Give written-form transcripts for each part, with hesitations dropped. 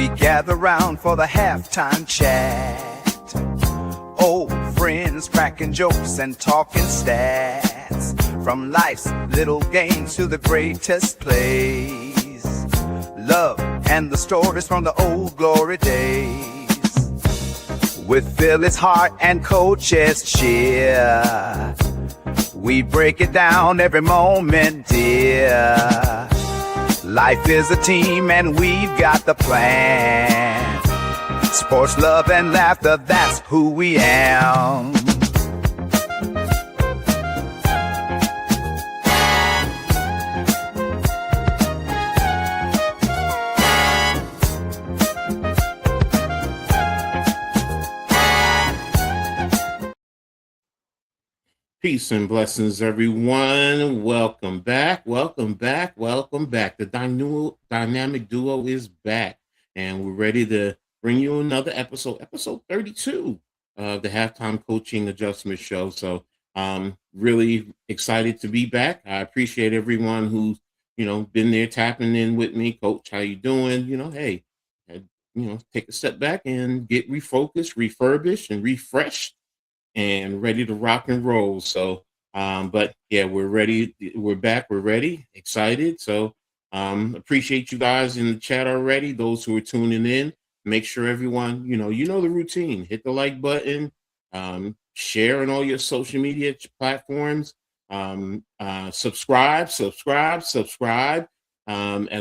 We gather round for the halftime chat. Old friends cracking jokes and talking stats. From life's little games to the greatest plays. Love and the stories from the old glory days. With Philly's heart and Coach's cheer, we break it down every moment, dear. Life is a team and we've got the plan. Sports, love, and laughter, that's who we am. Peace and blessings, everyone. Welcome back. The dynamic duo is back, and we're ready to bring you another episode 32 of the Halftime Coaching Adjustment Show. So really excited to be back. I appreciate everyone who's, been there tapping in with me. Coach, how you doing? Hey, take a step back and get refocused, refurbished, and refreshed, and ready to rock and roll. So, but yeah, we're ready. We're back. We're ready. Excited. So, appreciate you guys in the chat already. Those who are tuning in, make sure everyone, you know the routine. Hit the like button. Share on all your social media platforms. Subscribe. As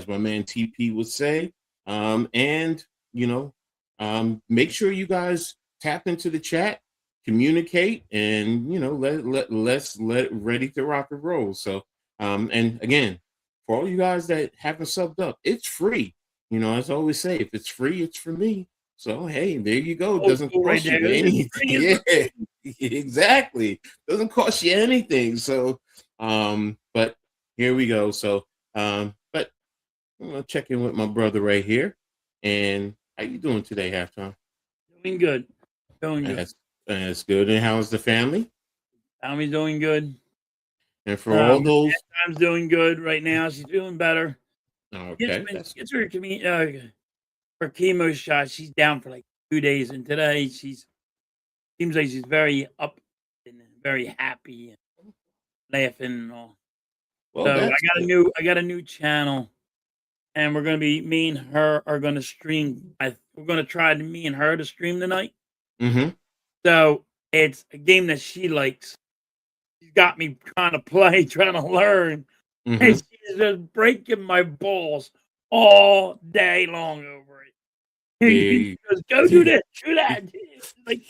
my man TP would say. And make sure you guys tap into the chat, communicate, and let's ready to rock and roll. So and again, for all you guys that haven't subbed up, it's free. As I always say, if it's free, it's for me. So hey, there you go. It doesn't cost you anything. Yeah, exactly. Doesn't cost you anything. So but here we go. So but I'm gonna check in with my brother right here. And how you doing today, Halftime? Doing good. That's good. And how's the family? Family's doing good. And for all those, Time's doing good right now. She's feeling better. Okay. Gets her chemo shot. She's down for like 2 days, and today seems like she's very up and very happy and laughing and all. Well, so I got a new channel, and we're gonna be me and her are gonna stream. We're gonna try me and her to stream tonight. Mm-hmm. So it's a game that she likes. She's got me trying to play, trying to learn. Mm-hmm. And she's just breaking my balls all day long over it. She goes, go do this, do that. Like,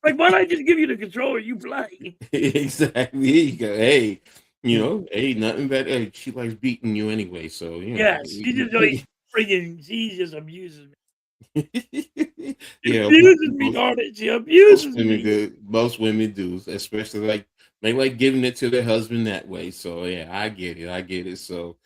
why don't I just give you the controller? You play. Exactly. Here you go. Hey, hey, nothing better. Hey, she likes beating you anyway. So yeah, she just like she just abuses me. Yeah, abuses me, darn it. She abuses me. Most women do, especially they like giving it to their husband that way. So yeah, I get it. So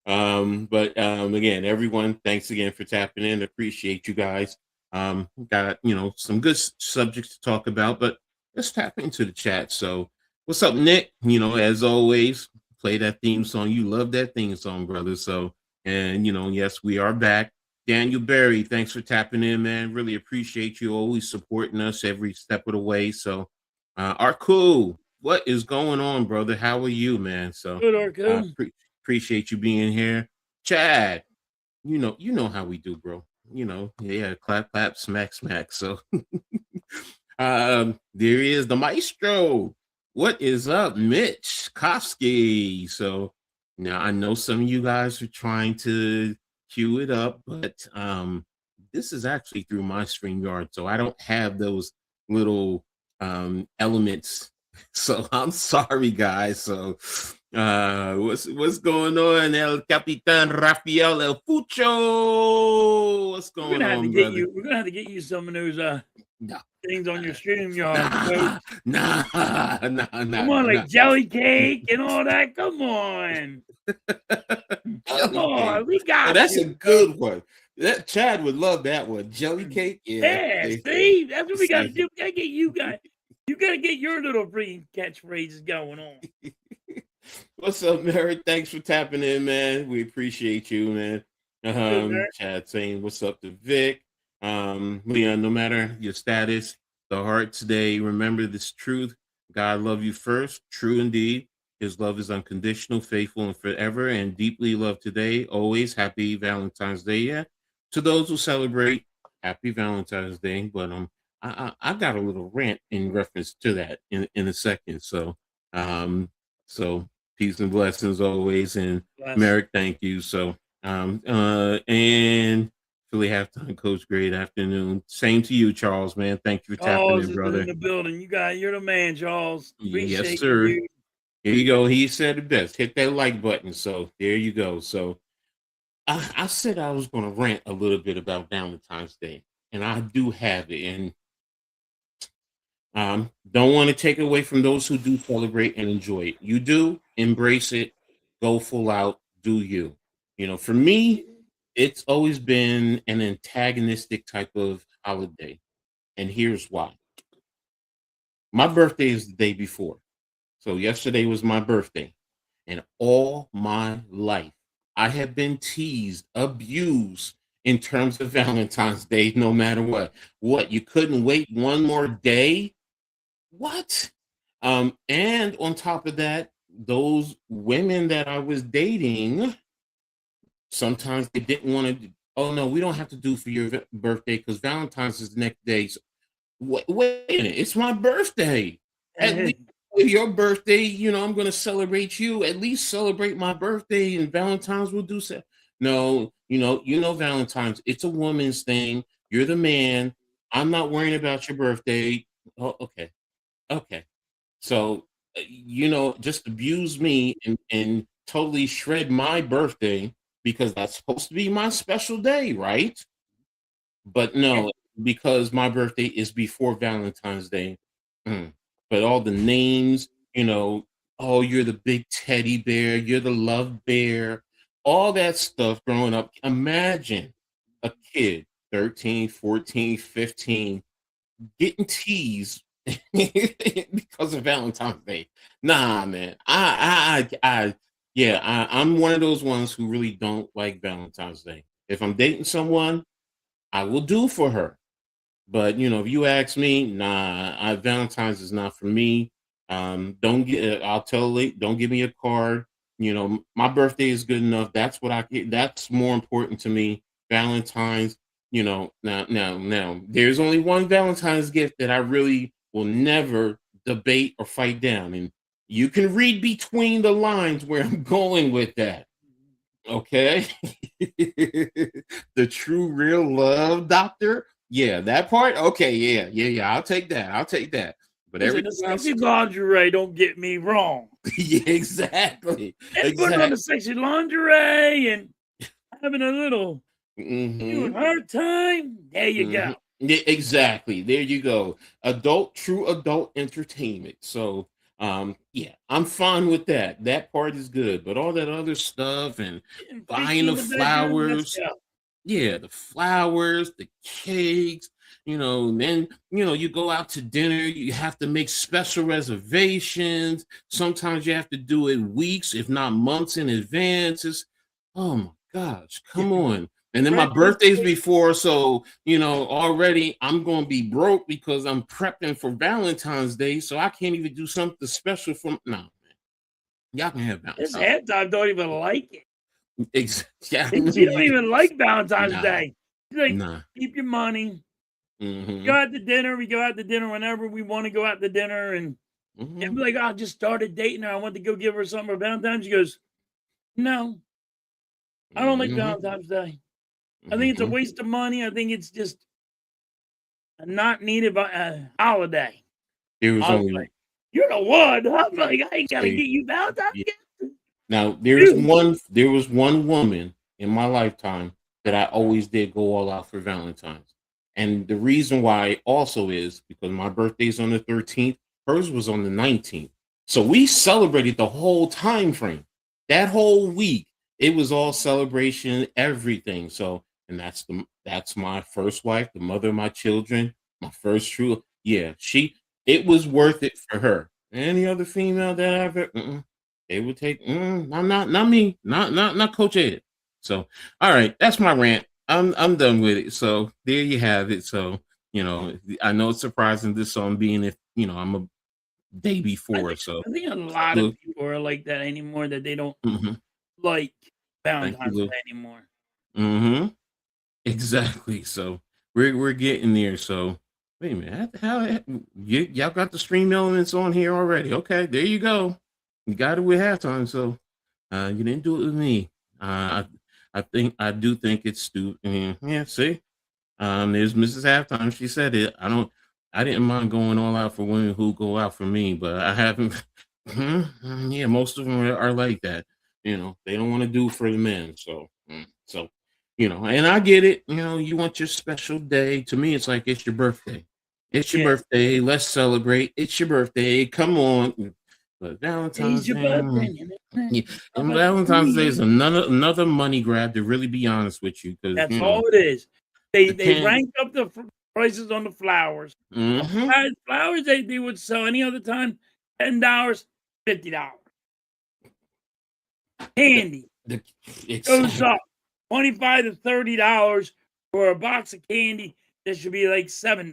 but again, everyone, thanks again for tapping in. Appreciate you guys. Got some good subjects to talk about, but let's tap into the chat. So what's up, Nick? As always, play that theme song. You love that theme song, brother. So, and yes, we are back. Daniel Berry, thanks for tapping in, man. Really appreciate you always supporting us every step of the way. So, Arku, what is going on, brother? How are you, man? So, good, Arku. Appreciate you being here. Chad, you know how we do, bro. Yeah, clap, clap, smack, smack. So, there is the maestro. What is up, Mitch Kofsky? So, now I know some of you guys are trying to cue it up, but this is actually through my StreamYard, so I don't have those little elements. So I'm sorry, guys. So what's going on, El Capitan Rafael El Fucho? What's going on, brother? We're gonna have to get you some of those things on your StreamYard. Nah. Come on, like jelly cake and all that. Come on. Come on, we got that's a good one. That Chad would love that one. Jelly cake. Yeah, see? That's what we gotta do. We gotta get you guys. You gotta get your little free catchphrases going on. What's up, Merritt? Thanks for tapping in, man. We appreciate you, man. Good, man. Chad saying what's up to Vic. Leon, no matter your status, the heart today, remember this truth. God love you first. True indeed. His love is unconditional, faithful, and forever, and deeply loved today. Always happy Valentine's Day. Yeah. To those who celebrate, happy Valentine's Day. But I got a little rant in reference to that in a second. So peace and blessings always. And Bless. Merrick, thank you. So and Philly halftime coach, great afternoon. Same to you, Charles, man. Thank you for tapping Charles in, is brother. in the building. You're the man, Charles. Yes, Appreciate sir. you. Here you go. He said it best. Hit that like button. So there you go. So I said I was going to rant a little bit about Valentine's Day, and I do have it. And don't want to take away from those who do celebrate and enjoy it. You do embrace it, go full out, do you. You know, for me, it's always been an antagonistic type of holiday. And here's why. My birthday is the day before. So yesterday was my birthday. And all my life, I have been teased, abused in terms of Valentine's Day, no matter what. What, you couldn't wait one more day? What? And on top of that, those women that I was dating, sometimes they didn't want to. Oh no, we don't have to do for your birthday because Valentine's is the next day. So, wait a minute, it's my birthday. At least your birthday, you know, I'm going to celebrate you. At least celebrate my birthday, and Valentine's will do so. No, you know, Valentine's. It's a woman's thing. You're the man. I'm not worrying about your birthday. Oh, okay. Okay. So, just abuse me and totally shred my birthday because that's supposed to be my special day, right? But no, because my birthday is before Valentine's Day. Mm. But all the names, oh, you're the big teddy bear, you're the love bear, all that stuff growing up. Imagine a kid, 13, 14, 15, getting teased because of Valentine's Day. Nah, man. I'm one of those ones who really don't like Valentine's Day. If I'm dating someone, I will do for her. But if you ask me, nah, Valentine's is not for me. Don't get. I'll tell late. Don't give me a card. My birthday is good enough. That's what I get. That's more important to me. Valentine's. Now. There's only one Valentine's gift that I really will never debate or fight down, and you can read between the lines where I'm going with that. Okay. The true real love doctor. Yeah, that part. Okay, yeah. I'll take that. But Listen, the everything else, sexy lingerie, don't get me wrong. yeah, exactly. And putting on the sexy lingerie and having a little you and her time. There you go. Yeah, exactly. There you go. True adult entertainment. So I'm fine with that. That part is good. But all that other stuff and buying the flowers. Yeah, the flowers, the cakes, then, you go out to dinner, you have to make special reservations. Sometimes you have to do it weeks, if not months in advance. Oh my gosh, come on. And then my birthday's before, so, already I'm going to be broke because I'm prepping for Valentine's Day, so I can't even do something special for, no, man. Y'all can have Valentine's. This halftime don't even like it. Exactly. She don't even like Valentine's Day. She's like, keep your money. Mm-hmm. Go out to dinner. We go out to dinner whenever we want to go out to dinner. And be like, I just started dating her. I want to go give her something for Valentine's. She goes, no, I don't like Valentine's Day. I think it's a waste of money. I think it's just a not needed holiday. There was only like, you're the one. I'm like, I ain't got to get you Valentine's Day. Now there was one woman in my lifetime that I always did go all out for Valentine's. And the reason why also is because my birthday's on the 13th, hers was on the 19th. So we celebrated the whole time frame. That whole week, it was all celebration, everything. So, and that's my first wife, the mother of my children, my first true. Yeah, it was worth it for her. Any other female that I've ever, they would take, not me, not Coach Edd. So, all right, that's my rant. I'm done with it. So there you have it. So, I know it's surprising this song being I'm a day before. So I think a lot of Lou. people are like that anymore, that they don't Hmm. like Thank you, Valentine's Lou. Day anymore. Hmm. Exactly. So we're getting there. So wait a minute. Y'all got the stream elements on here already? Okay, there you go. You got it with halftime. So you didn't do it with me. I do think it's stupid. Yeah, see. There's Mrs. Halftime. She said it. I didn't mind going all out for women who go out for me, but I haven't. Yeah, most of them are like that. They don't want to do for the men. So, and I get it. You want your special day. To me, it's like it's your birthday. It's your Yeah. birthday. Let's celebrate. It's your birthday. Come on. But It's Valentine's your Day, birthday. yeah, How and about the Valentine's Day is queen? another money grab. To really be honest with you, because That's all it is. They the they can. rank up the prices on the flowers. Mm-hmm. Flowers they would sell any other time, $10, $50. The, Candy the goes exactly. up $25 to $30 for a box of candy that should be like $7.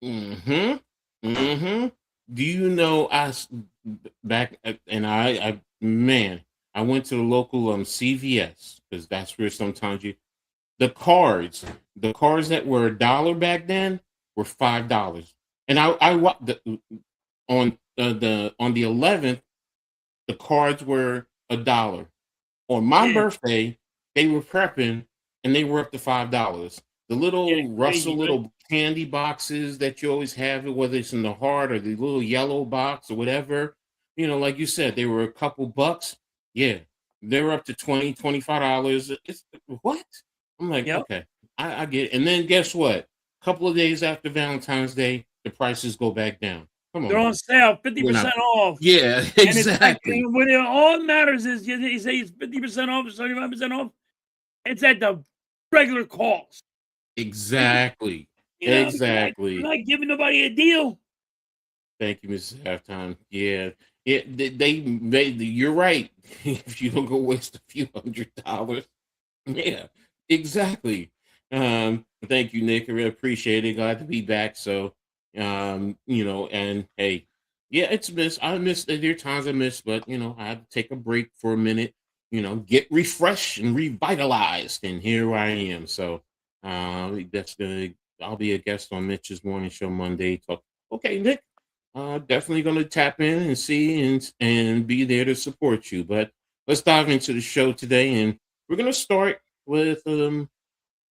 Mm-hmm. Mm-hmm. Do you know back and man, I went to the local CVS because that's where sometimes the cards the cards that were $1 back then were $5, and on the 11th the cards were $1. On my Yeah, birthday, they were prepping and they were up to $5. The yeah, little Russell crazy, right? little candy boxes that you always have, whether it's in the heart or the little yellow box or whatever, like you said, they were a couple bucks. Yeah, they were up to $20, $25. It's what? I'm like, Yep. okay, I get it. And then guess what? A couple of days after Valentine's Day, the prices go back down. Come They're on on now. sale, We're not. 50% off. Yeah, And it's like, exactly. and when it all matters is you say it's 50% off or 75% off. It's at the regular cost. Exactly. You're Exactly. not giving nobody a deal. Thank you, Mrs. Halftime. Yeah. You're right. If you don't go waste a few $100. Yeah, exactly. Thank you, Nick. I really appreciate it. Glad to be back. So, and hey, yeah, it's missed. I miss there are times I miss, but I had to take a break for a minute, get refreshed and revitalized, and here I am. So, that's gonna I'll be a guest on Mitch's morning show Monday. Talk. Okay, Nick. Definitely gonna tap in and see and be there to support you. But let's dive into the show today, and we're gonna start with the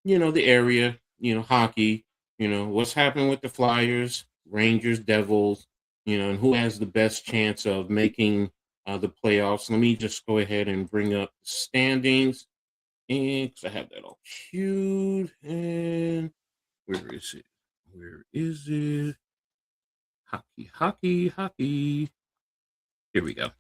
area, hockey, what's happening with the Flyers, Rangers, Devils, and who has the best chance of making the playoffs. Let me just go ahead and bring up the standings, and because I have that all queued. And where is it? Where is it? Hockey, hockey, hockey. Here we go.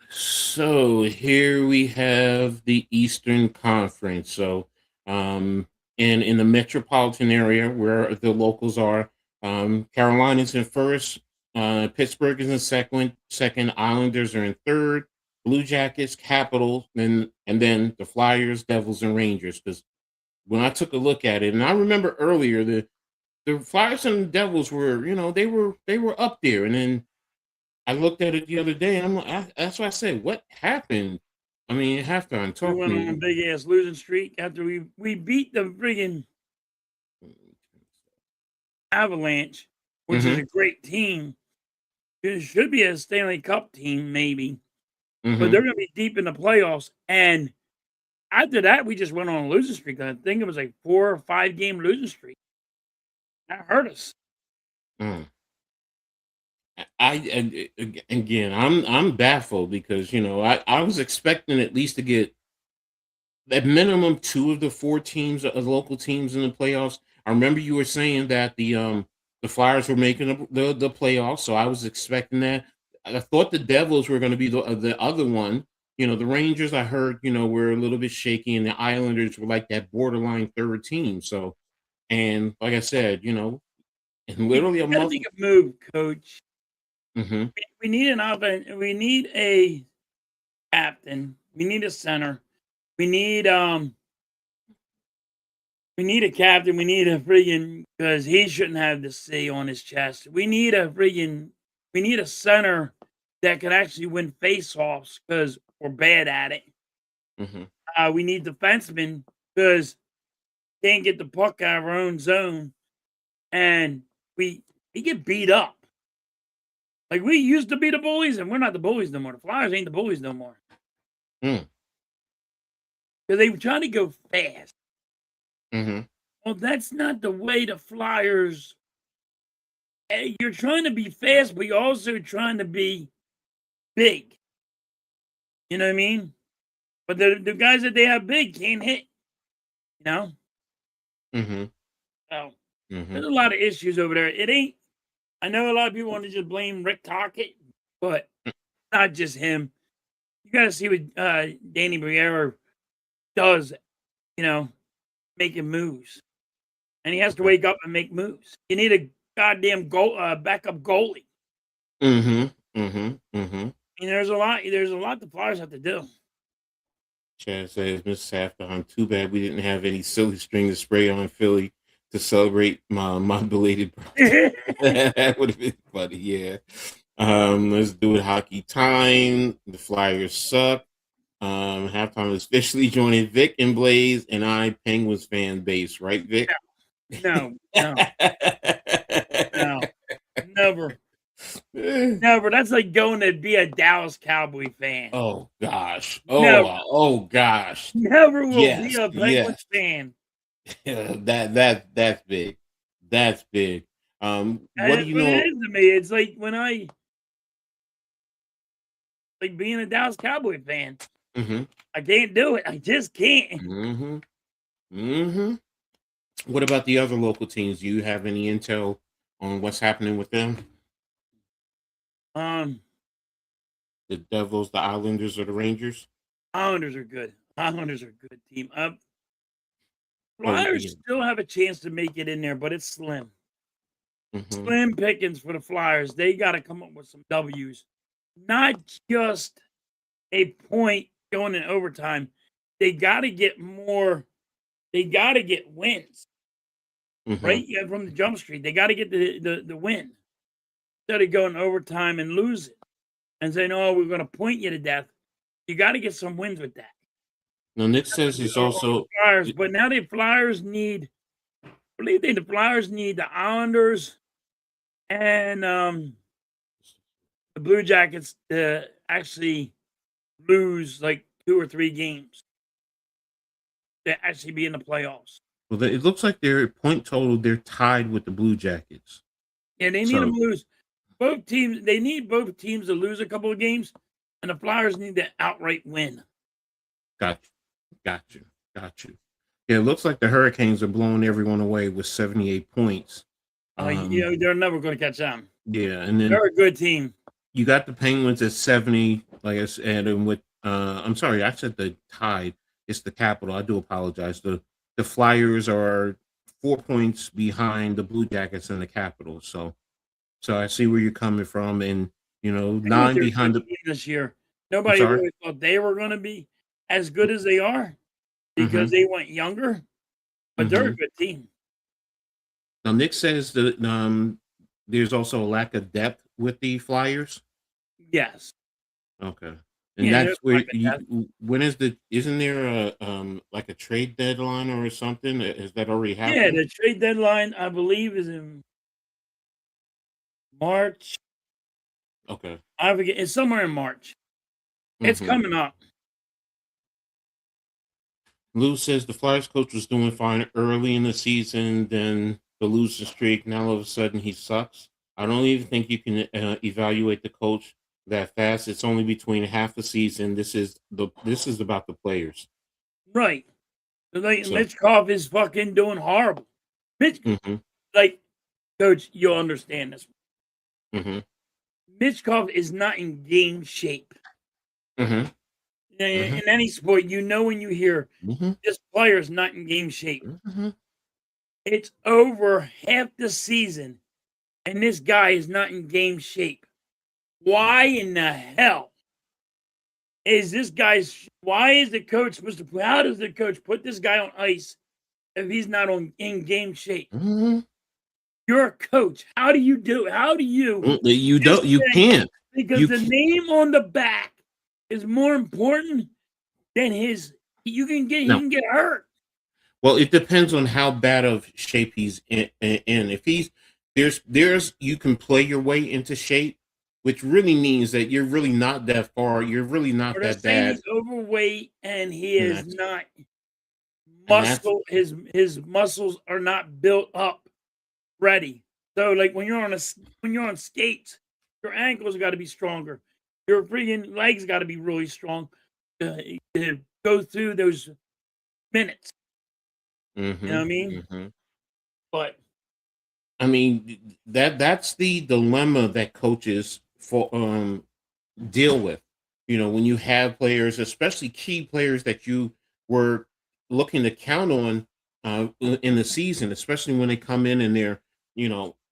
So here we have the Eastern Conference. So, and in the metropolitan area where the locals are, Carolina's in first, Pittsburgh is in second, Islanders are in third, Blue Jackets, Capitals, and then the Flyers, Devils, and Rangers. Because when I took a look at it, and I remember earlier the Flyers and the Devils were, they were up there, and then I looked at it the other day, and I'm like, that's why I said, what happened? I mean, halftime, We talk to went on a me. big ass losing streak after we beat the friggin' Avalanche, which is Mm-hmm. a great team. It should be a Stanley Cup team, maybe, but Mm-hmm. they're gonna be deep in the playoffs. And after that, we just went on a losing streak. I think it was like 4 or 5 game losing streak. That hurt us. Mm. Again, I'm baffled because I was expecting at least to get at minimum two of the four teams, local teams in the playoffs. I remember you were saying that the Flyers were making the playoffs, so I was expecting that. I thought the Devils were going to be the other one. The Rangers I heard were a little bit shaky, and the Islanders were like that borderline third team. So, and like I said, in We literally a gotta month. make a move, coach. Hmm. We need an offense. We need a captain. We need a center. We need a captain. We need a friggin' because he shouldn't have the C on his chest. We need a center that can actually win faceoffs because we're bad at it. We need defensemen because can't get the puck out of our own zone, and we get beat up. Like we used to be the bullies, and we're not the bullies no more. The Flyers ain't the bullies no more Mm. because they were trying to go fast. Mm-hmm. Well, that's not the way the Flyers. You're trying to be fast, but you're also trying to be big. You know what I mean? But the guys that they have big can't hit. You know? Mm-hmm. So Mm-hmm. there's a lot of issues over there. It ain't. I know a lot of people want to just blame Rick Tocchet, but not just him. You got to see what Danny Briere does. You know, making moves, and he has to wake up and make moves. You need a goddamn backup goalie. Mm-hmm. Mm-hmm. Mm-hmm. And there's a lot. There's a lot the Flyers have to do. Chad says, Miss Saffron, too bad we didn't have any silly string to spray on Philly to celebrate my belated birthday. That would have been funny, yeah. Let's do it hockey time. The Flyers suck. Halftime is officially joining Vic and Blaze and I Penguins fan base, right, Vic? No, never. Never. That's like going to be a Dallas Cowboy fan. Oh gosh. Never. Oh gosh. Never will be a Penguins fan. Yeah, that's big. That's big. What do you know? It is to me. It's like when I like being a Dallas Cowboy fan. Mm-hmm. I can't do it. I just can't. Mm-hmm. Mm-hmm. What about the other local teams? Do you have any intel on what's happening with them? The Devils, the Islanders, or the Rangers? Islanders are good. Islanders are a good team. Flyers still have a chance to make it in there, but it's slim. Mm-hmm. Slim pickings for the Flyers. They got to come up with some W's, not just a point going in overtime. They got to get more. They got to get wins, right? Yeah, from the jump street. They got to get the win instead of going overtime and lose it and saying, "Oh, we're going to point you to death." You got to get some wins with that. Now, Nick says he's also Flyers, but now the Flyers need. I believe the Flyers need the Islanders and the Blue Jackets to actually lose like 2 or 3 games to actually be in the playoffs. Well, it looks like their point total, they're tied with the Blue Jackets. Yeah, they need to lose. Both teams, they need both teams to lose a couple of games, and the Flyers need to outright win. Got you. Yeah, it looks like the Hurricanes are blowing everyone away with 78 points. They're never going to catch them. Yeah, and then they're a good team. You got the Penguins at 70, like I said, and with I'm sorry, I said the Tide. It's the Capital. I do apologize. The Flyers are 4 points behind the Blue Jackets and the Capital. So I see where you're coming from, and 9 behind this year. Nobody really thought they were going to be as good as they are because they went younger, but they're a good team. Now, Nick says that there's also a lack of depth with the Flyers. Yes. Okay. And that's where isn't there a like a trade deadline or something? Has that already happened? Yeah, the trade deadline, I believe, is in March. Okay. I forget. It's somewhere in March. It's coming up. Lou says the Flyers coach was doing fine early in the season, then the losing streak. Now all of a sudden he sucks. I don't even think you can evaluate the coach that fast. It's only between half a season. This is about the players. Right. Mitchkov is fucking doing horrible. Coach, you'll understand this. Mitchkov is not in game shape. In any sport, when you hear this player's not in game shape. It's over half the season, and this guy is not in game shape. Why in the hell is this guy's. Why is the coach supposed to? How does the coach put this guy on ice if he's not in game shape? Mhm. You're a coach. How do you do? How do you? You Just don't. You think, can't. because You the can't. name on the back is more important than his. You can get. He No. can get hurt. Well, it depends on how bad of shape he's in. If he's there's you can play your way into shape, which really means that you're really not that far. You're really not Or they're that saying bad, he's overweight and he and is that's not and that's muscle. His muscles are not built up ready. So like when you're on skates, your ankles got to be stronger. Your freaking legs got to be really strong to go through those minutes. You know what I hmm mean? hmm But I mean that's the dilemma that coaches deal with. You know, when you have players, especially key players that you were looking to count on in the season, especially when they come in and they're,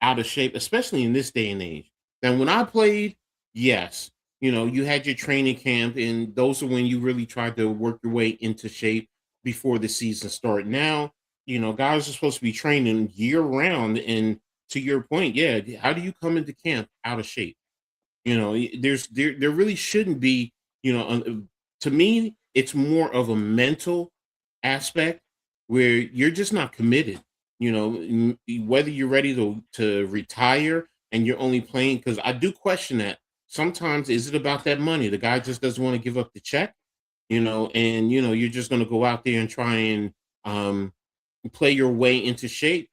out of shape, especially in this day and age. Now, when I played, yes, you had your training camp, and those are when you really tried to work your way into shape before the season started. Now, guys are supposed to be training year round. And to your point, yeah, how do you come into camp out of shape? There really shouldn't be, to me, it's more of a mental aspect where you're just not committed. Whether you're ready to retire and you're only playing, because I do question that. Sometimes is it about that money? The guy just doesn't want to give up the check, and you're just going to go out there and try and um, play your way into shape.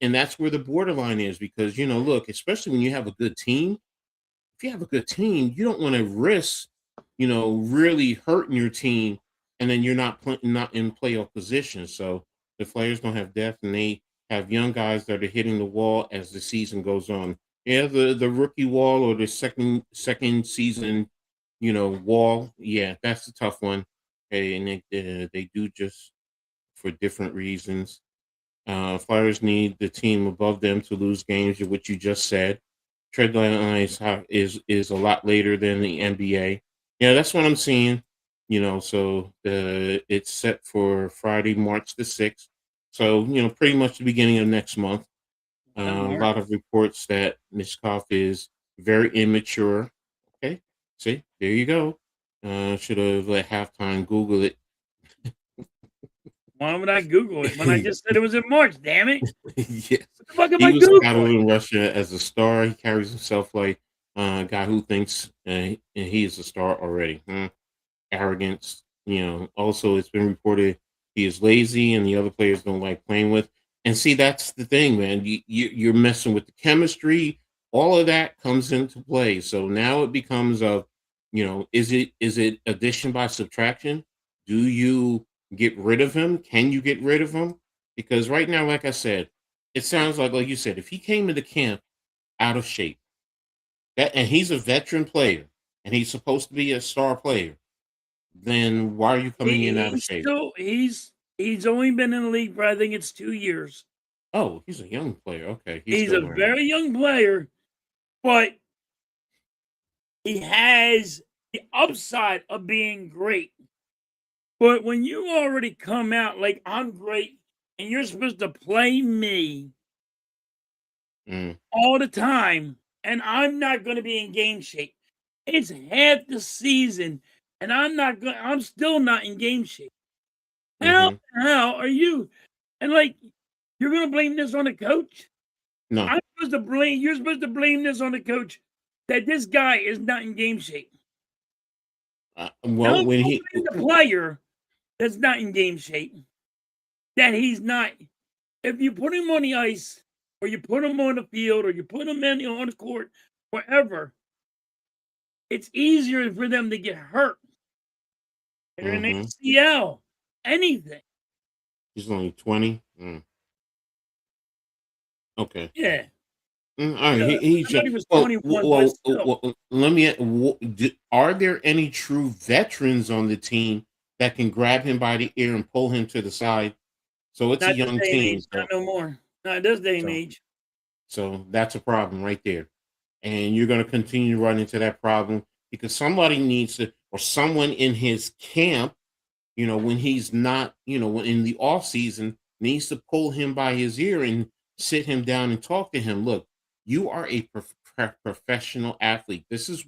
And that's where the borderline is, because look, especially when you have a good team, if you have a good team, you don't want to risk, really hurting your team, and then you're not in playoff position. So the players don't have depth, and they have young guys that are hitting the wall as the season goes on. Yeah, the rookie wall, or the second season, wall. Yeah, that's a tough one. Hey, and they do just for different reasons. Flyers need the team above them to lose games, which you just said. Trade line is a lot later than the NBA. Yeah, that's what I'm seeing. So it's set for Friday, March the 6th. So pretty much the beginning of next month. that A mark. lot of reports that Mishkov is very immature. Okay, see, there you go. Should have let halftime Google it. Why would I Google it when I just said it was in March? Damn it! Yes. What the fuck am He I was scouted googling? in Russia as a star. He carries himself like a guy who thinks and he is a star already. Arrogance. Also, it's been reported he is lazy and the other players don't like playing with. And see, that's the thing, man. You're messing with the chemistry. All of that comes into play. So now it becomes of, is it addition by subtraction? Do you get rid of him? Can you get rid of him? Because right now, like I said, it sounds like you said, if he came into camp out of shape, and he's a veteran player and he's supposed to be a star player, then why are you coming in out of He's shape? still he's only been in the league for, I think it's 2 years. Oh, he's a young player. Okay, he's He's a still learning. very young player, but he has the upside of being great. But when you already come out like I'm great and you're supposed to play me Mm, all the time and I'm not going to be in game shape. It's half the season and I'm still not in game shape. How hmm the hell are you? And like you're going to blame this on the coach? No. You're supposed to blame this on the coach that this guy is not in game shape. Well, Don't when he, blame the player that's not in game shape. That he's not. If you put him on the ice, or you put him on the field, or you put him on the court, wherever, it's easier for them to get hurt. They're in hmm ACL, anything. he's only 20. Okay. Yeah. All right. He's I thought he was well, 21, but still. let me. Are there any true veterans on the team that can grab him by the ear and pull him to the side? So it's a Not this young day and team. age. Not no more. Not this day and So age. So that's a problem right there. And you're going to continue to run into that problem because somebody needs to, or someone in his camp, when he's not, when in the off season, needs to pull him by his ear and sit him down and talk to him. Look, you are a professional athlete. This is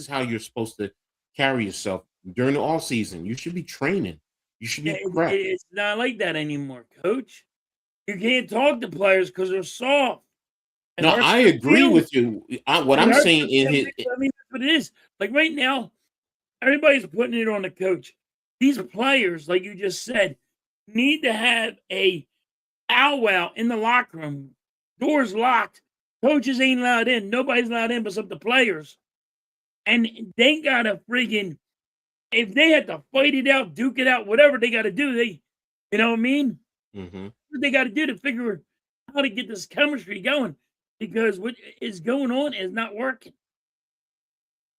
how you're supposed to carry yourself during the off season. You should be training. You should Yeah, be prepped. it's not like that anymore, coach. You can't talk to players because they're soft. It No, hurts I their agree feelings. with you. What It I'm hurts saying their in his, feelings. I mean, that's what it is. Like right now, everybody's putting it on the coach. These players, like you just said, need to have a powwow in the locker room. Doors locked. Coaches ain't allowed in. Nobody's allowed in but some of the players. And they gotta friggin' if they had to fight it out, duke it out, whatever they gotta do, you know what I mean? Mhm. What they gotta do to figure how to get this chemistry going because what is going on is not working.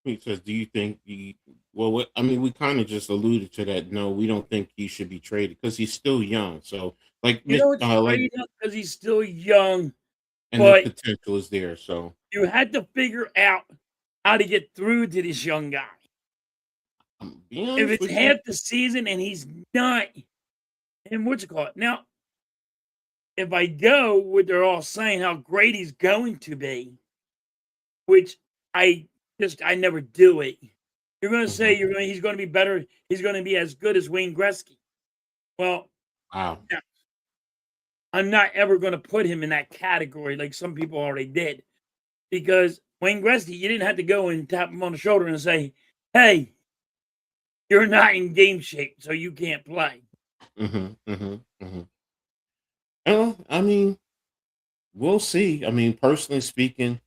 He says, "Do you think he?" Well, I mean, we kind of just alluded to that. No, we don't think he should be traded because he's still young. So, You know, it's like, straight up because he's still young, and the but potential is there. So, you had to figure out how to get through to this young guy. I'm being If honest it's with you. half the season and he's not, and what's it called? Now, if I go what they're all saying how great he's going to be, which I I never do it. You're gonna say Mhm. he's gonna be better, he's gonna be as good as Wayne Gretzky. Well, Wow. no, I'm not ever gonna put him in that category like some people already did. Because Wayne Gretzky, you didn't have to go and tap him on the shoulder and say, "Hey, you're not in game shape, so you can't play." Hmm. Hmm. Hmm. I mean, we'll see. I mean, personally speaking,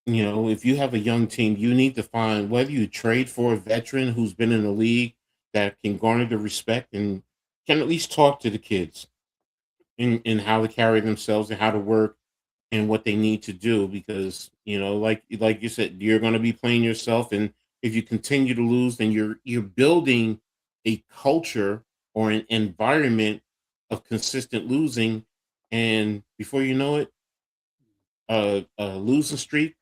if you have a young team, you need to find whether you trade for a veteran who's been in the league that can garner the respect and can at least talk to the kids in how to carry themselves and how to work and what they need to do because like you said, you're going to be playing yourself, and if you continue to lose, then you're building a culture or an environment of consistent losing, and before you know it, a losing streak,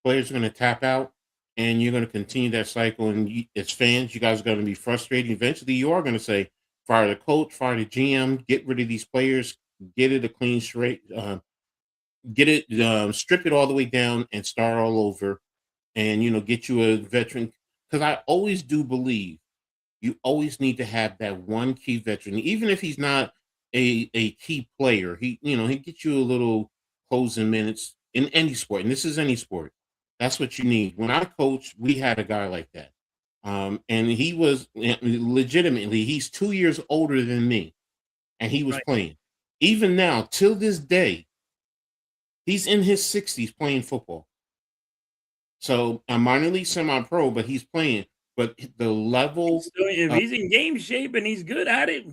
players are going to tap out, and you're going to continue that cycle, and as fans, you guys are going to be frustrated. Eventually you are going to say, fire the coach, fire the GM, get rid of these players, get it a clean straight, get it, strip it all the way down and start all over, and get you a veteran, because I always do believe you always need to have that one key veteran, even if he's not a key player. He gets you a little closing minutes in any sport, and this is any sport. That's what you need. When I coached, we had a guy like that, and he was legitimately, he's 2 years older than me, and he was Right. playing. Even now, till this day, he's in his 60s playing football. So a minor league semi-pro, but he's playing. But the level, If uh, he's in game shape and he's good at it,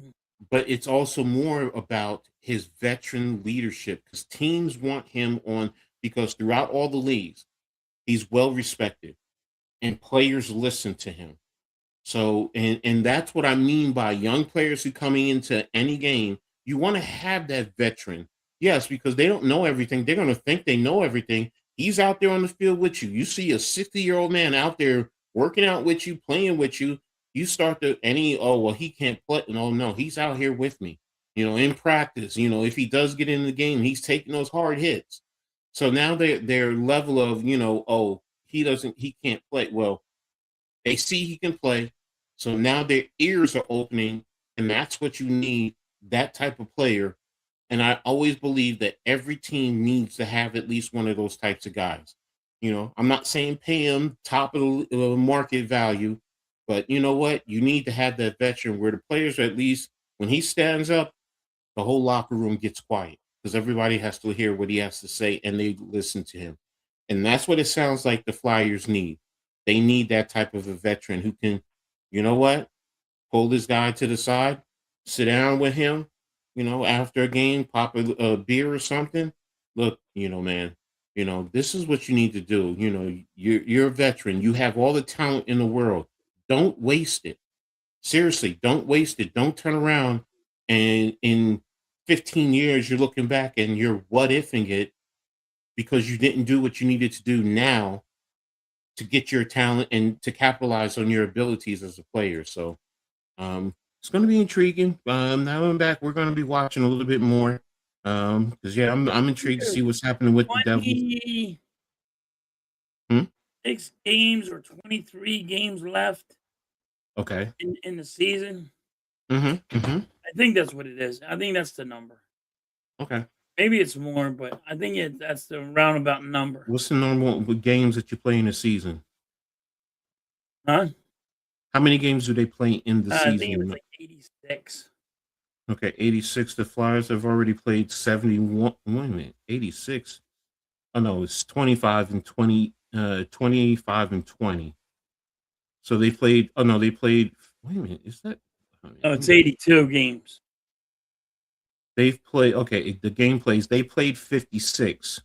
but it's also more about his veteran leadership because teams want him on, because throughout all the leagues, he's well respected and players listen to him. So, and that's what I mean by young players who coming into any game. You want to have that veteran, yes, because they don't know everything. They're going to think they know everything. He's out there on the field with you. You see a 60-year-old man out there working out with you, playing with you. You start to oh well, he can't play. No, no, he's out here with me. In practice. If he does get in the game, he's taking those hard hits. So now their level of oh, he can't play well, they see he can play. So now their ears are opening, and that's what you need, that type of player. And I always believe that every team needs to have at least one of those types of guys. I'm not saying pay him top of the market value, but you know what? You need to have that veteran where the players are, at least when he stands up, the whole locker room gets quiet because everybody has to hear what he has to say and they listen to him. And that's what it sounds like the Flyers need. They need that type of a veteran who can, you know what, pull this guy to the side, sit down with him, after a game, pop a beer or something. Look, man, this is what you need to do. You're a veteran. You have all the talent in the world. Don't waste it. Seriously, don't waste it. Don't turn around and in 15 years you're looking back and you're what ifing it because you didn't do what you needed to do now to get your talent and to capitalize on your abilities as a player. So it's going to be intriguing. Now I'm back. We're going to be watching a little bit more because I'm intrigued to see what's happening with the Devils. 26 Hmm? games or 23 games left Okay. in the season. Mm-hmm. Mm-hmm. I think that's what it is. I think that's the number. Okay. Maybe it's more, but I think that's the roundabout number. What's the normal games that you play in a season? Huh? How many games do they play in the I think it was season? like 86. Okay, 86. The Flyers have already played 71. Wait a minute, 86. Oh no, it's 25 and 20. 25 and 20. So they played. Oh no, they played. Wait a minute, is that? Oh, it's 82 games. They've played. Okay, the game plays. They played 56.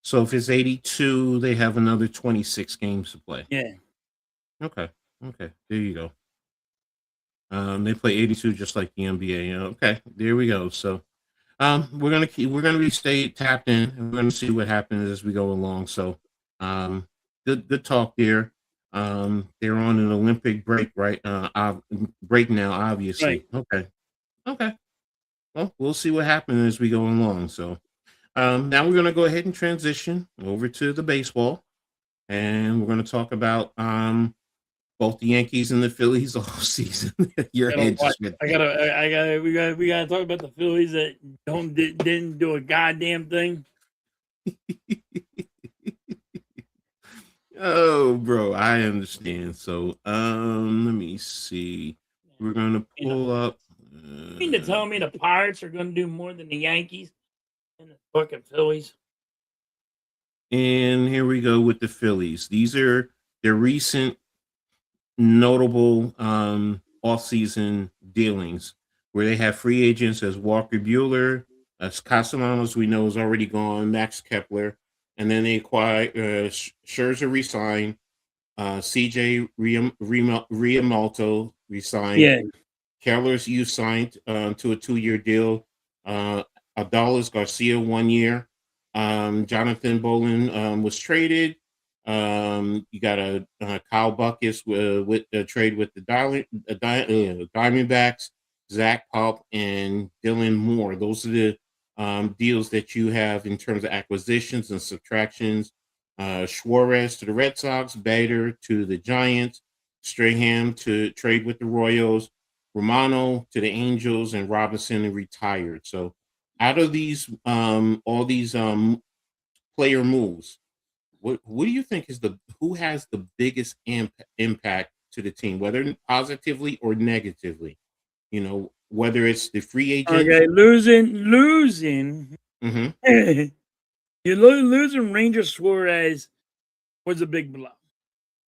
So if it's 82, they have another 26 games to play. Yeah. Okay. Okay. There you go. They play 82 just like the NBA. Okay, there we go. So we're gonna be stay tapped in and we're gonna see what happens as we go along. So good talk there. They're on an Olympic break, right? Break now, obviously. Right. Okay. Okay. Well, we'll see what happens as we go along. So now we're gonna go ahead and transition over to the baseball. And we're gonna talk about both the Yankees and the Phillies all season. Your head just went. We gotta talk about the Phillies that didn't do a goddamn thing. Oh, bro, I understand. So, let me see. We're gonna pull up. You mean to tell me the Pirates are gonna do more than the Yankees and the fucking Phillies? And here we go with the Phillies. These are their recent notable off-season dealings where they have free agents as Walker Buehler, as Castellanos, we know is already gone, Max Kepler, and then they acquire Scherzer re-signed, CJ Riamalto re-signed, Yeah. Keller's you signed to a 2-year deal, Adalis Garcia 1 year, Jonathan Bolin was traded. You got a Kyle Buckus with a trade with the Diamondbacks, Zach Pop, and Dylan Moore. Those are the deals that you have in terms of acquisitions and subtractions. Suarez to the Red Sox, Bader to the Giants, Strahan to trade with the Royals, Romano to the Angels, and Robinson retired. So out of these all these player moves, what do you think is who has the biggest impact to the team, whether positively or negatively? You know, whether it's the free agents. Okay, losing. Mm-hmm. You're losing Ranger Suarez was a big blow.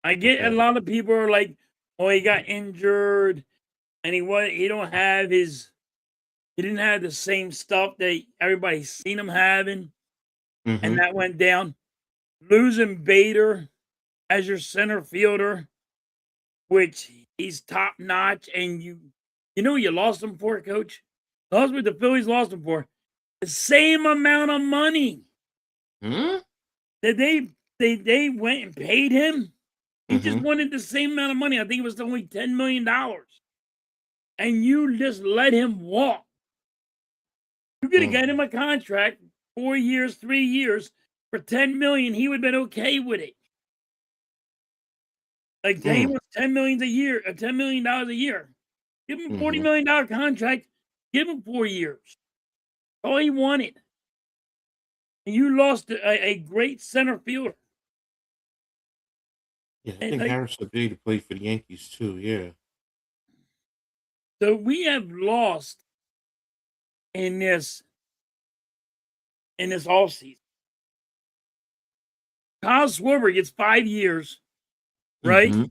I get Okay. a lot of people are like, "Oh, he got injured, and he didn't have the same stuff that everybody's seen him having, Mm-hmm. and that went down." Losing Bader as your center fielder, which he's top notch, and you know you lost him for, Coach. That's what the Phillies lost him for. The same amount of money Mm-hmm. that they went and paid him. He just Mm-hmm. wanted the same amount of money. I think it was only $10 million. And you just let him walk. You could have got him a contract, 4 years, 3 years for $10 million. He would have been okay with it. Like he wants $10 million a year, $10 million a year. Give him a $40 million contract. Give him 4 years. All he wanted. And you lost a great center fielder. Yeah, I think Harris agreed to play for the Yankees too. Yeah. So we have lost in this offseason. Kyle Schwarber gets 5 years, right? It's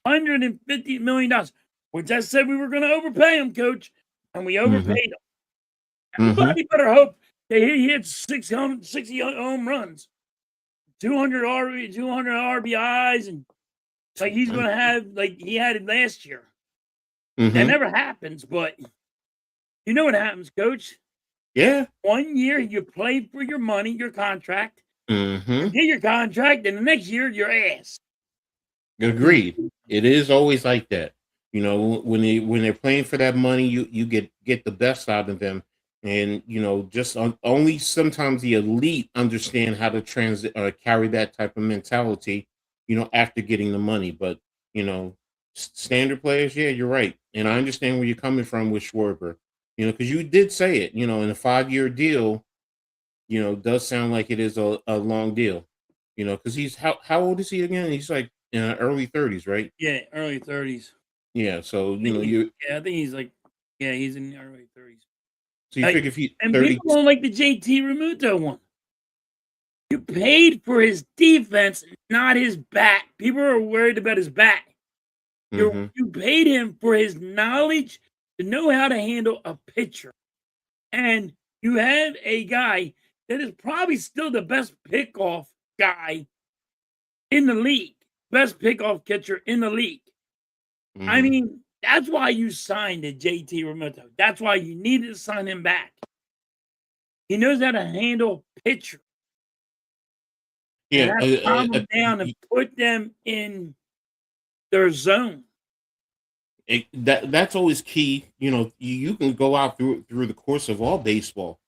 $150 million, which I said we were going to overpay him, Coach, and we overpaid him. Everybody better hope that he hits 60 home runs, 200 RBIs, and like he's going to have like he had it last year. That never happens, but you know what happens, Coach? Yeah. 1 year you played for your money, your contract, Mm-hmm. You get your contract, and the next year, your ass. Agreed. It is always like that. You know, when they're playing for that money, you get the best out of them, and you know, just only sometimes the elite understand how to transit or carry that type of mentality. You know, after getting the money, but you know, standard players, yeah, you're right, and I understand where you're coming from with Schwarber. You know, because you did say it. You know, in a 5-year deal, you know, does sound like it is a long deal. You know, because he's how old is he again? He's like in the early 30s, right? Yeah, early 30s. Yeah, so I you think know he's you yeah, I think he's like yeah, he's in the early 30s. so you Like, figure if he and 30. people don't like the JT Remuto one. You paid for his defense, not his bat. People are worried about his bat. Mm-hmm. You paid him for his knowledge to know how to handle a pitcher. And you have a guy that is probably still the best pickoff guy in the league, best pickoff catcher in the league. I Mm-hmm. mean, that's why you signed the JT Remoto. That's why you needed to sign him back. He knows how to handle pitcher and Yeah, how to calm them down and put them in their zone. that's always key. You know, you can go out through the course of all baseball.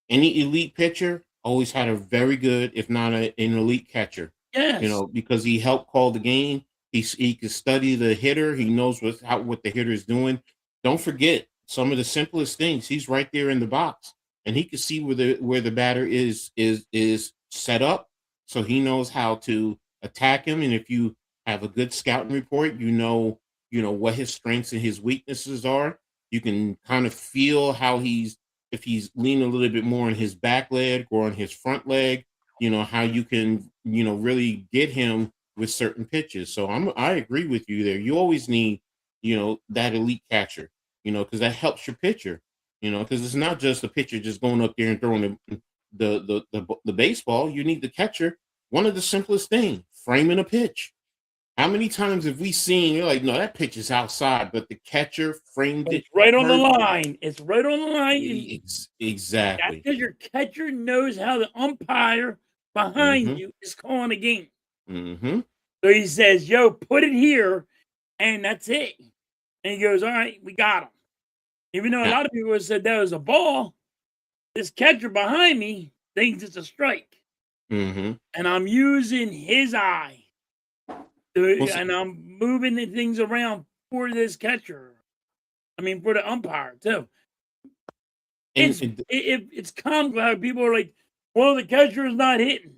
Any elite pitcher always had a very good, if not an elite catcher. You Yes. know, because he helped call the game. He can study the hitter. He knows what the hitter is doing. Don't forget some of the simplest things. He's right there in the box, and he can see where the batter is set up, so he knows how to attack him. And if you have a good scouting report, you know what his strengths and his weaknesses are. You can kind of feel how if he's leaning a little bit more on his back leg or on his front leg, you know, how you can, you know, really get him with certain pitches. So I agree with you there. You always need, you know, that elite catcher, you know, because that helps your pitcher, you know, because it's not just the pitcher just going up there and throwing the baseball. You need the catcher. One of the simplest things, framing a pitch. How many times have we seen you're like, no, that pitch is outside, but the catcher framed it It's right on the perfect. line. It's right on the line. That's Exactly. because your catcher knows how the umpire behind Mm-hmm. you is calling a game. Mm-hmm. So he says, yo, put it here, and that's it. And he goes, all right, we got him. Even though a Now, lot of people have said that was a ball, this catcher behind me thinks it's a strike. mm-hmm. And I'm using his eye. Well, see, And I'm moving the things around for this catcher. I mean, for the umpire, too. and, It's it's common how people are like, well, the catcher is not hitting.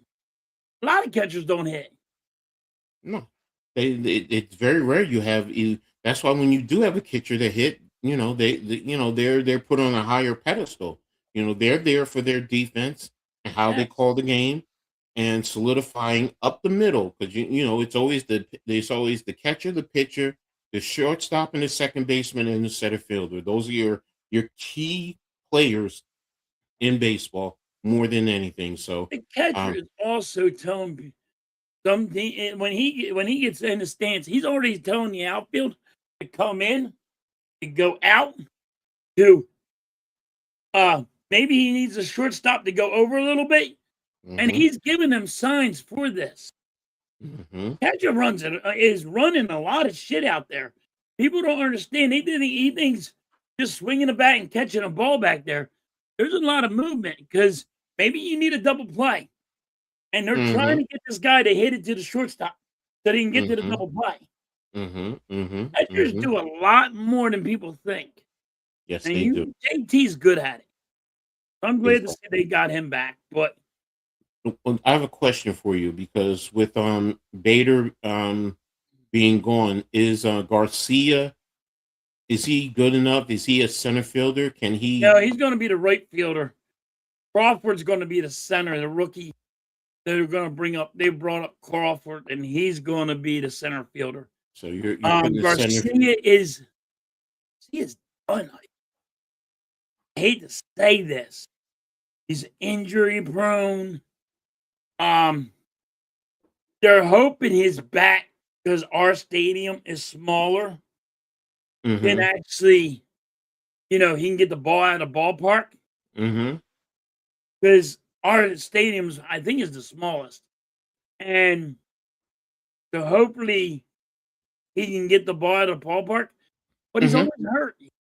A lot of catchers don't hit. no, it's very rare you have you. That's why when you do have a catcher that hit, you know, you know, they're put on a higher pedestal. You know, they're there for their defense and how they Yes. call the game and solidifying up the middle because you know there's always the catcher, the pitcher, the shortstop, and the second baseman and the center fielder. Those are your key players in baseball more than anything. So, The catcher um, is also telling me something when he gets in the stance, he's already telling the outfield to come in, to go out, to maybe he needs a shortstop to go over a little bit. And mhm, he's giving them signs for this. mhm, Catcher is running a lot of shit out there. People don't understand. He thinks just swinging a bat and catching a ball back there. There's a lot of movement because maybe you need a double play, and they're trying mhm, to get this guy to hit it to the shortstop so they can get to the mhm, double play. mhm, mhm, Catchers mhm. do a lot more than people think, Yes, and they do. JT's good at it. I'm Yes. glad to see they got him back, but Well, I have a question for you because with Bader being gone, is Garcia, is he good enough? Is he a center fielder? Can he? no, he's going to be the right fielder. Crawford's going to be the center, the rookie. They're gonna bring up they brought up Crawford, and he's gonna be the center fielder. So you're putting the center. Garcia is done. I hate to say this. He's injury prone. Um, they're hoping his back, because our stadium is smaller, can Mm-hmm. actually, he can get the ball out of the ballpark. Mm-hmm. Because our stadiums, I think, is the smallest, and so hopefully he can get the ball out of the ballpark. But he's Mm-hmm.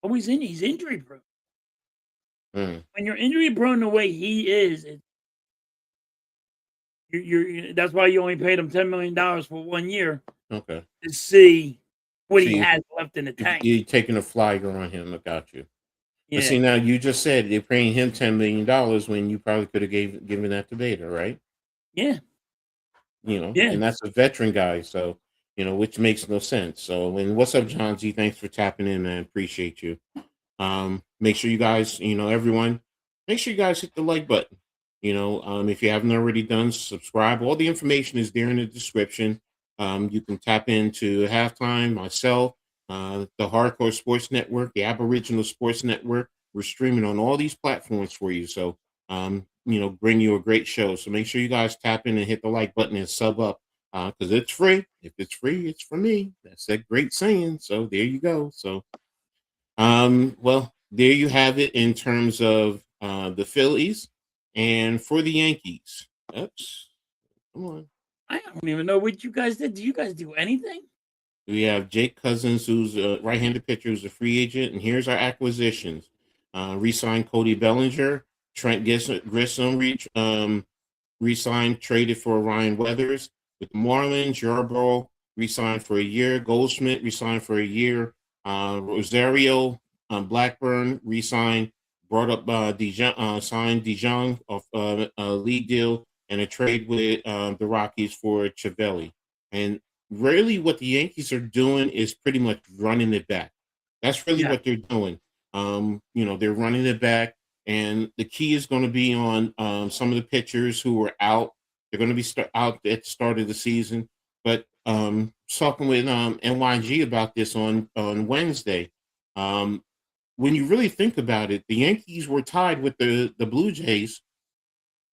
always hurt. He's injury prone. Mm. When you're injury prone the way he is, that's why you only paid him $10 million for 1 year Okay. to see what he See, has left in the tank. you're taking a flyer on him. I got you. But Yeah, see, now you just said they're paying him $10 million when you probably could have given that to Vader, right? yeah, You know, yeah. and that's a veteran guy, so which makes no sense. So, and what's up, John Z? Thanks for tapping in, man. Appreciate you. Make sure you guys, everyone, make sure you guys hit the like button. If you haven't already done, subscribe. All the information is there in the description. You can tap into Halftime, myself, the Hardcore Sports Network, the Aboriginal Sports Network. We're streaming on all these platforms for you. So, bring you a great show. So make sure you guys tap in and hit the like button and sub up because it's free. If it's free, it's for me. That's that great saying. So there you go. So, well, there you have it in terms of the Phillies and for the Yankees. Oops, come on. I don't even know what you guys did. Do you guys do anything? We have Jake Cousins, who's a right-handed pitcher, who's a free agent, and here's our acquisitions: re-signed Cody Bellinger, Trent Grissom, re-signed, traded for Ryan Weathers. With the Marlins, Yarbrough re-signed for a year. Goldschmidt re-signed for a year. Rosario, Blackburn re-signed, brought up signed DeJong off a league deal and a trade with the Rockies for Chavelli. And really what the Yankees are doing is pretty much running it back. That's really Yeah. what they're doing. They're running it back. And the key is going to be on some of the pitchers who are out. They're going to be out at the start of the season. But talking with NYG about this on Wednesday, when you really think about it, the Yankees were tied with the Blue Jays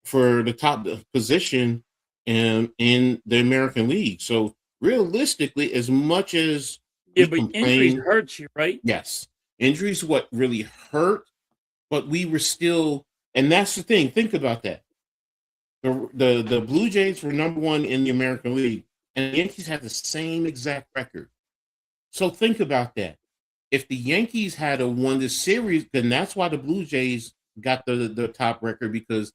for the top position in the American League. So realistically, as much as Yeah, we but injuries complain, hurt you, right? yes, injuries what really hurt, but we were still, and that's the thing. Think about that. The Blue Jays were number one in the American League, and the Yankees had the same exact record. So think about that. If the Yankees had won the series, then that's why the Blue Jays got the top record because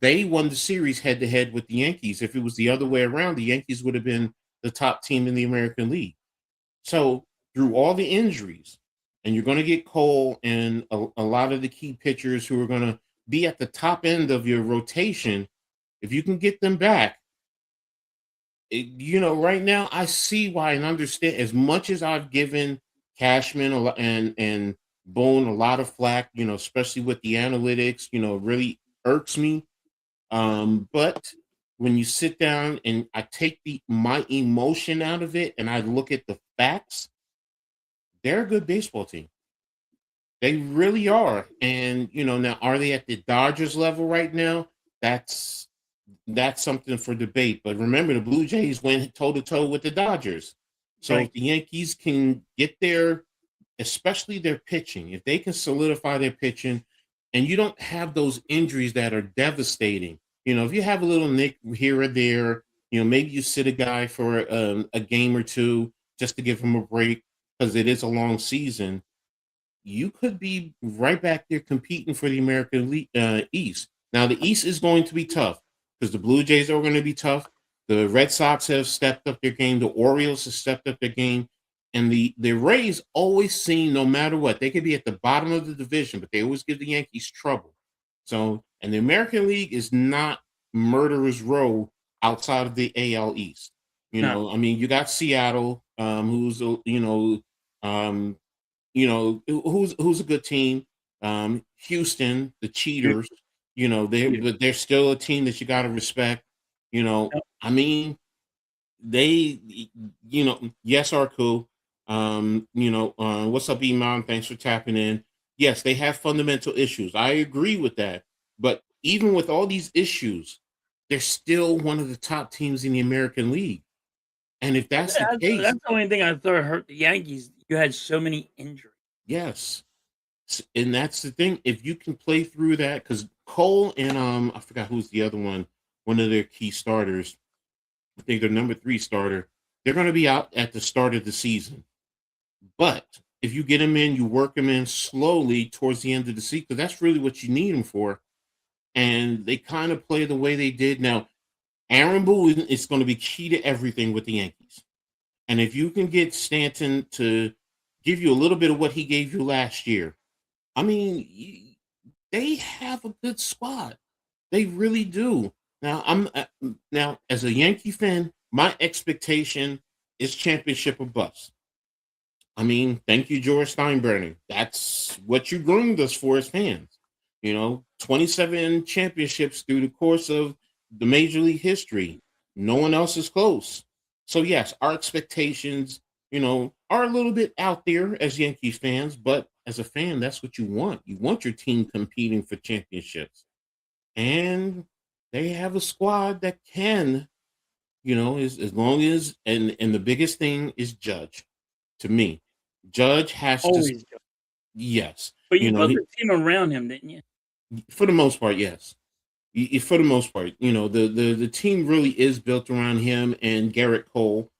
they won the series head to head with the Yankees. If it was the other way around, the Yankees would have been the top team in the American League. So through all the injuries, and you're going to get Cole and a lot of the key pitchers who are going to be at the top end of your rotation, if you can get them back, right now I see why and understand. As much as I've given Cashman and Bone a lot of flack, especially with the analytics, really irks me. But when you sit down and I take my emotion out of it and I look at the facts, they're a good baseball team. They really are. And now are they at the Dodgers level right now? That's something for debate. But remember, the Blue Jays went toe to toe with the Dodgers. So Right. if the Yankees can get especially their pitching, if they can solidify their pitching, and you don't have those injuries that are devastating. If you have a little nick here or there, maybe you sit a guy for a game or two just to give him a break because it is a long season. You could be right back there competing for the American League, East. Now, the East is going to be tough because the Blue Jays are going to be tough. The Red Sox have stepped up their game. The Orioles have stepped up their game. And the Rays always seem, no matter what, they could be at the bottom of the division, but they always give the Yankees trouble. So, and the American League is not murderer's row outside of the AL East. No. I mean, you got Seattle, who's who's a good team. Houston, the cheaters, they're still a team that you got to respect. Yep. I mean, they, yes, are cool. What's up, Iman? Thanks for tapping in. Yes, they have fundamental issues. I agree with that. But even with all these issues, they're still one of the top teams in the American League. And if that's the case, That's the only thing I thought hurt the Yankees. You had so many injuries. yes. And that's the thing. If you can play through that, because Cole and I forgot who's the other one. One of their key starters. I think their number 3 starter. They're going to be out at the start of the season. But if you get them in, you work them in slowly towards the end of the season, because that's really what you need them for. And they kind of play the way they did. Now, Aaron Boone is going to be key to everything with the Yankees. And if you can get Stanton to give you a little bit of what he gave you last year, I mean, they have a good squad. They really do. Now as a Yankee fan, my expectation is championship or bust. I mean, thank you, George Steinbrenner. That's what you groomed us for as fans. 27 championships through the course of the Major League history. No one else is close. So, yes, our expectations, are a little bit out there as Yankees fans, but as a fan, that's what you want. You want your team competing for championships. And they have a squad that can, as long as, and the biggest thing is Judge, to me. Judge has Always. to, yes. But you built the team around him, didn't you? For the most part, yes. For the most part, the team really is built around him and Garrett Cole.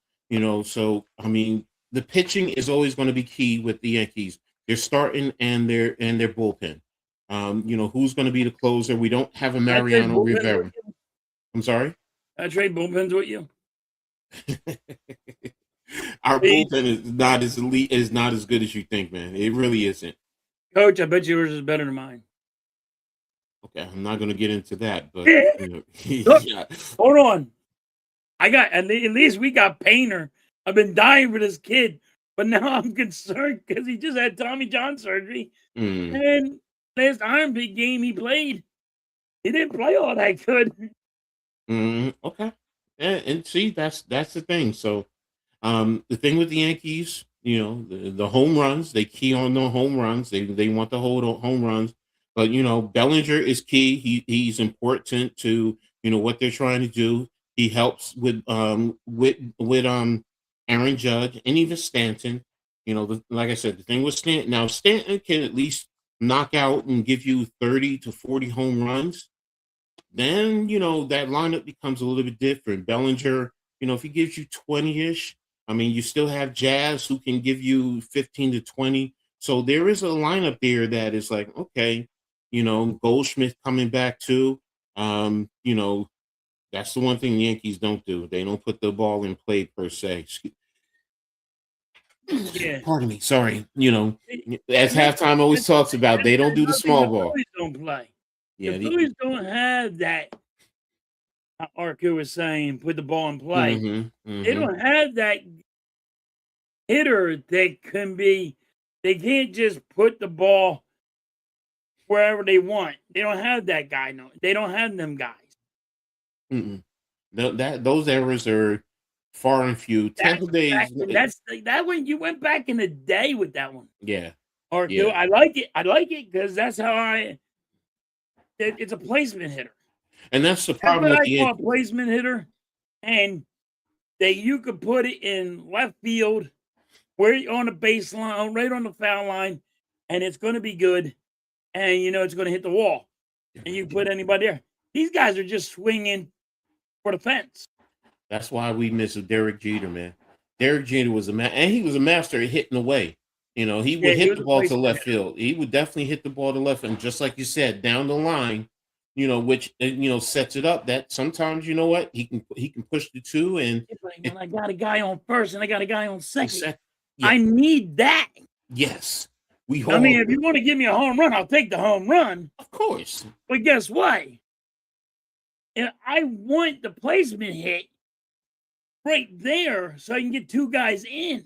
So I mean, the pitching is always going to be key with the Yankees. They're starting and their bullpen. Who's going to be the closer? We don't have a Mariano Rivera. I'm sorry. I trade bullpens with you. Our bullpen is not as elite, is not as good as you think, man. It really isn't. Coach, I bet yours is better than mine. Okay, I'm not going to get into that, but Look, yeah. Hold on. At least we got Painter. I've been dying for this kid, but now I'm concerned because he just had Tommy John surgery. And last Iron Big game he played, he didn't play all that good. Okay, and see, that's the thing. So, the thing with the Yankees, the home runs, they key on the home runs. They want to hold home runs. But Bellinger is key. He's important to what they're trying to do. He helps with Aaron Judge and even Stanton. Like I said, the thing with Stanton, now Stanton can at least knock out and give you 30 to 40 home runs. Then that lineup becomes a little bit different. Bellinger, if he gives you 20-ish, I mean, you still have Jazz who can give you 15 to 20. So there is a lineup there that is like, okay. Goldschmidt coming back too. That's the one thing the Yankees don't do. They don't put the ball in play per se. Yeah. Pardon me. Sorry. As halftime always talks about, they don't do the small ball. Phillies don't play. Yeah, the Phillies don't have that. Arco was saying, put the ball in play. They don't have that hitter that can be. They can't just put the ball wherever they want. They don't have that guy. No, they don't have them guys. Those errors are far and few. Tampa Bay. That's that one. You went back in the day with that one. Yeah. Or yeah. I like it. I like it because that's how it's a placement hitter. And that's the problem with I call a placement hitter, and that you could put it in left field, where you're on the baseline, right on the foul line, and it's going to be good. And it's going to hit the wall, and you put anybody there. These guys are just swinging for the fence. That's why we miss Derek Jeter, man. Derek Jeter was and he was a master at hitting away. He would hit the ball to left field. He would definitely hit the ball to left field, just like you said, down the line. Which sets it up that sometimes he can push the two, and when I got a guy on first and I got a guy on second, yeah. I need that. Yes. If you want to give me a home run, I'll take the home run. Of course. But guess what? I want the placement hit right there so I can get two guys in.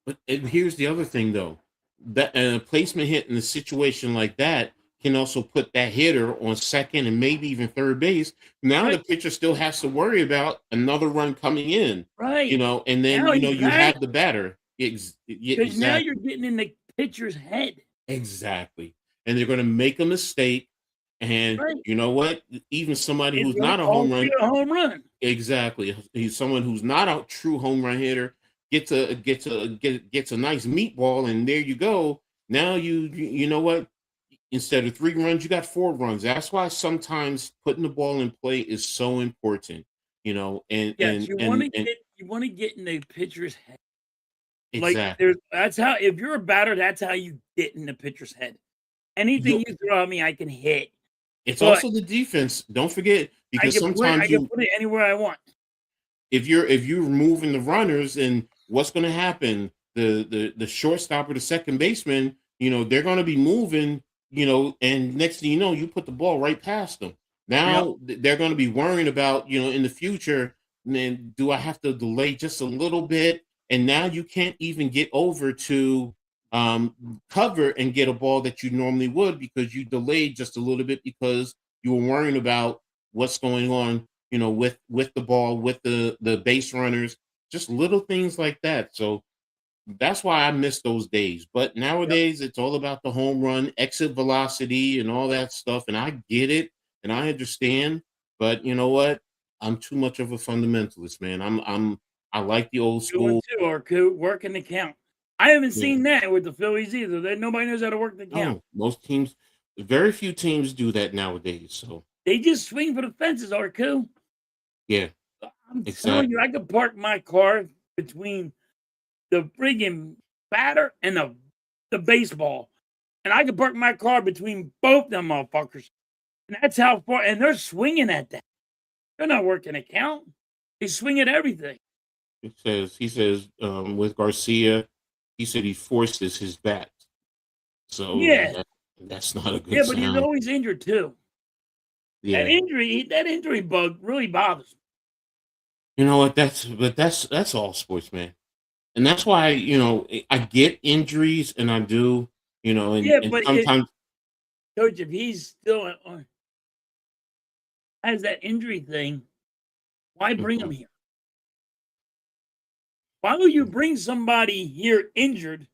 But here's the other thing, though. That a placement hit in a situation like that can also put that hitter on second and maybe even third base. Now the pitcher still has to worry about another run coming in. Right. And then, you have the batter. Because now you're getting in the pitcher's head. Exactly. And they're going to make a mistake. And you know what? Even somebody who's not a home run. Exactly. He's someone who's not a true home run hitter gets a nice meatball, and there you go. Now you know what? instead of 3 runs, you got 4 runs. That's why sometimes putting the ball in play is so important, and Yes, and you want to get in the pitcher's head. Like exactly. that's how if you're a batter, that's how you get in the pitcher's head. Anything You you throw at me, I can hit. It's But also the defense. Don't forget, I because can put sometimes it anywhere I want. if you're moving the runners, and what's going to happen, the shortstop or the second baseman, they're going to be moving, and next thing you know, you put the ball right past them. Yep. Now they're going to be worrying about, in the future, then do I have to delay just a little bit? And now you can't even get over to cover and get a ball that you normally would, because you delayed just a little bit because you were worrying about what's going on, with the ball, with the base runners, just little things like that. So that's why I miss those days. But Yep. nowadays, it's all about the home run, exit velocity, and all that stuff. And I get it, and I understand. But you know what? I'm too much of a fundamentalist, man. I like the old 2 and school. 2 are working the count. I haven't Yeah. seen that with the Phillies either. Nobody knows how to work the count. No, most teams, very few teams do that nowadays. So They just swing for the fences, Arku. yeah, I'm telling you, exactly. I could park my car between the friggin' batter and the baseball, and I could park my car between both them motherfuckers, and that's how far. And they're swinging at that. They're not working a count. They swing at everything. He says with Garcia, he said he forces his bat. So Yeah, that's not a yeah, good but he's sound. always injured too. Yeah. That injury bug really bothers me. You know what? That's all sports, man. And that's why, I get injuries, and I do, Yeah, and but sometimes coach, if he's still has that injury thing, why bring him Mhm. here? Why would you bring somebody here injured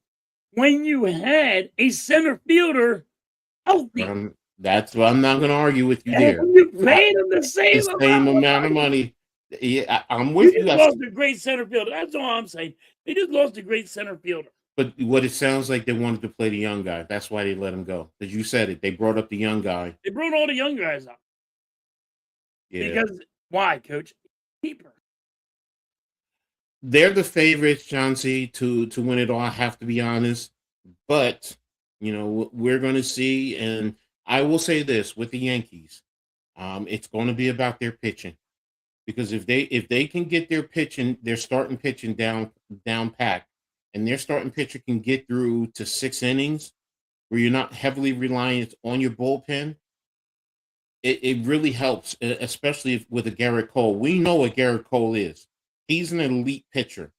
when you had a center fielder healthy? That's why I'm not gonna argue with you And there. you I, paid him the the same amount same of amount of money. money. Yeah, I'm You with you. just lost a great center fielder. That's all I'm saying. They just lost a great center fielder. But what it sounds like, they wanted to play the young guy. That's why they let him go. Because you said it. They brought up the young guy. They brought all the young guys up Yeah. because why, coach? Keeper. They're the favorites, John C, to win it all. I have to be honest. But we're going to see, and I will say this with the Yankees, it's going to be about their pitching, because if they can get their starting pitching down packed, and their starting pitcher can get through to 6 innings, where you're not heavily reliant on your bullpen, it really helps, especially with a Garrett Cole. We know what Garrett Cole is. He's an elite pitcher.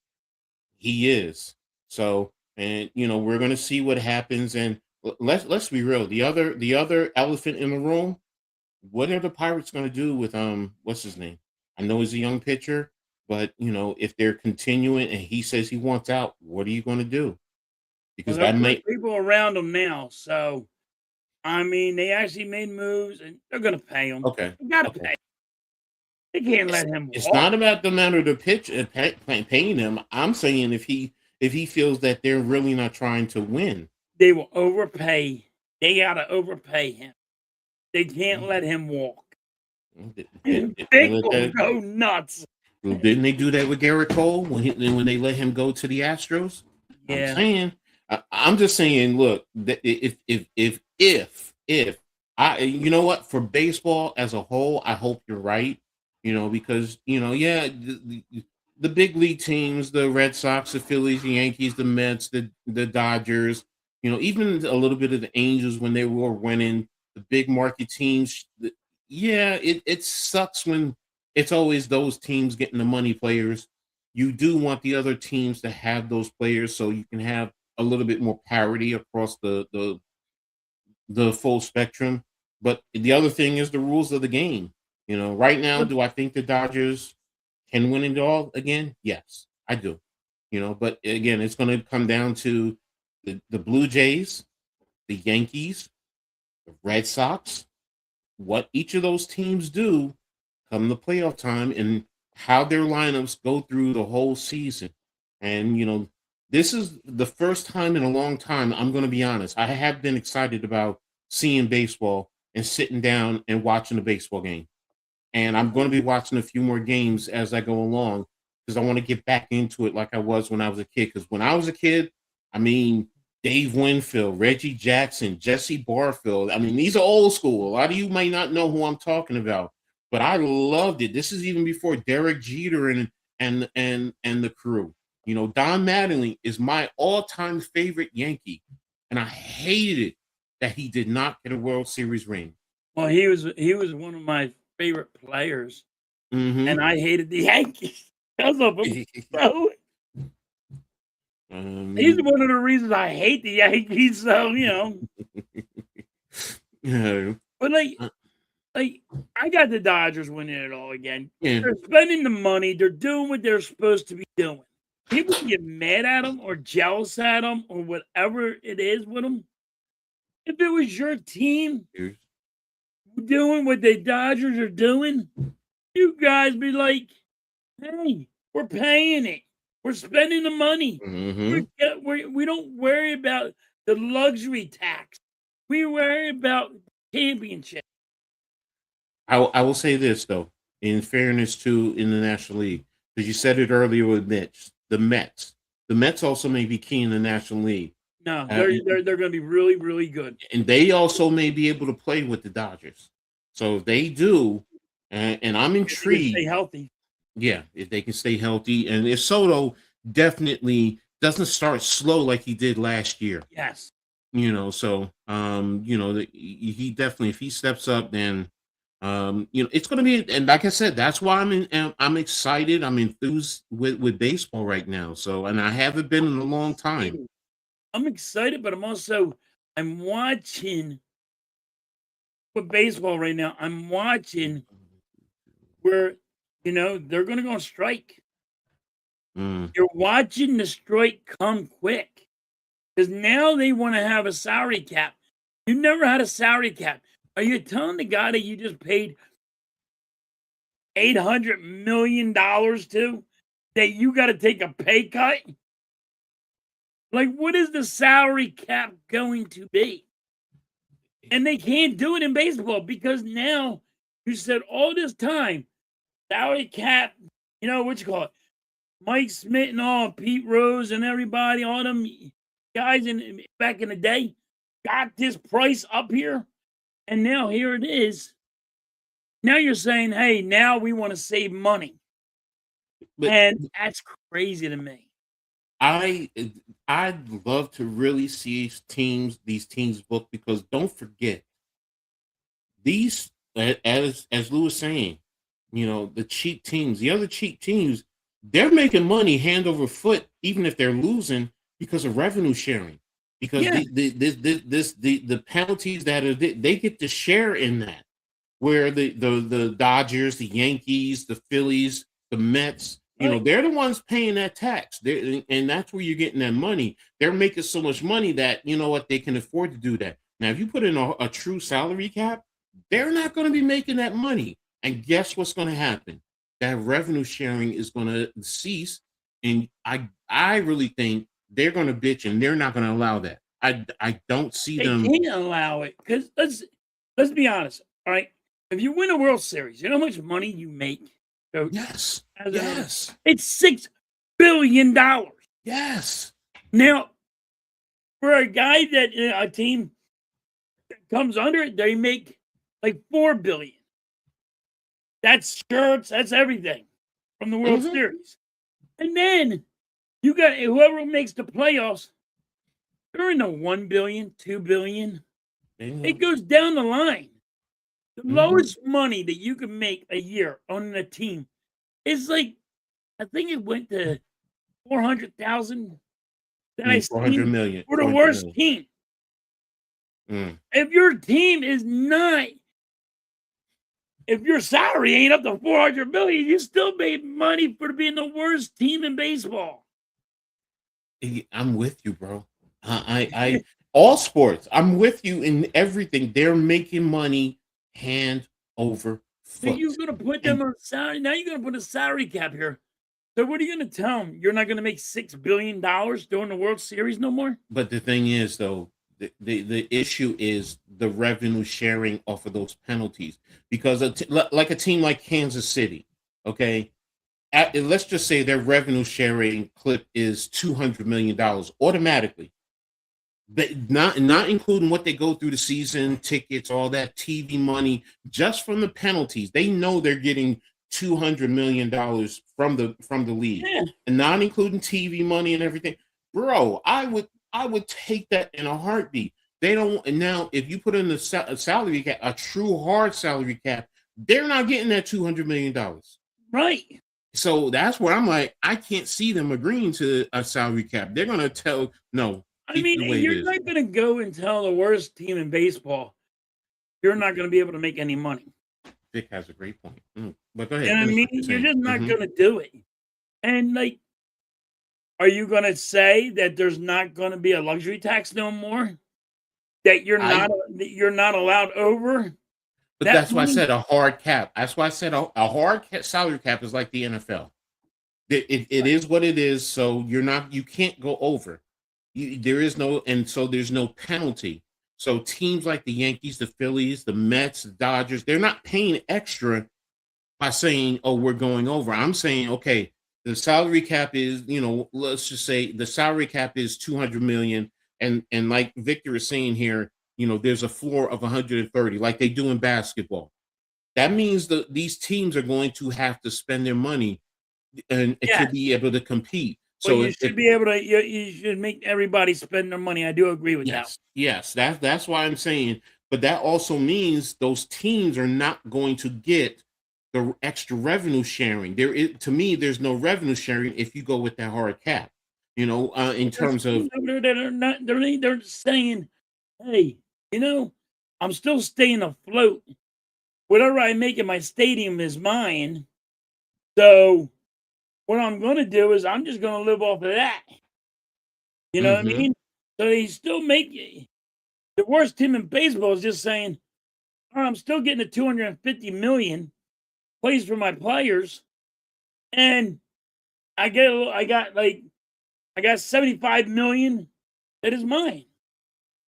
He is. So, and we're going to see what happens. And let's be real. The other elephant in the room. What are the Pirates going to do with what's his name? I know he's a young pitcher, but if they're continuing and he says he wants out, what are you going to do? Well, Because they're that putting may people around them now. So, I mean, they actually made moves and they're going to pay him. okay, They got to okay. pay. They can't It's let him it's walk. not about the amount of the pitch paying him. I'm saying if he feels that they're really not trying to win. They will overpay. They got to overpay him. They can't Mm, let him walk. didn't they let People that? go nuts. Well, didn't they do that with Garrett Cole when they let him go to the Astros? I'm Yeah. saying, I'm just saying. Look, if I, for baseball as a whole, I hope you're right. Because yeah, the big league teams, the Red Sox, the Phillies, the Yankees, the Mets, the Dodgers, even a little bit of the Angels when they were winning, the big market teams. Yeah, it sucks when it's always those teams getting the money players. You do want the other teams to have those players, so you can have a little bit more parity across the full spectrum. But the other thing is the rules of the game. Right now, But do I think the Dodgers can win it all again? Yes, I do. But again, it's going to come down to the Blue Jays, the Yankees, the Red Sox, what each of those teams do come the playoff time, and how their lineups go through the whole season. And this is the first time in a long time, I'm going to be honest, I have been excited about seeing baseball and sitting down and watching a baseball game. And I'm going to be watching a few more games as I go along because I want to get back into it like I was when I was a kid. Because when I was a kid, I mean, Dave Winfield, Reggie Jackson, Jesse Barfield. I mean, these are old school. A lot of you might not know who I'm talking about, but I loved it. This is even before Derek Jeter and the crew. You know, Don Mattingly is my all-time favorite Yankee, and I hated it that he did not get a World Series ring. Well, he was one of my favorite players, and I hated the Yankees because of him. So he's one of the reasons I hate the Yankees. So yeah. But I got the Dodgers winning it all again. Yeah. They're spending the money. They're doing what they're supposed to be doing. People get mad at them or jealous at them or whatever it is with them. If it was your team doing what the Dodgers are doing, you guys be like, hey, we're paying it. We're spending the money. We don't worry about the luxury tax. We worry about championship. I will say this, though, in fairness to in the National League, because you said it earlier with Mitch, the Mets. The Mets also may be key in the National League. No, they're going to be really, really good. And they also may be able to play with the Dodgers. So if they do, and I'm intrigued. Stay healthy. Yeah, if they can stay healthy. And if Soto definitely doesn't start slow like he did last year. Yes. You know, so, he definitely, if he steps up, then, it's going to be, and like I said, that's why I'm excited. I'm enthused with baseball right now. So, and I haven't been in a long time. I'm excited, but I'm watching with baseball right now. I'm watching where, they're going to go on strike. You're watching the strike come quick because now they want to have a salary cap. You never had a salary cap. Are you telling the guy that you just paid $800 million to that you got to take a pay cut? Like, what is the salary cap going to be? And they can't do it in baseball because now you said all this time, salary cap, what you call it? Mike Smith and all, Pete Rose and everybody, all them guys back in the day got this price up here. And now here it is. Now you're saying, hey, now we want to save money. And that's crazy to me. I'd love to really see these teams book because don't forget these as Lou was saying, the cheap teams, the other cheap teams, they're making money hand over foot even if they're losing because of revenue sharing. Because the penalties that they get to share in that, where the Dodgers, the Yankees, the Phillies, the Mets. They're the ones paying that tax. And that's where you're getting that money. They're making so much money that, they can afford to do that. Now, if you put in a true salary cap, they're not going to be making that money. And guess what's going to happen? That revenue sharing is going to cease. And I really think they're going to bitch and they're not going to allow that. I don't see them. They can't allow it because let's be honest. All right. If you win a World Series, you know how much money you make? So yes. It's $6 billion. Yes. Now, for a guy that a team that comes under it, they make like $4 billion. That's shirts, that's everything from the World Series. And then you got whoever makes the playoffs, they're in the $1 billion, $2 billion. It goes down the line. The lowest money that you can make a year on a team is like, I think it went to 400,000. That I 400 million for the worst team. If your team is not, if your salary ain't up to 400 million, you still made money for being the worst team in baseball. I'm with you, bro. I all sports. I'm with you in everything. They're making money hand over foot. So you're going to put them on salary. Now you're going to put a salary cap here. So what are you going to tell them? You're not going to make $6 billion during the World Series no more? But the thing is, though, The issue is the revenue sharing off of those penalties, because like a team like Kansas City, okay, let's just say their revenue sharing clip is $200 million automatically. But not including what they go through the season, tickets, all that TV money, just from the penalties. They know they're getting $200 million from the league, Yeah. and not including TV money and everything. Bro, I would take that in a heartbeat. They don't. And now, if you put in a salary cap, a true hard salary cap, they're not getting that $200 million. Right. So that's where I'm like, I can't see them agreeing to a salary cap. They're gonna tell no. I mean, you're not going to go and tell the worst team in baseball you're not going to be able to make any money. Vic has a great point. But go ahead. And I mean, you're just not going to do it. And like, are you going to say that there's not going to be a luxury tax no more? That you're not allowed over? But that's why I said a hard cap. That's why I said a hard salary cap is like the NFL. It is what it is. So you can't go over. There's no penalty. So teams like the Yankees, the Phillies, the Mets, the Dodgers, they're not paying extra by saying, "Oh, we're going over." I'm saying, okay, the salary cap is, let's just say the salary cap is $200 million, and like Victor is saying here, there's a floor of 130, like they do in basketball. That means that these teams are going to have to spend their money and to be able to compete. So you should be able to. You should make everybody spend their money. I do agree with that. Yes, that's why I'm saying. But that also means those teams are not going to get the extra revenue sharing. To me, there's no revenue sharing if you go with that hard cap. In terms of they're saying, hey, I'm still staying afloat. Whatever I make in my stadium is mine. So what I'm going to do is I'm just going to live off of that. You know what I mean? So they still make the worst team in baseball is just saying, "Oh, I'm still getting the $250 million plays for my players, and I got $75 million that is mine."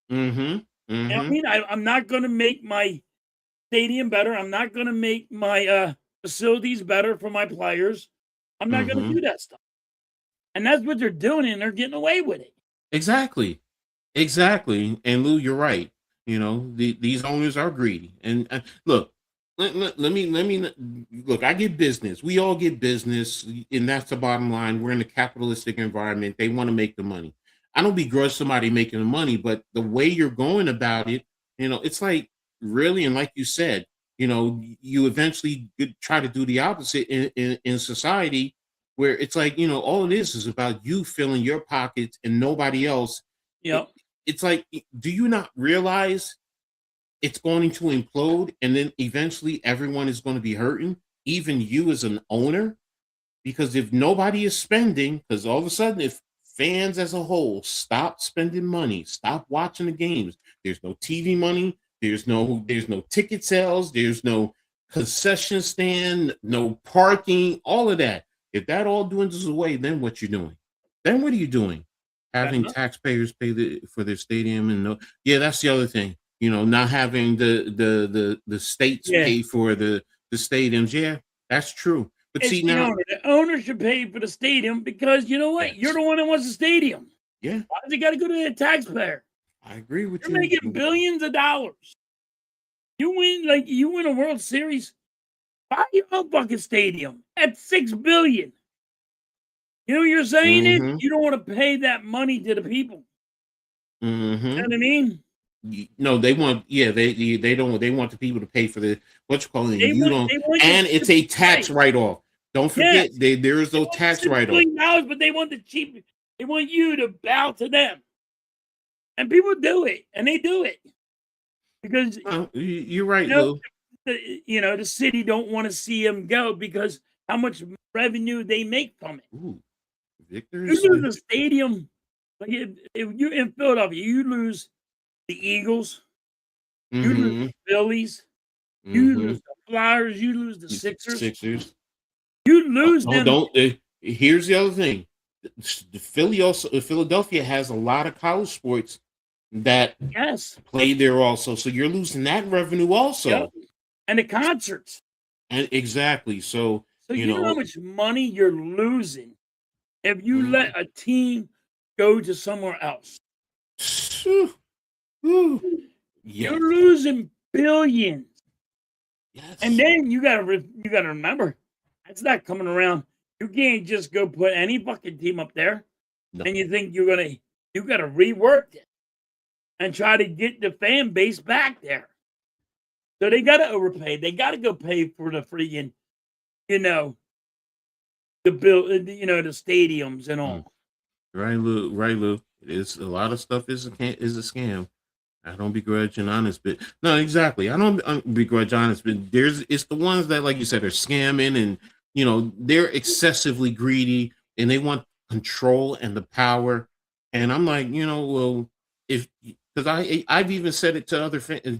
You know what I mean? I'm not going to make my stadium better. I'm not going to make my facilities better for my players. I'm not going to do that stuff. And that's what they're doing, and they're getting away with it. Exactly. And Lou, you're right. These owners are greedy. And look, let me look. I get business. We all get business, and that's the bottom line. We're in a capitalistic environment. They want to make the money. I don't begrudge somebody making the money, but the way you're going about it, it's like really, and like you said, you eventually try to do the opposite in society, where it's like, all it is about you filling your pockets and nobody else. It's like, do you not realize it's going to implode, and then eventually everyone is going to be hurting, even you as an owner? Because if nobody is spending, because all of a sudden, if fans as a whole stop spending money, stop watching the games, there's no TV money, there's no ticket sales, there's no concession stand, no parking, all of that. If that all dwindles away, then what you doing? Then what are you doing? Having taxpayers pay for their stadium, and that's the other thing. Not having the states pay for the stadiums. Yeah, that's true. But see, now the owner should pay for the stadium, because you know what? You're the one that wants the stadium. Yeah. Why does it got to go to the taxpayer? I agree with you. You're making billions of dollars. You win a World Series, buy your own fucking stadium at $6 billion. You know what you're saying? You don't want to pay that money to the people. You know what I mean? No, they want. Yeah, they don't. They want the people to pay for the what you call it. And it's a tax write-off. Don't forget, there is no tax write-off. But they want the cheap. They want you to bow to them, and people do it, and they do it because you're right, Lou. The city don't want to see them go because how much revenue they make from it. Ooh, you lose the stadium, like if you're in Philadelphia, you lose the Eagles, you lose the Phillies, you lose the Flyers, you lose the Sixers. You lose them. Here's the other thing: Philadelphia has a lot of college sports that Yes. play there also. So you're losing that revenue also. Yep. And the concerts. And exactly. So, So you know how much money you're losing if you Mhm. let a team go to somewhere else. Yes. You're losing billions. Yes. And then you gotta remember, that's not coming around. You can't just go put any fucking team up there, No. and you think you gotta rework it and try to get the fan base back there. So they gotta overpay. They gotta go pay for the freaking, the the stadiums and all. Right, Lou. Right, Lou. It's a lot of stuff is a scam. I don't begrudge an honest bit. No, exactly. I don't begrudge honest, but it's the ones that, like you said, are scamming and they're excessively greedy and they want control and the power. And I'm like, well, if because I've even said it to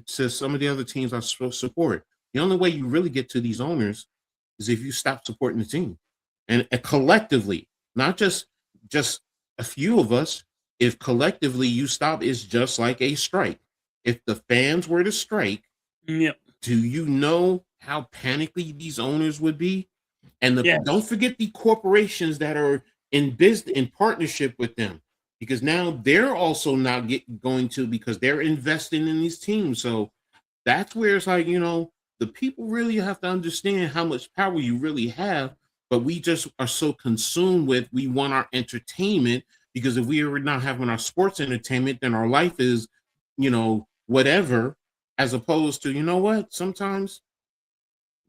to some of the other teams I support. The only way you really get to these owners is if you stop supporting the team and collectively, not just a few of us. If collectively you stop, it's just like a strike. If the fans were to strike, Yep. do you know how panicky these owners would be? And Yes. don't forget the corporations that are in business in partnership with them, because now they're also not going to, because they're investing in these teams. So that's where it's like, the people really have to understand how much power you really have, but we just are so consumed with, we want our entertainment, because if we are not having our sports entertainment, then our life is, whatever, as opposed to, what, sometimes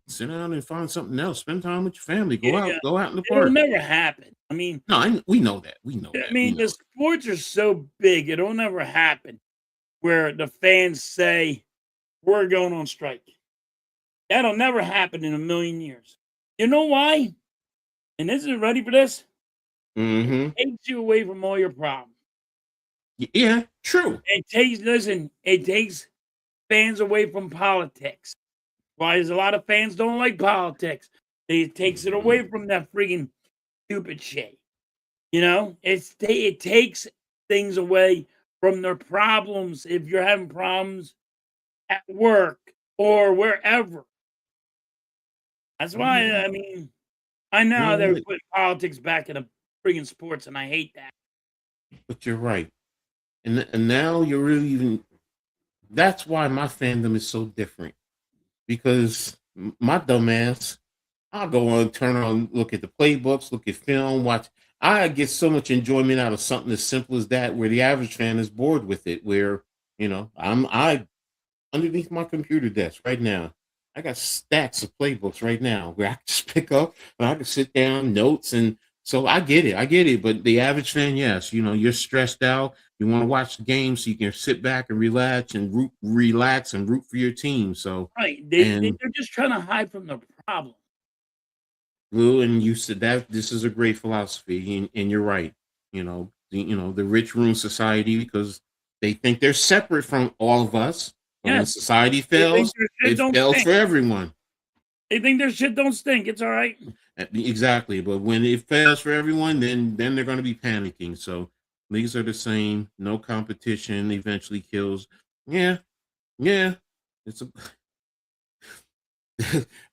sit down and find something else, spend time with your family, go out in the It'll park. never happen. I mean, No, we know that. I mean, the sports are so big, it'll never happen where the fans say, we're going on strike. That'll never happen in a million years. You know why? And this is ready for this. Mm-hmm. It takes you away from all your problems. Yeah, true. It takes fans away from politics. Why? There's a lot of fans don't like politics. It takes it away from that friggin' stupid shit. It takes things away from their problems if you're having problems at work or wherever. That's why, I mean, I know how they're putting politics back in the friggin' sports, and I hate that. But you're right. And now you're really even, that's why my fandom is so different. Because my dumb ass, I'll go on, turn on, look at the playbooks, look at film, watch. I get so much enjoyment out of something as simple as that, where the average fan is bored with it, where, I underneath my computer desk right now, I got stacks of playbooks right now where I can just pick up and I can sit down, notes, and so I get it. But the average fan, yes, you're stressed out. You want to watch the game so you can sit back and relax and root for your team. So Right. They're just trying to hide from the problem. Lou, and you said that this is a great philosophy, and you're right. The rich ruin society because they think they're separate from all of us. When society fails, it fails for everyone. They think their shit don't stink. It's all right. Exactly. But when it fails for everyone, then they're going to be panicking. So leagues are the same. No competition eventually kills. Yeah. It's a.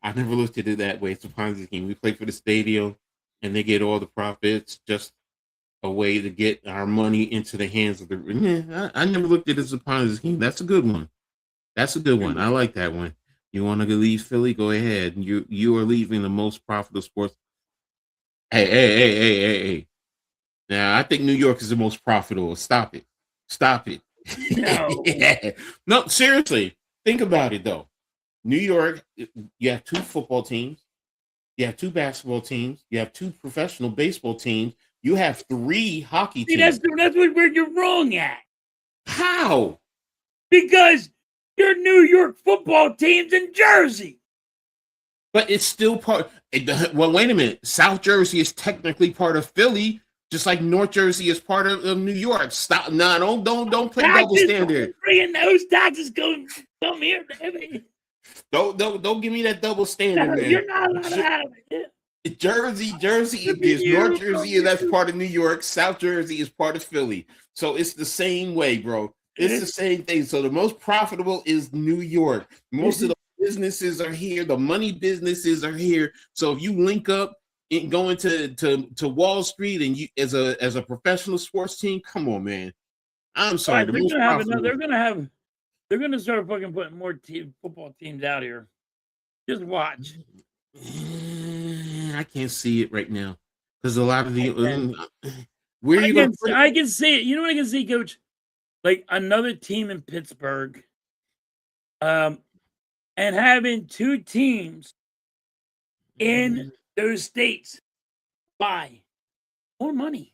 I never looked at it that way. It's a Ponzi scheme. We play for the stadium, and they get all the profits. Just a way to get our money into the hands of the. Yeah, I never looked at it as a Ponzi scheme. That's a good one. That's a good one. I like that one. You want to leave Philly? Go ahead. You are leaving the most profitable sports. Hey. Now I think New York is the most profitable. Stop it. No. Yeah. No, seriously. Think about it though. New York, you have 2 football teams, you have 2 basketball teams, you have 2 professional baseball teams, you have 3 hockey teams. That's where you're wrong at. How? Because your New York football team's in Jersey. But it's still part. Well, wait a minute. South Jersey is technically part of Philly, just like North Jersey is part of New York. Stop! No, don't play double standard. Bringing those taxes come here, baby. Don't give me that double standard, man. You're not allowed to have it. Jersey is North Jersey, and that's part of New York. South Jersey is part of Philly. So it's the same way, bro. It's the same thing. So the most profitable is New York. Most of the businesses are here. The money businesses are here. So if you link up and going to Wall Street and you as a professional sports team, come on, man. I'm sorry. They're gonna have another. They're gonna start fucking putting more football teams out here. Just watch. I can't see it right now because a lot of the where are you going to put it? I can see it. You know what I can see, Coach? Like another team in Pittsburgh, and having two teams in those states. Why? More money.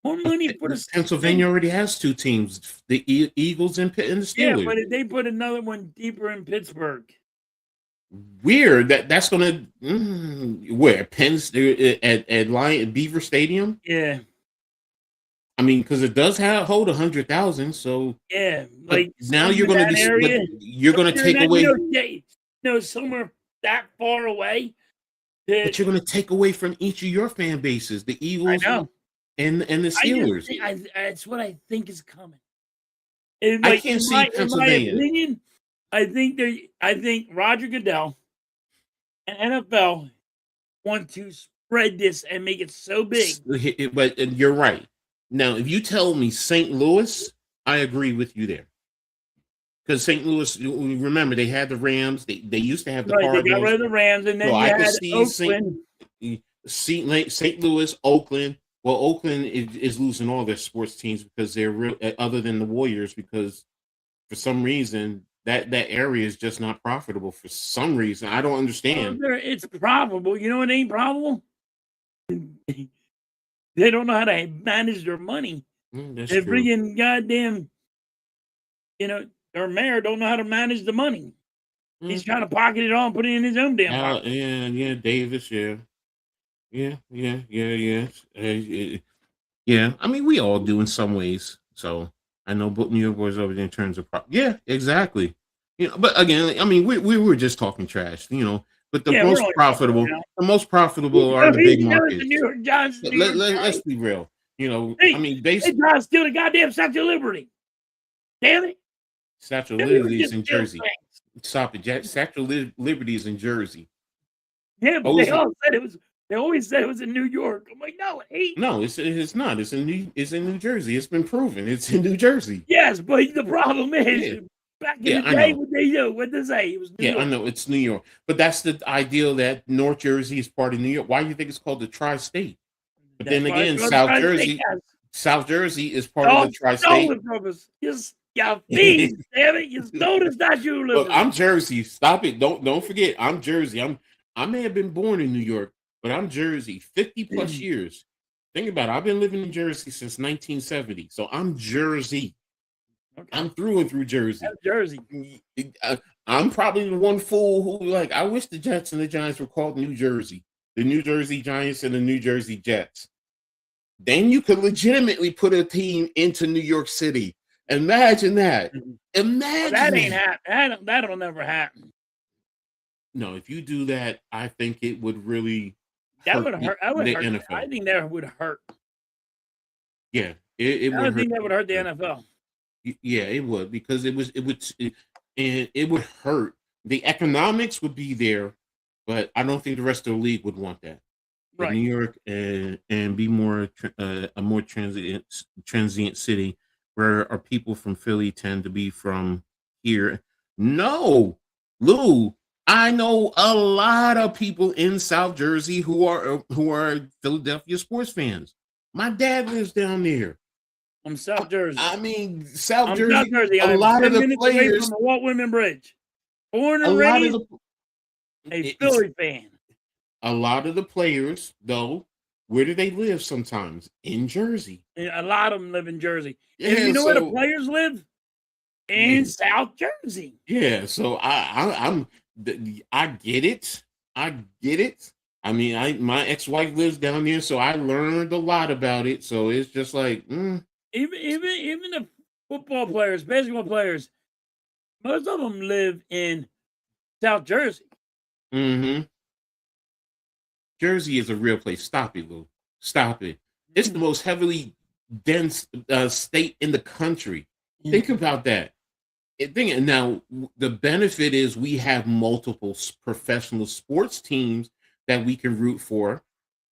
More money for the Pennsylvania already has two teams, the Eagles and the Steelers. Yeah, but if they put another one deeper in Pittsburgh. Weird that's gonna where Penn at Lion Beaver Stadium. Yeah, I mean, because it does hold 100,000. So yeah, like now you're gonna take away. Somewhere that far away. But you're gonna take away from each of your fan bases, the Eagles and the Steelers. That's what I think is coming. I can't see Pennsylvania. In my opinion, I think Roger Goodell and NFL want to spread this and make it so big. But you're right. Now, if you tell me St. Louis, I agree with you there. Because St. Louis, remember, they had the Rams. They used to have the Cardinals. They got rid of the Rams, and then you had Oakland. St. Louis, Oakland. Well, Oakland is losing all their sports teams because they're real, other than the Warriors, because for some reason that area is just not profitable. For some reason, I don't understand. It's profitable. You know what ain't profitable? They don't know how to manage their money. They're bringing goddamn, their mayor don't know how to manage the money. He's trying to pocket it all and put it in his own damn pocket. Yeah, Davis, yeah. I mean, we all do in some ways. So I know New York boys over there in terms of yeah, exactly. But again, I mean, we were just talking trash, But the most profitable are the big markets. The New York Giants. Let's be real. I mean, basically, they steal the goddamn Statue of Liberty. Damn it! Statue of Liberty is in Jersey. Stop it, Statue of Liberty is in Jersey. Yeah, but they always said it was in New York. I'm like, no, it ain't. No, it's not. It's in New Jersey. It's been proven. It's in New Jersey. Yes, but the problem is back in the day, what they say? It was New York. I know it's New York, but that's the ideal that North Jersey is part of New York. Why do you think it's called the Tri-State? But then again, South Jersey is part of the Tri-State. Damn it! You stole the Statue of Liberty. Look, I'm Jersey. Stop it! Don't forget, I'm Jersey. I may have been born in New York, but I'm Jersey. 50 plus years. Think about it. I've been living in Jersey since 1970, so I'm Jersey. Okay. I'm through and through Jersey. That's Jersey. I'm probably the one fool who I wish the Jets and the Giants were called New Jersey. The New Jersey Giants and the New Jersey Jets. Then you could legitimately put a team into New York City. Imagine that. Imagine that ain't happen. That'll never happen. No, if you do that, I think it would really hurt the NFL. I think that would hurt. Yeah, it would. I think that would hurt the NFL. Yeah, it would, because it would hurt. The economics would be there, but I don't think the rest of the league would want that. Right. New York and be more a more transient city where our people from Philly tend to be from here. No, Lou, I know a lot of people in South Jersey who are Philadelphia sports fans. My dad lives down there. From South Jersey. I mean, South Jersey. A lot of the players from the Walt Whitman Bridge. Born and raised a Philly fan. A lot of the players, though, where do they live sometimes? In Jersey. A lot of them live in Jersey. Yeah, and you know where the players live? In South Jersey. Yeah, so I get it. I get it. I mean, my ex-wife lives down there, so I learned a lot about it. So it's just like, even the football players, basketball players, most of them live in South Jersey. Mm-hmm. Jersey is a real place. Stop it, Lou. Stop it. It's the most heavily dense state in the country. Think about that. Now, the benefit is we have multiple professional sports teams that we can root for.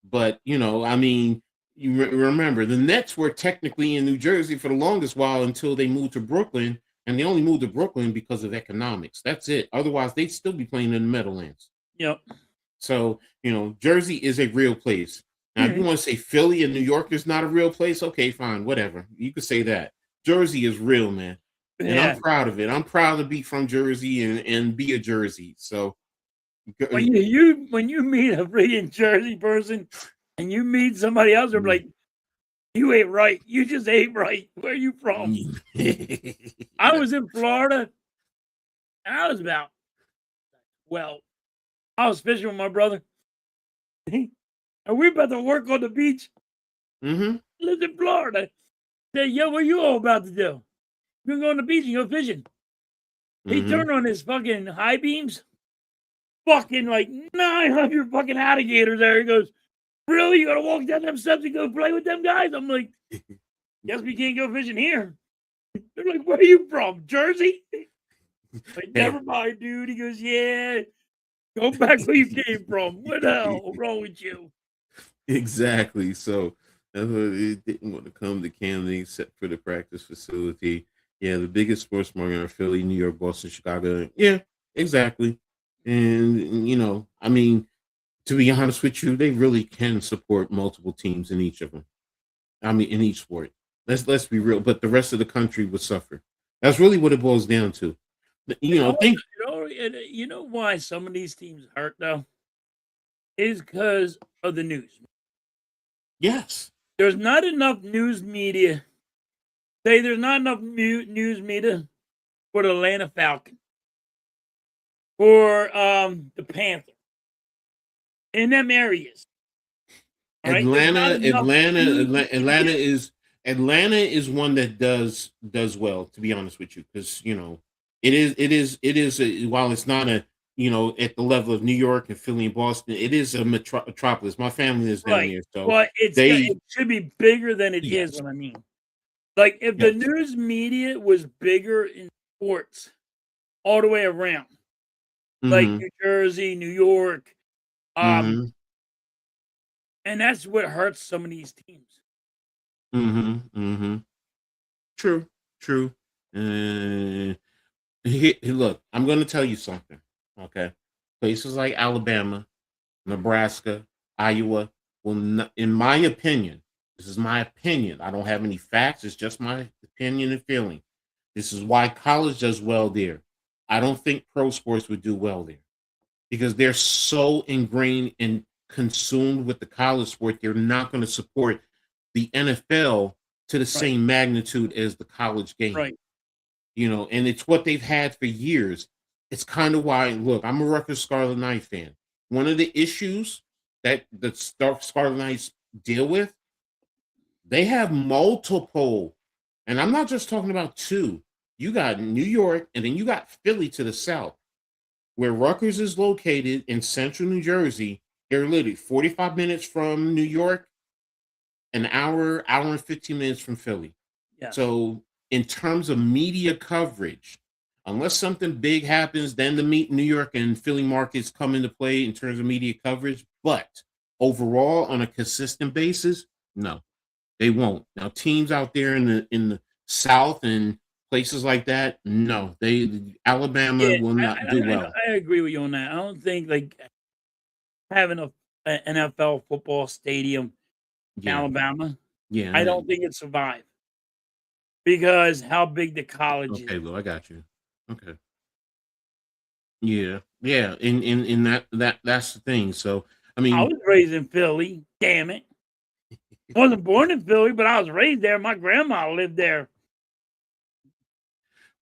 But, I mean, you remember the Nets were technically in New Jersey for the longest while until they moved to Brooklyn. And they only moved to Brooklyn because of economics. That's it. Otherwise, they'd still be playing in the Meadowlands. Yep. So, Jersey is a real place. Now, if you want to say Philly and New York is not a real place, okay, fine, whatever. You could say that. Jersey is real, man. And I'm proud of it. I'm proud to be from Jersey and be a Jersey. So when you meet a freaking Jersey person and you meet somebody else, they're like, you ate right. You just ate right. Where are you from? I was in Florida. And I was about, I was fishing with my brother. And we about to work on the beach. Mm-hmm. Lived in Florida. Said, yo, what you all about to do? We're going to go on the beach and go fishing. He turned on his fucking high beams. Fucking like 900 fucking alligators there. He goes, really? You got to walk down them steps and go play with them guys? I'm like, guess we can't go fishing here. They're like, where are you from? Jersey? Like, never mind, dude. He goes, yeah. Go back where you came from. What the hell is wrong with you? Exactly. So that's why they didn't want to come to Camden except for the practice facility. Yeah, the biggest sports market are Philly, New York, Boston, Chicago. Yeah, exactly. And I mean, to be honest with you, they really can support multiple teams in each of them. I mean, in each sport. Let's be real. But the rest of the country would suffer. That's really what it boils down to. You know why some of these teams hurt though? Is because of the news. Yes. There's not enough news media. There's not enough news media for the Atlanta Falcons, for the Panthers, in them areas. Atlanta is one that does well, to be honest with you, because it is while it's not a at the level of New York and Philly and Boston, it is a metropolis. My family is down there, so but it should be bigger than it is. What I mean, like if the news media was bigger in sports all the way around, like New Jersey, New York, and that's what hurts some of these teams. True. Look, I'm going to tell you something. Okay, places like Alabama, Nebraska, Iowa will not, in my opinion, this is my opinion. I don't have any facts. It's just my opinion and feeling. This is why college does well there. I don't think pro sports would do well there because they're so ingrained and consumed with the college sport. They're not going to support the NFL to the same magnitude as the college game. Right. And it's what they've had for years. It's kind of why, look, I'm a Rutgers Scarlet Knight fan. One of the issues that the Scarlet Knights deal with, they have multiple, and I'm not just talking about two. You got New York, and then you got Philly to the south, where Rutgers is located in central New Jersey. They're literally 45 minutes from New York, an hour and 15 minutes from Philly. Yeah. So in terms of media coverage, unless something big happens, then the New York and Philly markets come into play in terms of media coverage. But overall, on a consistent basis, no, they won't. Now, teams out there in the South and places like that, no, Alabama will not do well. I agree with you on that. I don't think like having an NFL football stadium in Alabama. Yeah, I don't think it survived because how big the college is. Okay, Lou, I got you. Okay. Yeah. In that's the thing. So I mean, I was raised in Philly. Damn it, I wasn't born in Philly, but I was raised there. My grandma lived there.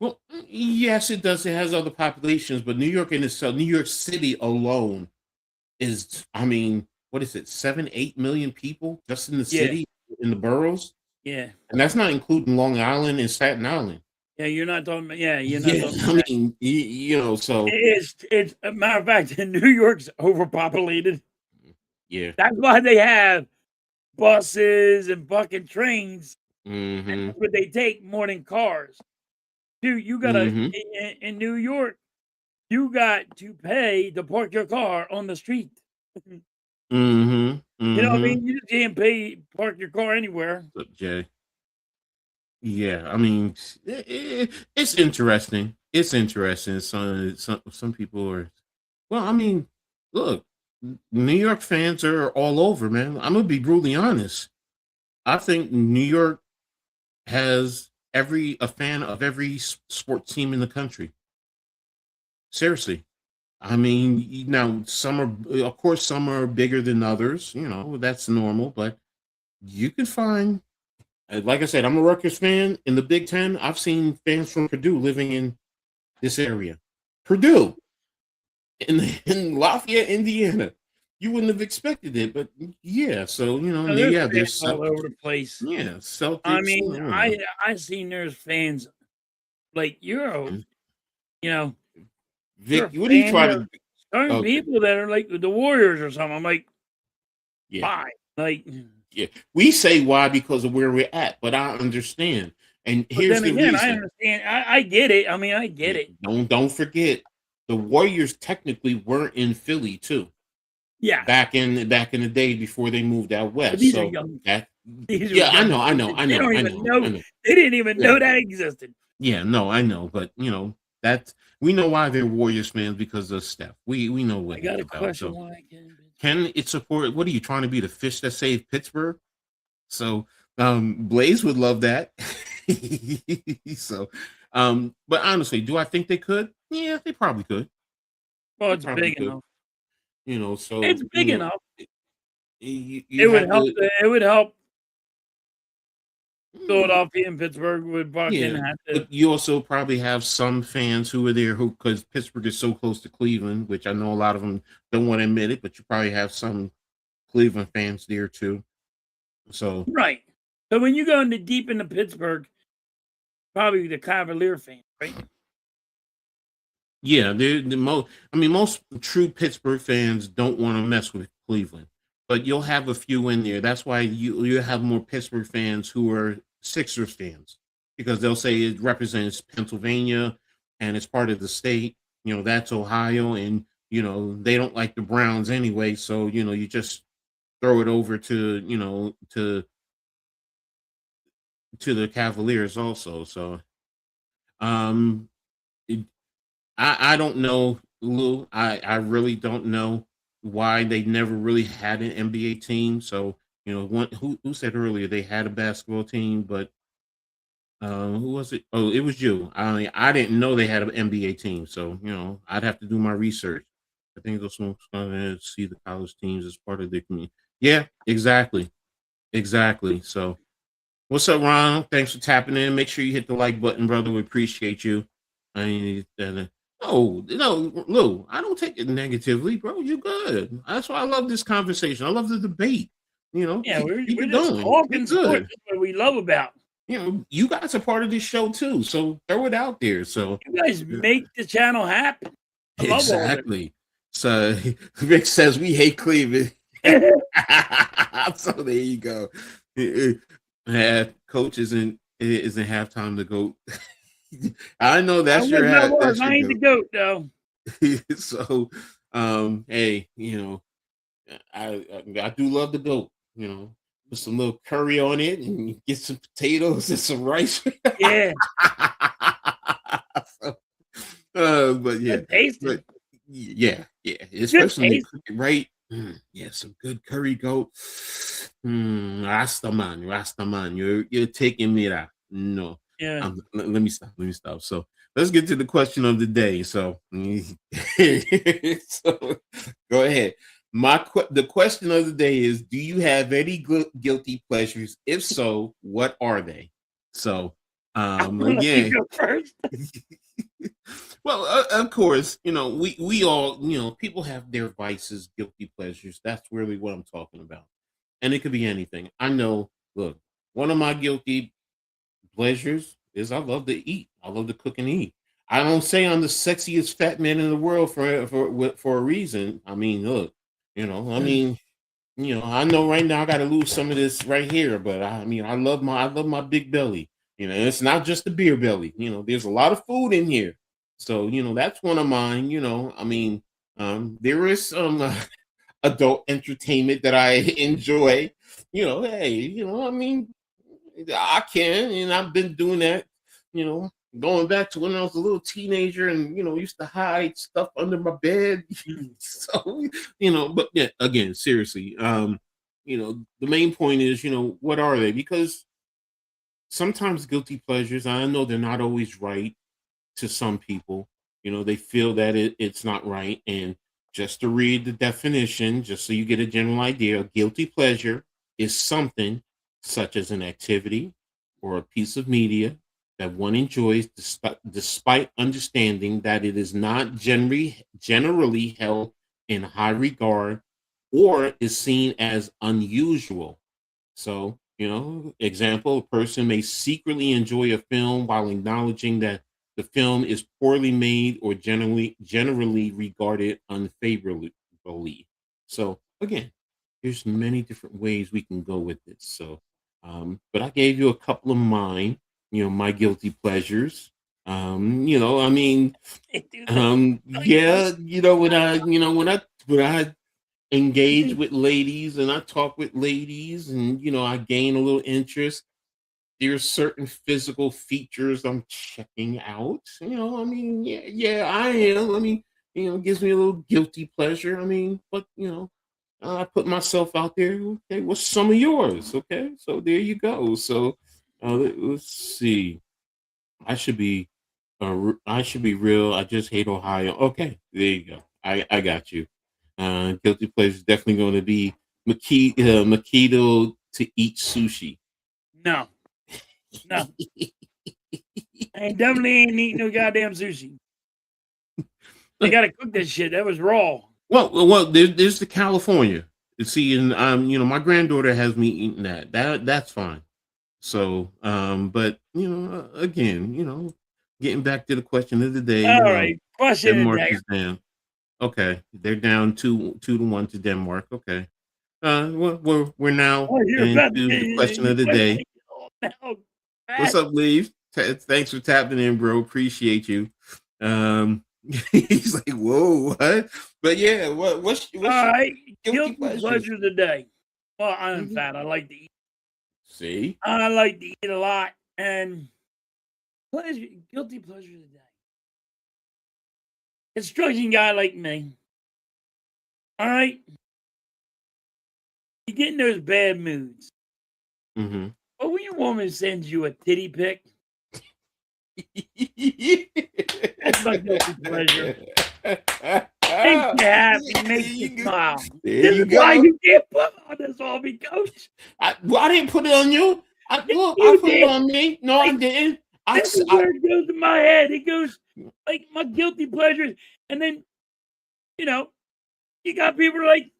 Well, yes, it does. It has other populations, but New York in itself, New York City alone is, I mean, what is it, 7-8 million people just in the city, in the boroughs? Yeah. And that's not including Long Island and Staten Island. Yeah, you're not talking about, you're not talking about I mean, so. It's a matter of fact, New York's overpopulated. Yeah. That's why they have buses and fucking trains. Mm-hmm. But they take more than cars. Dude, you gotta Mm-hmm. in New York, you got to pay to park your car on the street. Mm-hmm. You know what I Mm-hmm. mean? You just can't pay park your car anywhere. Look, Jay. Yeah, I mean, it's interesting. It's interesting. Some people are. Well, I mean, look, New York fans are all over, man. I'm gonna be brutally honest. I think New York has every a fan of every sports team in the country. Seriously. I mean, now some are, of course, some are bigger than others. You know, that's normal. But you can find, like I said, I'm a Rutgers fan in the Big Ten. I've seen fans from Purdue living in this area. Purdue in Lafayette, Indiana. You wouldn't have expected it, but yeah. So There's yeah, fans there's all over the place. yeah, I Celtics. mean, I seen there's fans like you know, you're Vic, a what do you fan try of to? certain Okay, people that are like the Warriors or something. I'm like, yeah. why? Like, Yeah, we say why because of where we're at, but I understand. And but here's then the again, I reason. understand. I get it. I mean, I get Yeah, it. don't forget the Warriors technically weren't in Philly too Yes, back in the day before they moved out but west. these are So young. that These are yeah, I young know, I know, kids. I They know, don't I even know, I know. know. They didn't even Yeah, know that existed. yeah, no, I know, but that we know why they're Warriors fans because of Steph. We know I what got he's a about. question. So Why I can't? can it support? What are you trying to be, the fish that saved Pittsburgh? So Blaze would love that. So but honestly, do I think they could? Yeah, they probably could. Well, They it's probably big could. enough. So It's big enough. you It would have help. to It would help mm, Philadelphia and Pittsburgh would fucking yeah, have to. but you also probably have some fans who are there who, because Pittsburgh is so close to Cleveland, which I know a lot of them don't want to admit it, but you probably have some Cleveland fans there too. So Right. So when you go into deep into Pittsburgh, probably the Cavalier fan, right? yeah, the most. I mean, most true Pittsburgh fans don't want to mess with Cleveland, but you'll have a few in there. That's why you have more Pittsburgh fans who are Sixers fans because they'll say it represents Pennsylvania and it's part of the state. That's Ohio, and they don't like the Browns anyway. So you just throw it over to the Cavaliers also. So um, I don't know, Lou. I really don't know why they never really had an NBA team. So who said earlier they had a basketball team, but who was it? Oh, it was you. I didn't know they had an NBA team. So I'd have to do my research. I think those folks going to see the college teams as part of their community. Yeah, exactly, exactly. So what's up, Ron? Thanks for tapping in. Make sure you hit the like button, brother. We appreciate you. I mean, no, Lou, I don't take it negatively, bro. You're good. That's why I love this conversation. I love the debate. Yeah, Keep we're it just going. You're talking sports. good. That's what we love about. You guys are part of this show too. So throw it out there. So You guys make the channel happen. I love all of exactly. So Rick says we hate Cleveland. it. So there you go. Yeah, coach isn't halftime to go. I know I that's wish I was. that's your I ain't the goat. goat though. So hey, I do love the goat, put some little curry on it and get some potatoes and some rice. Yeah, So, but yeah, good tasting. but yeah, Good especially when they taste. cook it right. Yeah, some good curry goat. Rastaman, you're taking me that. No, Yeah. let me stop. Let me stop. So let's get to the question of the day. So, so go ahead. The question of the day is: do you have any guilty pleasures? If so, what are they? So, I'll let you again. go first. Well, of course, we all, people have their vices, guilty pleasures. That's really what I'm talking about. And it could be anything. I know, look, one of my guilty pleasures is I love to eat. I love to cook and eat. I don't say I'm the sexiest fat man in the world for a reason. I mean, look, I know right now I got to lose some of this right here, but I mean, I love my big belly. It's not just the beer belly. There's a lot of food in here. So, that's one of mine. There is some adult entertainment that I enjoy. Hey, I can, and I've been doing that, going back to when I was a little teenager and, used to hide stuff under my bed. So, but yeah, again, seriously, the main point is, what are they? Because sometimes guilty pleasures, I know they're not always right to some people. They feel that it's not right. And just to read the definition, just so you get a general idea, a guilty pleasure is something such as an activity or a piece of media that one enjoys despite understanding that it is not generally held in high regard or is seen as unusual. So, example, a person may secretly enjoy a film while acknowledging that the film is poorly made or generally regarded unfavorably. So again, there's many different ways we can go with this. So, but I gave you a couple of mine, my guilty pleasures. Yeah, when I engage with ladies and I talk with ladies and I gain a little interest, there's certain physical features I'm checking out. Yeah, I am. It gives me a little guilty pleasure. But I put myself out there. Okay, what's some of yours? Okay, so there you go. So let's see. I should be real. I just hate Ohio. Okay, there you go. I got you. Guilty pleasure is definitely going to be Makito to eat sushi. No. I definitely ain't eating no goddamn sushi. They gotta cook that shit. That was raw. Well, there's the California. See, and my granddaughter has me eating that. That's fine. So, but again, getting back to the question of the day. All right, question Denmark is down. Okay, they're down 2-1 to Denmark. Okay, we're now into the question of the day. What's up, Leave? Thanks for tapping in, bro. Appreciate you. He's like, whoa, what? But yeah, what's all right? Guilty pleasure of the day. Well, I'm fat. I like to eat. See, I like to eat a lot, and guilty pleasure of the day. Construction guy like me. All right, you get in those bad moods. Mm-hmm. But when your woman sends you a titty pic, that's my guilty pleasure. Makes you happy, makes you smile. There you go. Why you can't put on this on me, Coach? I didn't put it on you. I put it on me. No, I didn't. This is where it goes in my head. It goes like my guilty pleasures, and then you got people like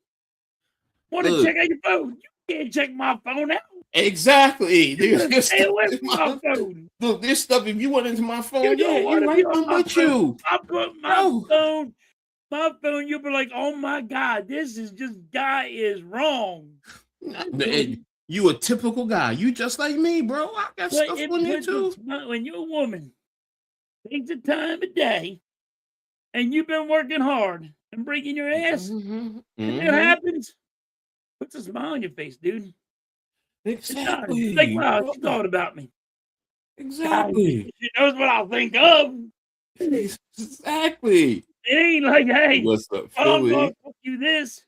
want to check out your phone. You can't check my phone out. Exactly. Stay away from my phone. Look, this stuff. If you went into my phone, I'm with you. I put my phone. My phone, you'll be like, oh my God, guy is wrong. You a typical guy. You just like me, bro. I got stuff on there too. When your woman takes the time of day and you've been working hard and breaking your ass, and it happens, puts a smile on your face, dude. Exactly. It's like, wow, she thought about me. Exactly. She knows what I think of. Exactly. It ain't like, hey, what's up, I'm Philly? gonna cook you this.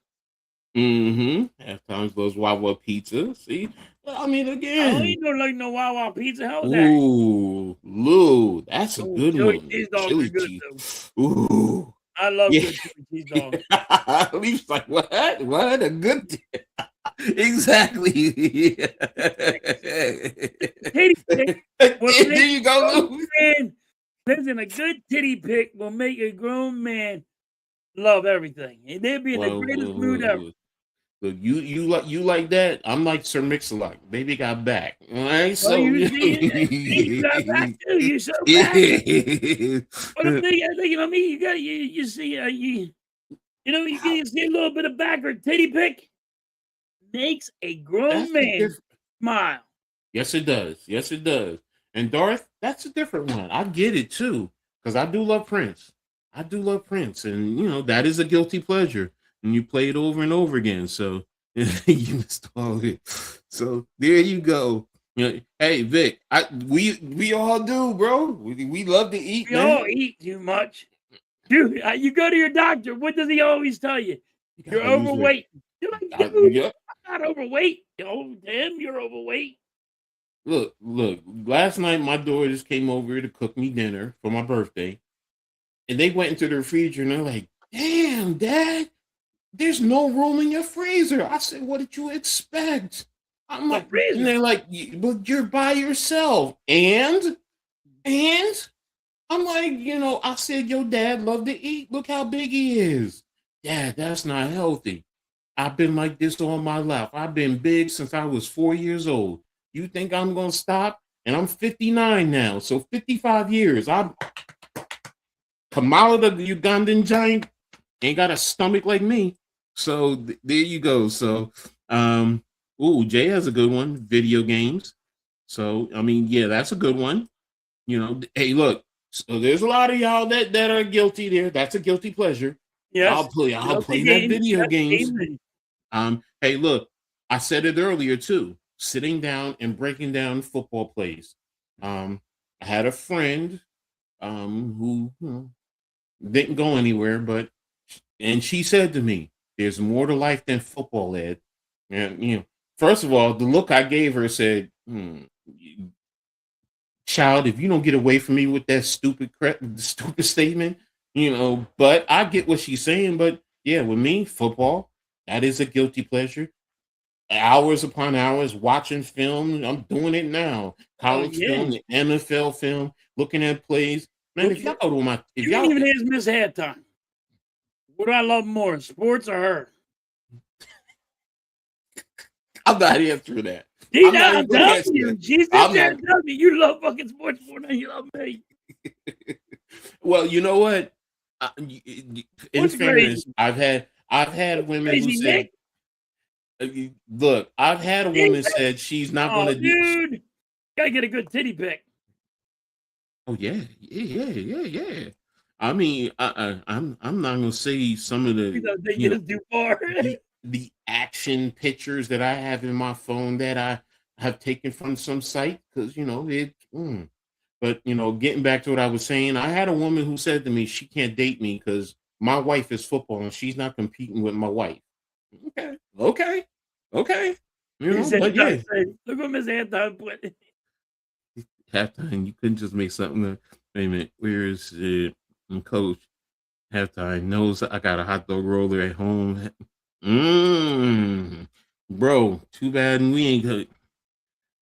Halftime goes Wawa Pizza. See, again. I ain't gonna like no Wawa Pizza. How's that? Ooh, Lou, that's a good one. Cheese dogs are good though. Ooh, I love good cheese dogs. Leaf's like, what? What a good. Exactly. Titty pic. There you go, Lou. Listen, a good titty pic will make a grown man love everything, and they'll be in the greatest mood ever. Look, you like that? I'm like Sir Mix-a-Lot. Baby got back. All right, so you got back too. You so back. But I'm thinking of me. You see you can see a little bit of back or titty pic makes a grown man smile. Yes, it does. Yes, it does. And Darth, that's a different one. I get it too, because I do love Prince. I do love Prince, and that is a guilty pleasure, and you play it over and over again. So you missed all of it. So there you go. Hey Vic, we all do, bro. We love to eat. We all eat too much. Dude, you go to your doctor. What does he always tell you? You're overweight. You're like, dude, I'm not overweight. Damn, you're overweight. Look. Last night, my daughters came over to cook me dinner for my birthday, and they went into the refrigerator and they're like, "Damn, Dad, there's no room in your freezer." I said, "What did you expect?" I'm like, and they're like, "But you're by yourself." And I'm like, I said, "Your dad loved to eat. Look how big he is." Dad, that's not healthy. I've been like this all my life. I've been big since I was 4 years old. You think I'm going to stop? And I'm 59 now. So 55 years. I'm Kamala, the Ugandan giant, ain't got a stomach like me. So there you go. So, Jay has a good one. Video games. So, I mean, yeah, that's a good one. Hey, look. So there's a lot of y'all that are guilty there. That's a guilty pleasure. Yes. I'll play that video games. Hey, look, I said it earlier too. Sitting down and breaking down football plays. I had a friend who didn't go anywhere, and she said to me, "There's more to life than football, Ed." And first of all, the look I gave her said, "Child, if you don't get away from me with that stupid statement, But I get what she's saying. But yeah, with me, football, that is a guilty pleasure. Hours upon hours watching film. I'm doing it now. College film, the NFL film, looking at plays. Man, if y'all go to my, if you y'all even ask Miss Halftime, what do I love more, sports or her? I'm not answering that. I'm telling you, she's just there to tell me you love fucking sports more than you love me. Well, you know what? In fairness, I've had women who said, "Look, I've had a woman said she's not going to do." Dude, gotta get a good titty pic. Oh yeah. I mean, I'm not going to say some of the action pictures that I have in my phone that I have taken from some site because it. But getting back to what I was saying, I had a woman who said to me she can't date me because my wife is football and she's not competing with my wife. Okay. But yeah. Look what Miss Halftime put. Halftime, you couldn't just make something. Wait a minute, where is it? Coach Halftime knows I got a hot dog roller at home. Bro, too bad we ain't good.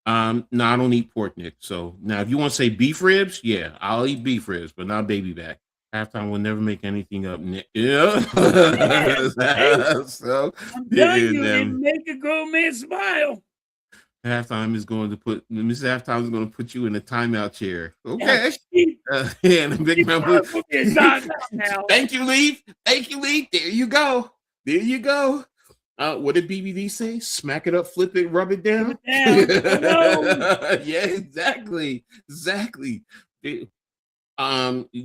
No, I don't eat pork, Nick. So now, if you want to say beef ribs, yeah, I'll eat beef ribs, but not baby back. Halftime will never make anything up, Nick. Yeah. So I'm telling you, it make a grown man smile. Halftime is going to put Mrs. Halftime is going to put you in a timeout chair. Okay. And a big number. Thank you, Leaf. There you go. What did BBD say? Smack it up, flip it, rub it down. Yeah, exactly.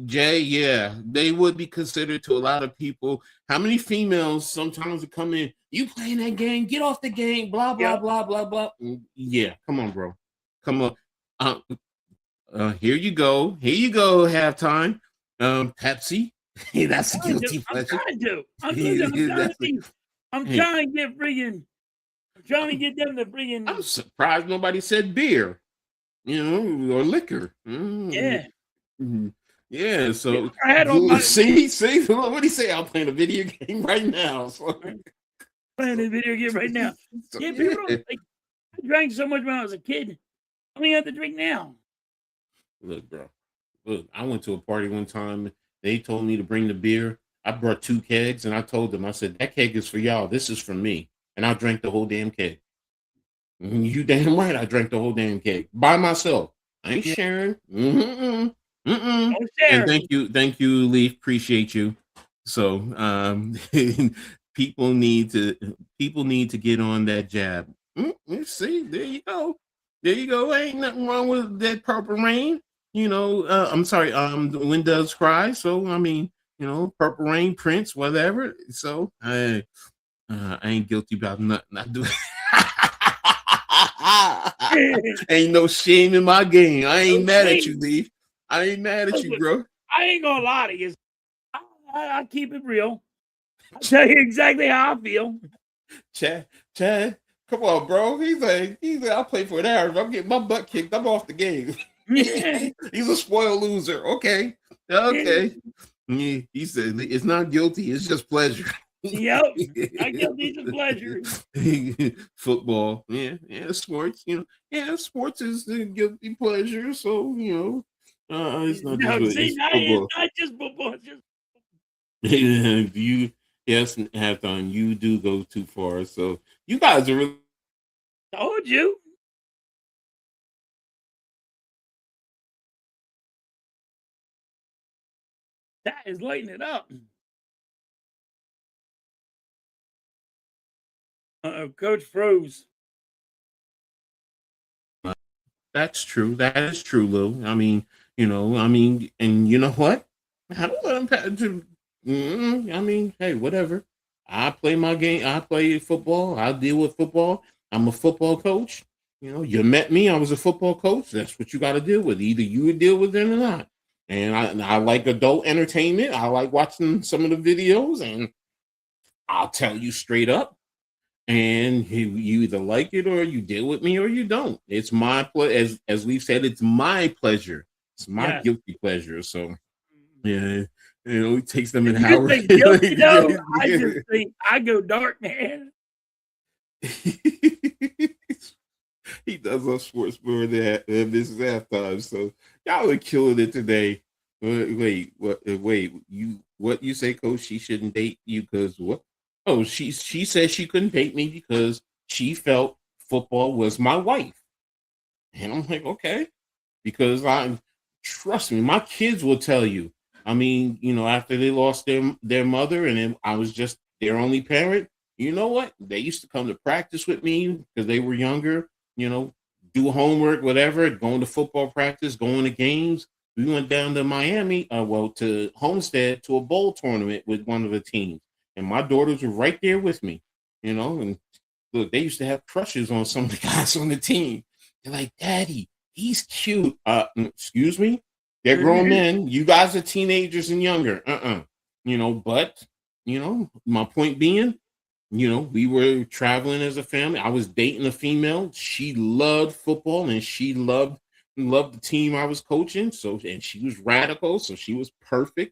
Jay, yeah, they would be considered to a lot of people. How many females sometimes would come in? You playing that game? Get off the game. Blah blah blah blah blah. Yeah, come on, bro. Come on. Here you go. Halftime. Pepsi. Hey, that's a guilty pleasure. I'm trying to get them to bring in. I'm surprised nobody said beer, or liquor. Yeah. Yeah. So I had on my see, what do you say? I'm playing a video game right now. Playing a video game right now. Yeah, people don't like. I drank so much when I was a kid. I don't even have to drink now. Look, bro. I went to a party one time. They told me to bring the beer. I brought 2 kegs, and I told them, I said, that keg is for y'all. This is for me. And I drank the whole damn keg. You damn right I drank the whole damn keg by myself. I ain't sharing. Don't share. And thank you, Leaf. Appreciate you. So people need to get on that jab. See, there you go. There you go. Ain't nothing wrong with that Purple Rain. I'm sorry. The Wind Does Cry. So I mean, Purple Rain, Prince, whatever. So I ain't guilty about nothing I do. Ain't no shame in my game. I ain't mad at you, Lee. I ain't mad at you, bro. I ain't gonna lie to you. I keep it real. I'll tell you exactly how I feel. Chad, come on, bro. He's like, I'll play for an hour. If I'm getting my butt kicked, I'm off the game. Yeah. He's a spoiled loser. Okay. He said it's not guilty, it's just pleasure. Yep. I guilty is pleasure. Football. Yeah, sports, sports is the guilty pleasure. So, it's not No, just see, it's now football. it's not just football. It's just Yes, Halftime, you do go too far. So you guys are really told you. That is lighting it up. Coach froze. That's true. That is true, Lou. I mean, and you know what? I don't let him I mean, hey, whatever. I play my game. I play football. I deal with football. I'm a football coach. You met me. I was a football coach. That's what you got to deal with. Either you would deal with it or not. And I like adult entertainment. I like watching some of the videos, and I'll tell you straight up. And you either like it or you deal with me or you don't. It's my as we've said, it's my pleasure. It's my guilty pleasure. So yeah, it takes them an hour. I just think I go dark, man. He does on sports more than this is halftime. So y'all are killing it today. Wait, what you say, Coach? She shouldn't date you because what? Oh, she said she couldn't date me because she felt football was my wife. And I'm like, okay, because trust me, my kids will tell you. I mean, after they lost their mother and then I was just their only parent, you know what? They used to come to practice with me because they were younger, do homework, whatever, going to football practice, going to games. We went down to Miami, to Homestead to a bowl tournament with one of the teams. And my daughters were right there with me, and look, they used to have crushes on some of the guys on the team. They're like, Daddy, he's cute. Excuse me? They're grown men. You guys are teenagers and younger. But, my point being, we were traveling as a family. I was dating a female. She loved football and she loved the team I was coaching. So, and she was radical. So she was perfect.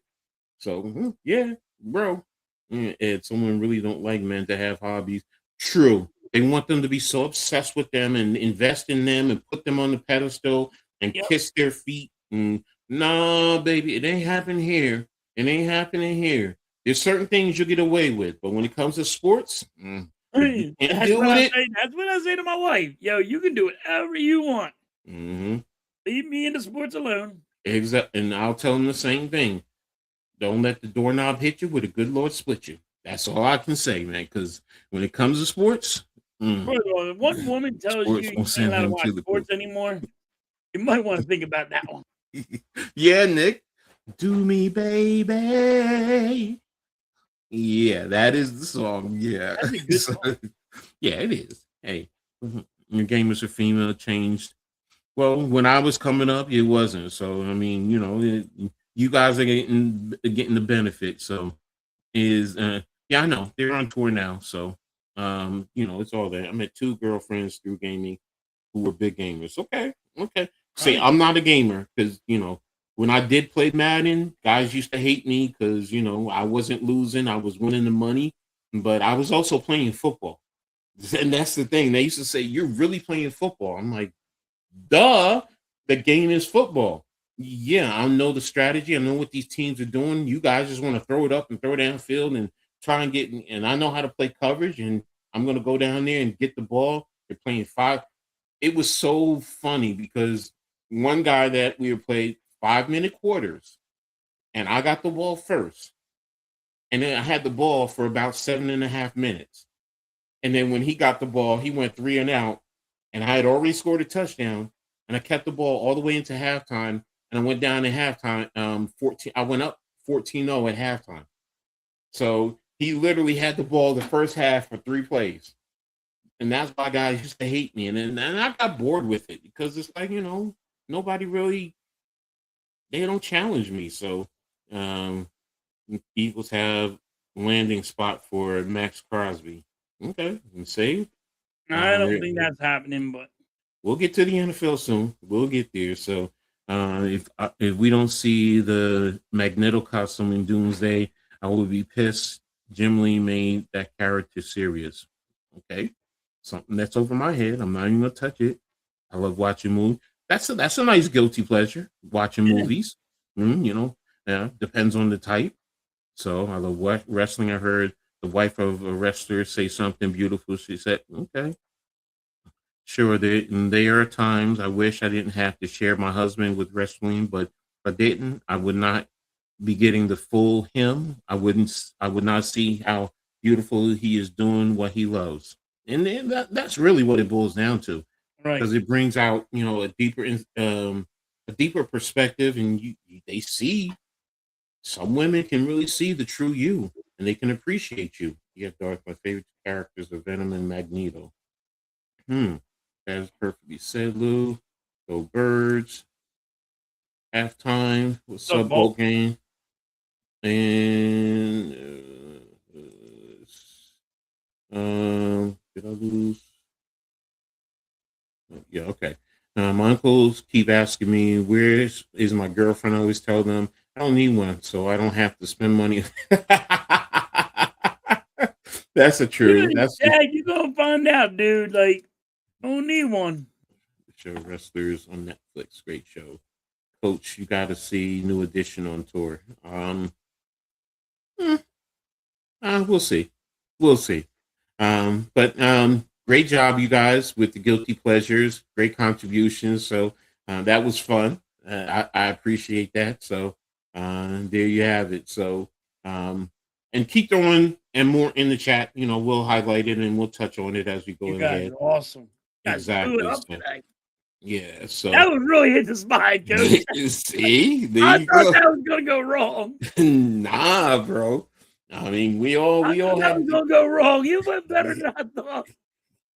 So, yeah, bro. And someone really don't like men to have hobbies. True. They want them to be so obsessed with them and invest in them and put them on the pedestal and kiss their feet. And nah, baby, it ain't happening here. It ain't happening here. There's certain things you get away with, but when it comes to sports, you can't deal with it. That's what I say to my wife. Yo, you can do whatever you want. Mm-hmm. Leave me in the sports alone. Exactly. And I'll tell them the same thing. Don't let the doorknob hit you, with a good Lord split you. That's all I can say, man. Because when it comes to sports, if one woman tells you you can't allowed to watch sports anymore, you might want to think about that one. Yeah, Nick. Do me, baby. Yeah, that is the song. Yeah. That's a good song. Yeah, it is. Hey, your gamers are female changed. Well, when I was coming up, it wasn't. So, I mean, you guys are getting the benefit. So yeah, I know they're on tour now. So, it's all that. I met 2 girlfriends through gaming who were big gamers. Okay. See, I'm not a gamer because, when I did play Madden, guys used to hate me because, I wasn't losing. I was winning the money, but I was also playing football. And that's the thing. They used to say, you're really playing football. I'm like, duh, the game is football. Yeah, I know the strategy. I know what these teams are doing. You guys just want to throw it up and throw it downfield and try and get, and I know how to play coverage, and I'm going to go down there and get the ball. They're playing 5. It was so funny because one guy that we were playing 5-minute quarters, and I got the ball first. And then I had the ball for about 7.5 minutes. And then when he got the ball, he went 3 and out. and I had already scored a touchdown, and I kept the ball all the way into halftime, and I went down at halftime. 14. I went up 14-0 at halftime. So he literally had the ball the first half for 3 plays. And that's why guys used to hate me. And I got bored with it because it's like, nobody really, they don't challenge me. So Eagles have landing spot for Max Crosby. Okay, and save. I don't think that's happening, but we'll get to the NFL soon. We'll get there. So if we don't see the Magneto costume in Doomsday, I will be pissed. Jim Lee made that character serious. Okay, something that's over my head. I'm not even gonna touch it. I love watching movies. That's a nice guilty pleasure. Watching movies. Depends on the type. So I love wrestling. I heard the wife of a wrestler say something beautiful. She said, "Okay, sure." There are times I wish I didn't have to share my husband with wrestling, but if I didn't, I would not be getting the full him. I would not see how beautiful he is doing what he loves, and then that's really what it boils down to, right. because it brings out a deeper perspective, and they see. Some women can really see the true you, and they can appreciate you. Yeah, Darth, my favorite characters are Venom and Magneto. That is perfectly said, Lou. Go Birds. Halftime. What's up, Bolt Game? And did I lose? Yeah, okay. My uncles keep asking me, where is my girlfriend? I always tell them, I don't need one, so I don't have to spend money. That's the truth. You're gonna find out, dude. Like, I don't need one. Show Wrestlers on Netflix, great show. Coach, you got to see New Edition on tour. We'll see. But great job, you guys, with the guilty pleasures. Great contributions. So that was fun. I appreciate that. So there you have it. So and keep throwing and more in the chat. We'll highlight it and we'll touch on it as we go ahead. Awesome. Exactly. Yeah. So that would really hit the spine, Coach. See, I thought that was gonna go wrong. Nah, bro. I mean, we all have was gonna go wrong. You went better than I thought.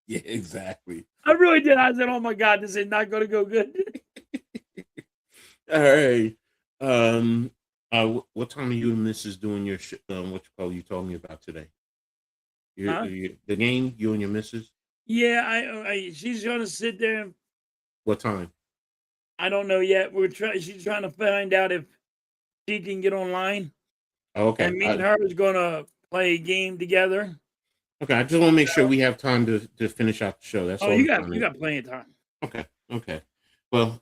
Yeah, exactly. I really did. I said, "Oh my God, this is not gonna go good." All right. What time are you and Mrs. doing your you told me about today? The game, you and your missus? Yeah, she's gonna sit there. What time? I don't know yet. She's trying to find out if she can get online. Okay. And me and her is gonna play a game together. Okay, I just want to make sure we have time to finish out the show. That's all. You got plenty of time. Okay. Well,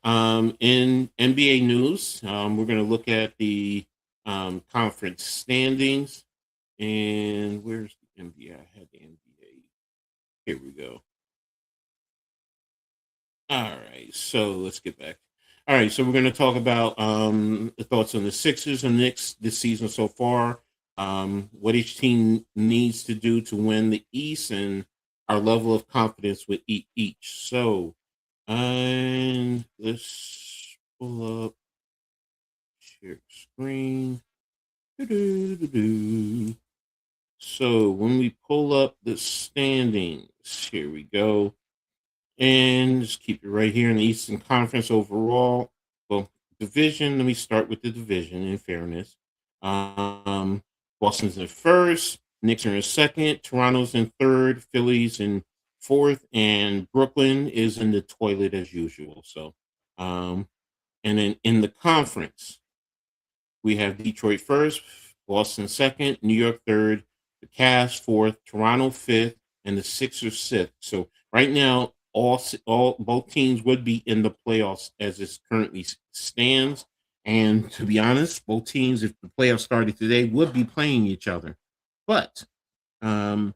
in NBA news, we're going to look at the conference standings. And where's the NBA? I had the NBA. Here we go. All right, so let's get back. All right, so we're going to talk about the thoughts on the Sixers and Knicks this season so far, what each team needs to do to win the East, and our level of confidence with each. So, and let's pull up, share screen. So when we pull up the standings, here we go. And just keep it right here in the Eastern Conference overall. Well, division, let me start with the division in fairness. Boston's in first, Knicks are in second, Toronto's in third, Philly's in fourth, and Brooklyn is in the toilet as usual. So, and then in the conference, we have Detroit first, Boston second, New York third, the Cavs fourth, Toronto fifth, and the Sixers sixth. So right now, both teams would be in the playoffs as it currently stands. And to be honest, both teams, if the playoffs started today, would be playing each other. But as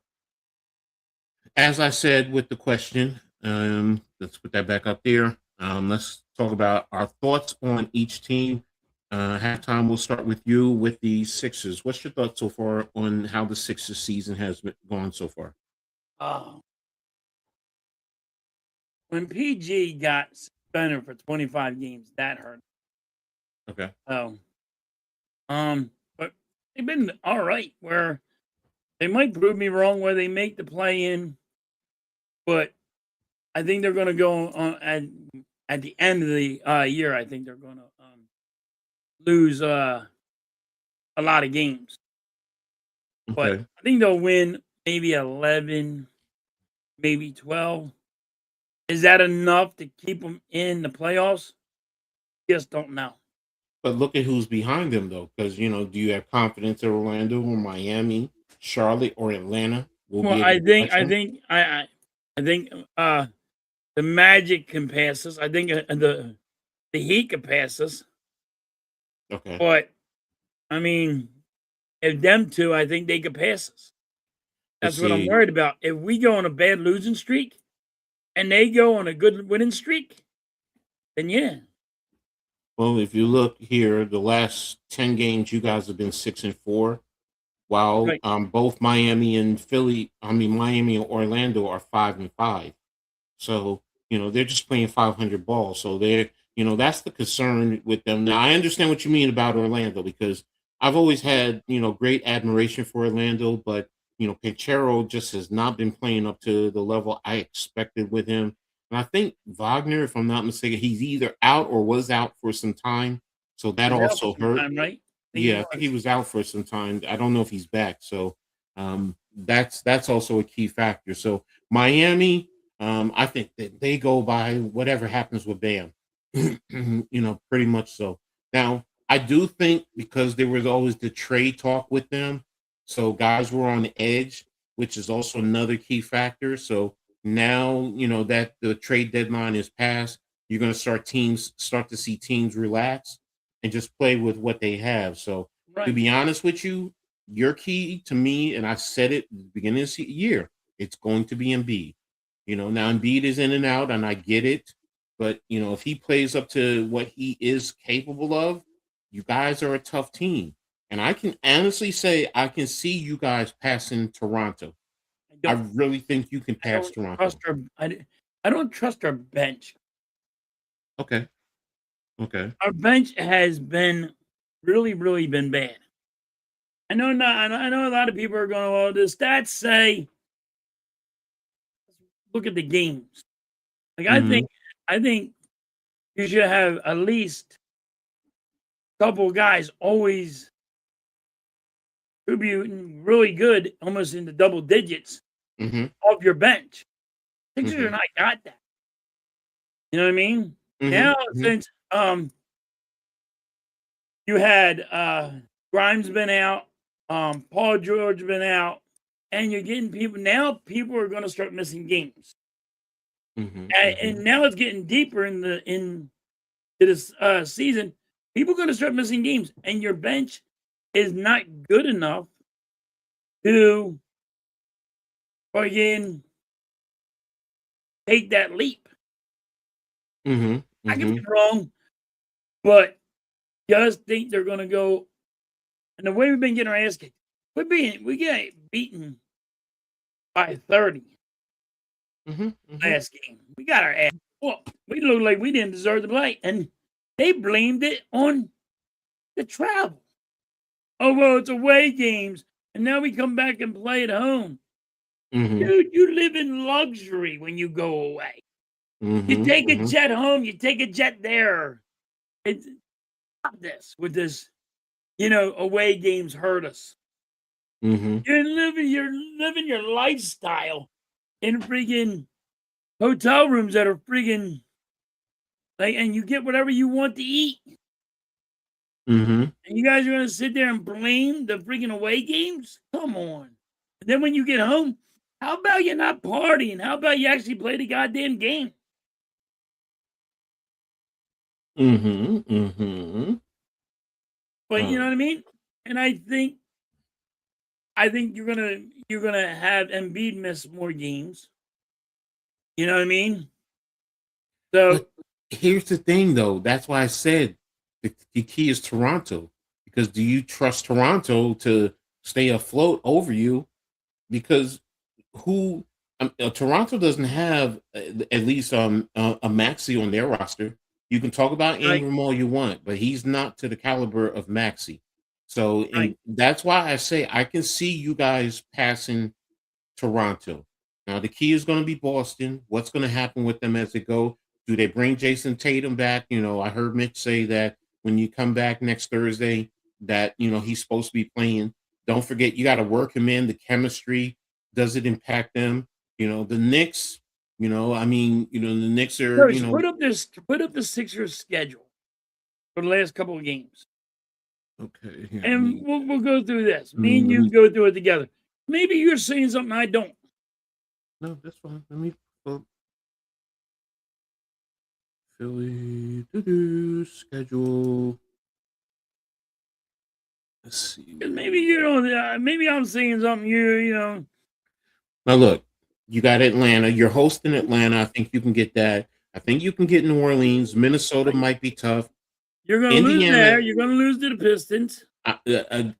I said with the question, let's put that back up there. Let's talk about our thoughts on each team. Halftime, we'll start with you with the Sixers. What's your thoughts so far on how the Sixers season has gone so far? when PG got suspended for 25 games, that hurt. Okay. Oh, but they've been all right. Where they might prove me wrong where they make the play in, but I think they're going to go on at the end of the year. I think they're going to lose a lot of games, but Okay. I think they'll win maybe 11, maybe 12. Is that enough to keep them in the playoffs? Just don't know. But look at who's behind them, though, because do you have confidence in Orlando or Miami, Charlotte, or Atlanta will Well, be able I to think catch I them? think I think the Magic can pass us. I think the Heat can pass us. Okay. But I mean, if them two, I think they could pass us. But That's what I'm see, worried about. If we go on a bad losing streak and they go on a good winning streak, then yeah. well, if you look here, the last 10 games, you guys have been 6-4, while Right. both Miami and Miami and Orlando are 5-5. So, they're just playing 500 ball. So that's the concern with them. Now, I understand what you mean about Orlando because I've always had, great admiration for Orlando, but, Pinchero just has not been playing up to the level I expected with him. And I think Wagner, if I'm not mistaken, he's either out or was out for some time. So that He's out for also some hurt. time, right? I think he Yeah, I think he was. was out for some time. I don't know if he's back. So that's also a key factor. So Miami, I think that they go by whatever happens with Bam. Pretty much so. Now, I do think because there was always the trade talk with them, so guys were on the edge, which is also another key factor. So now, that the trade deadline is passed, you're going to start to see teams relax and just play with what they have. So to Right. be honest with you, your key to me, and I said it at the beginning of the year, it's going to be Embiid. Now Embiid is in and out, and I get it. But if he plays up to what he is capable of, you guys are a tough team. And I can honestly say I can see you guys passing Toronto. I I don't really think you can I pass don't trust Toronto. our I don't trust our bench. Okay. Okay. Our bench has been really, really been bad. I know a lot of people are going, well, the stats say look at the games. Like Mm-hmm. I think you should have at least a couple of guys always contributing really good, almost in the double digits Mm-hmm. of your bench. Sixers are Mm-hmm. not got that. You know what I mean? Mm-hmm. Now Mm-hmm. since you had Grimes been out, Paul George been out, and you're getting people now. People are going to start missing games, Mm-hmm. and now it's getting deeper in this season. People are going to start missing games, and your bench is not good enough to again take that leap. Mm-hmm. I could Mm-hmm. be wrong, but just think they're going to go. And the way we've been getting our ass kicked, we get beaten by 30 Mm-hmm. Mm-hmm. last game. We got our ass whooped. We looked like we didn't deserve to play, and they blamed it on the travel. Oh well, it's away games, and now we come back and play at home. Mm-hmm. Dude, you live in luxury when you go away. You Mm-hmm. take a Mm-hmm. jet home, you take a jet there. It's stop this with this, away games hurt us. Mm-hmm. You're living your lifestyle in freaking hotel rooms that are freaking like, and you get whatever you want to eat. Mm-hmm. And you guys are gonna sit there and blame the freaking away games? Come on. And then when you get home, how about you not partying? How about you actually play the goddamn game? Mm-hmm. Mm-hmm. But you know Oh. what I mean? And I think you're gonna have Embiid miss more games. You know what I mean? But So here's the thing, though. That's why I said the key is Toronto. Because do you trust Toronto to stay afloat over you? Because who Toronto doesn't have at least a Maxi on their roster. You can talk about Right. Ingram all you want, but he's not to the caliber of Maxi. So, and Right. that's why I say I can see you guys passing Toronto. Now, the key is going to be Boston. What's going to happen with them as they go? Do they bring Jason Tatum back? I heard Mitch say that when you come back next Thursday, that he's supposed to be playing. Don't forget, you got to work him in. The chemistry, does it impact them? The Knicks. The Knicks are. Coach, put up the Sixers schedule for the last couple of games, Okay. Yeah, and we'll go through this. Me and you go through it together. Maybe you're saying something I don't. No, that's fine. Let me pull Philly schedule. Let's see. Maybe you don't. Maybe I'm saying something you know. Now look, you got Atlanta. You're hosting Atlanta. I think you can get that. I think you can get New Orleans. Minnesota might be tough. You're going to lose there. You're going to lose to the Pistons.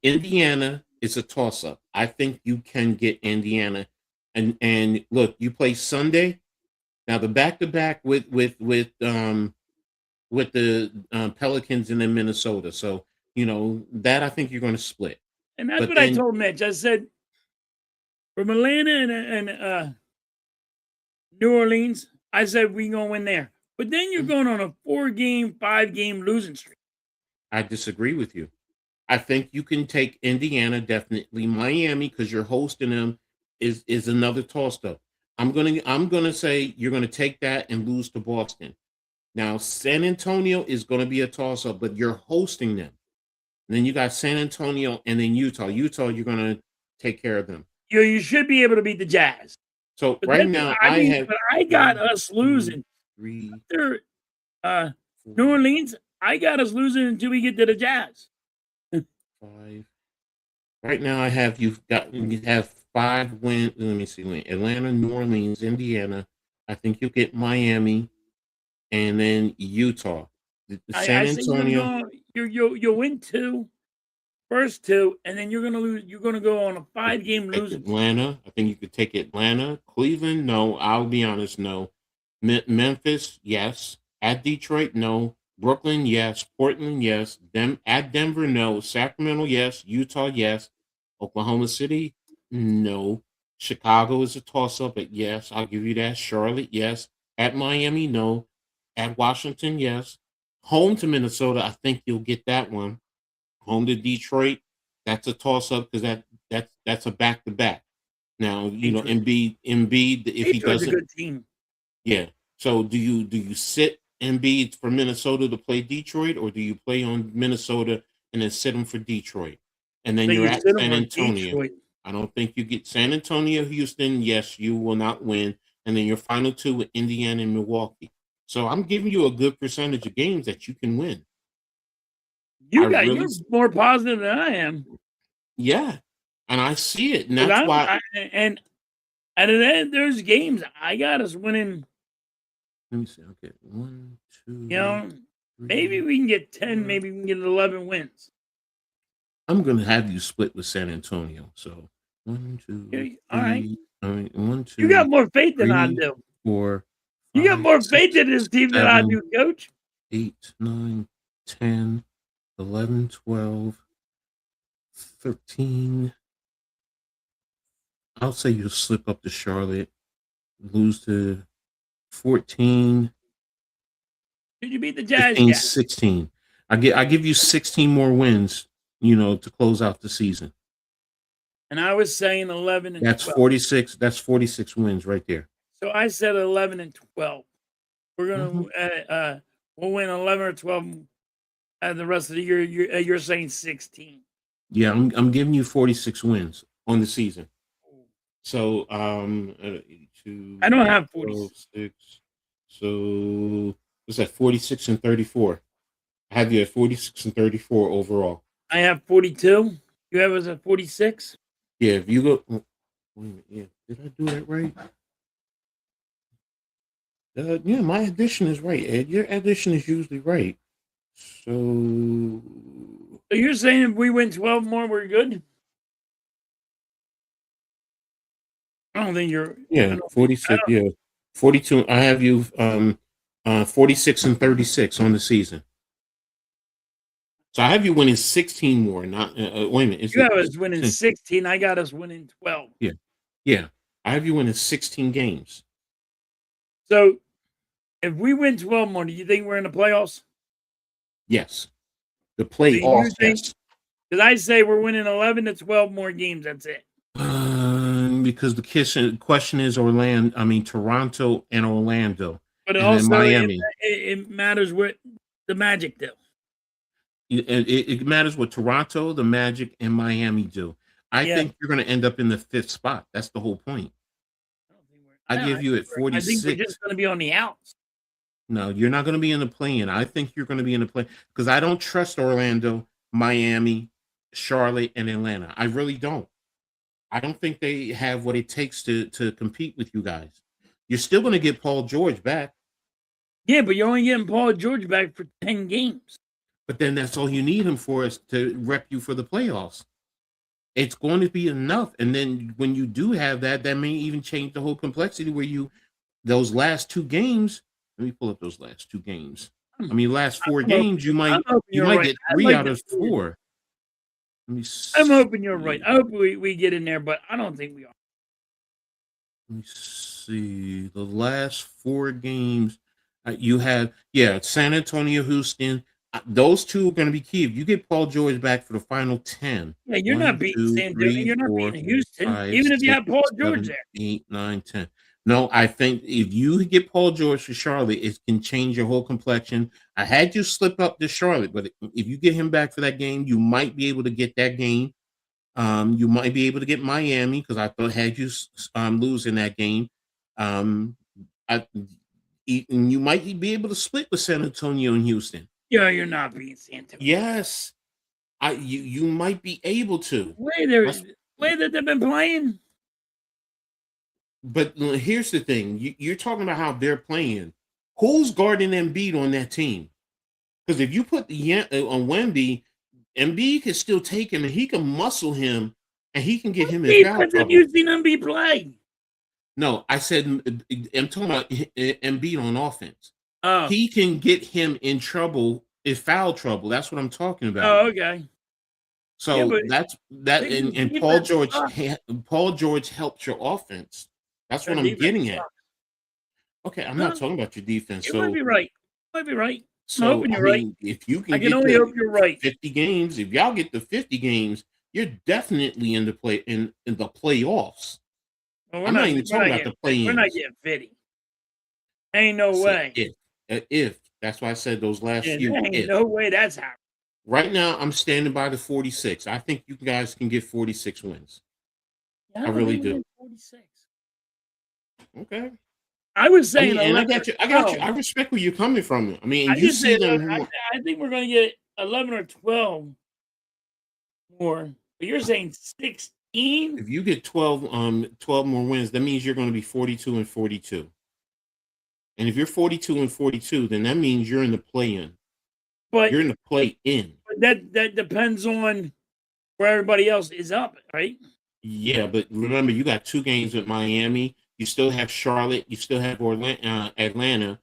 Indiana is a toss-up. I think you can get Indiana. And look, you play Sunday. Now the back-to-back with the Pelicans and then Minnesota. So that I think you're going to split. And that's what I told Mitch. I said from Atlanta and New Orleans, I said we're going to win there. But then you're going on a 4-game, 5-game losing streak. I disagree with you. I think you can take Indiana, definitely. Miami, because you're hosting them, is another toss-up. I'm gonna say you're gonna take that and lose to Boston. Now, San Antonio is gonna be a toss-up, but you're hosting them. And then you got San Antonio and then Utah. Utah, you're gonna take care of them. You should be able to beat the Jazz. So but right now, I got us losing. 3, after New Orleans, I got us losing until we get to the Jazz. 5. Right now, you have 5 wins. Let me see. Atlanta, New Orleans, Indiana. I think you'll get Miami, and then Utah. San Antonio. You'll win 2, first 2, and then you're gonna lose. You're gonna go on a 5-game losing. Atlanta. I think you could take Atlanta. Cleveland. No, I'll be honest. No. Memphis. Yes. At Detroit. No. Brooklyn, yes. Portland, yes. At Denver, no. Sacramento, yes. Utah, yes. Oklahoma City, no. Chicago is a toss-up, but yes, I'll give you that. Charlotte, yes. At Miami, no. At Washington, yes. Home to Minnesota, I think you'll get that one. Home to Detroit, that's a toss-up because that's a back-to-back. Now, Embiid, if he doesn't, a good team. Yeah. So do you sit Embiid for Minnesota to play Detroit, or do you play on Minnesota and then sit him for Detroit? And then you're at San Antonio. I don't think you get San Antonio, Houston. Yes, you will not win. And then your final 2 with Indiana and Milwaukee. So I'm giving you a good percentage of games that you can win. You're more positive than I am. Yeah. And I see it. And that's why. And at the end, there's games I got us winning. Let me see. Okay. 1, 2. Maybe we can get 10, maybe we can get 11 wins. I'm going to have you split with San Antonio. So 1, 2, 3. All right. 1, 2. You got more faith than I do. 4. You got more faith in this team than I do, Coach. 8, 9, 10, 11, 12, 13. I'll say you'll slip up to Charlotte, lose to 14. Did you beat the Jazz? 15, 16. I give you 16 more wins, to close out the season. And I was saying 11 and that's 12. 46. That's 46 wins right there. So I said 11 and 12. We're gonna we'll win 11 or 12 the rest of the year. You're saying 16. Yeah, I'm giving you 46 wins on the season. So 2, I don't have 46. So what's that? 46 and 34. I have you at 46 and 34 overall. I have 42. You have us at 46. Yeah, if you go. Wait a minute. Yeah, did I do that right? Yeah, my addition is right, Ed. Your addition is usually right. So you're saying if we win 12 more, we're good? I don't think you're. Yeah, 46. Yeah, 42. I have you 46 and 36 on the season. So I have you winning 16 more. Not wait a minute. Is You it have us winning 16. I got us winning 12. Yeah, yeah. I have you winning 16 games. So if we win 12 more, do you think we're in the playoffs? Yes, the Do you playoffs. think? Yes, Because I say we're winning 11 to 12 more games. That's it. because the question is Orlando. I mean Toronto and Orlando, But and then also, Miami. it matters what the Magic do. It matters what Toronto, the Magic, and Miami do. I Yeah. think you're going to end up in the 5th spot. That's the whole point. I give you at I think we're 46. just going to be on the outs. No, you're not going to be in the play-in. I think you're going to be in the play because I don't trust Orlando, Miami, Charlotte, and Atlanta. I really don't. I don't think they have what it takes to compete with you guys. You're still going to get Paul George back, Yeah, but you're only getting Paul George back for 10 games. but then that's all you need him for is to rep you for the playoffs. It's going to be enough. And then when you do have that, that may even change the whole complexity where those last 2 games, let me pull up those last 2 games. I mean, last 4 games, you might get 3 out of 4. Let me see. I'm hoping you're right. I hope we get in there, but I don't think we are. Let me see. The last 4 games, you have, San Antonio, Houston. Those 2 are going to be key. If you get Paul George back for the final 10. Yeah, you're 1, not beating 2, San Antonio. 3, You're not 4, beating Houston, 5, even if you 6, have Paul George 7, there. 8, 9, 10. No, I think if you get Paul George for Charlotte, it can change your whole complexion. I had you slip up to Charlotte, but if you get him back for that game, you might be able to get that game. You might be able to get Miami because I thought had you lose in that game. And you might be able to split with San Antonio and Houston. Yeah, you're not beating San Antonio. Yes, you might be able to. The way that they've been playing. But here's the thing: you're talking about how they're playing. Who's guarding Embiid on that team? Because if you put on Wemby, Embiid can still take him and he can muscle him and he can get him in foul trouble. Have you seen Embiid play? No, I said I'm talking about Embiid on offense. Oh, He can get him in trouble, in foul trouble. That's what I'm talking about. Oh, okay. So Yeah, that's that, and Paul George helped your offense. That's what I'm getting at. Okay, I'm not talking about your defense. You might be right. I'm hoping you're right. If you can, I can only hope you're right. 50 games. If y'all get to 50 games, you're definitely in the playoffs. Well, I'm not even talking about the play-ins. We're not getting 50. Ain't no way. If that's why I said those last few. Ain't no way that's happening. Right now, I'm standing by the 46. I think you guys can get 46 wins. Yeah, I really do. 46. Okay. I was saying, and I got you. I respect where you're coming from. I mean, you see them. I think we're going to get 11 or 12 more. But you're saying 16? If you get 12 more wins, that means you're going to be 42 and 42. And if you're 42 and 42, then that means you're in the play-in. But you're in the play-in. But that depends on where everybody else is up, right? Yeah, but remember, you got 2 games with Miami. You still have Charlotte. You still have Atlanta.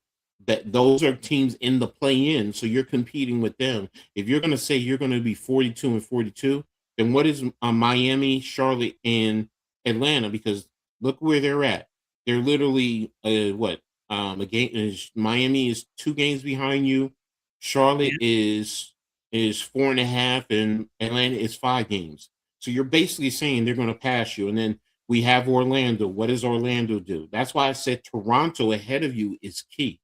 Those are teams in the play-in, so you're competing with them. If you're going to say you're going to be 42 and 42, then what is Miami, Charlotte, and Atlanta? Because look where they're at. They're literally a game. Miami is 2 games behind you. Charlotte is 4.5, and Atlanta is 5 games. So you're basically saying they're going to pass you, and then we have Orlando. What does Orlando do? That's why I said Toronto ahead of you is key.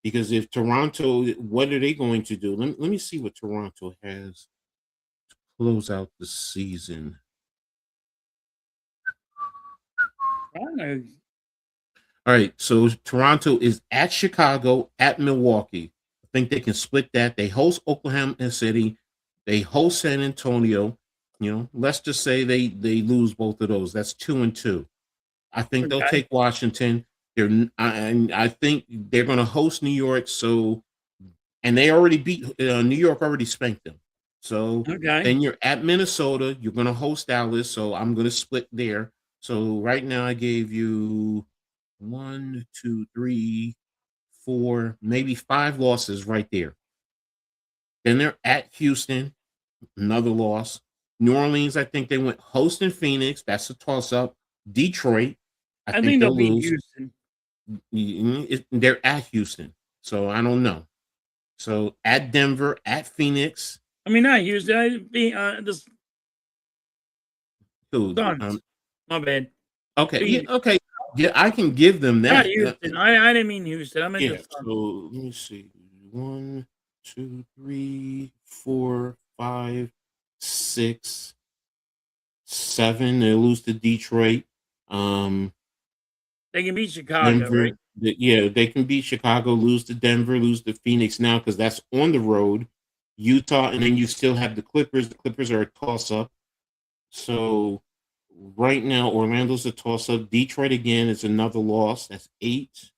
Because if Toronto, what are they going to do? Let me see what Toronto has to close out the season. All right, so Toronto is at Chicago, at Milwaukee. I think they can split that. They host Oklahoma City. They host San Antonio. Let's just say they lose both of those. That's 2-2. I think they'll take Washington. I think they're going to host New York. And they already beat New York. Already spanked them. So then you're at Minnesota. You're going to host Dallas. So I'm going to split there. So right now I gave you 1, 2, 3, 4, maybe 5 losses right there. Then they're at Houston, another loss. New Orleans, I think they went hosting Phoenix. That's a toss up. Detroit, I I think think they'll they'll beat lose. Houston. They're at Houston, so I don't know. So at Denver, at Phoenix, I mean, not Houston. The who? Suns. My bad. Okay, yeah, Beat okay, yeah, I can give them Not that. Houston. I didn't mean Houston. I meant the Yeah. Suns. So let me see. 1, 2, 3, 4, 5, 6, 7. They lose to Detroit. Um, They can beat Chicago, Denver. right? Yeah, they can beat Chicago, lose to Denver, lose to Phoenix now because that's on the road. Utah, and then you still have the Clippers. The Clippers are a toss up. So right now, Orlando's a toss up. Detroit again is another loss. That's 8.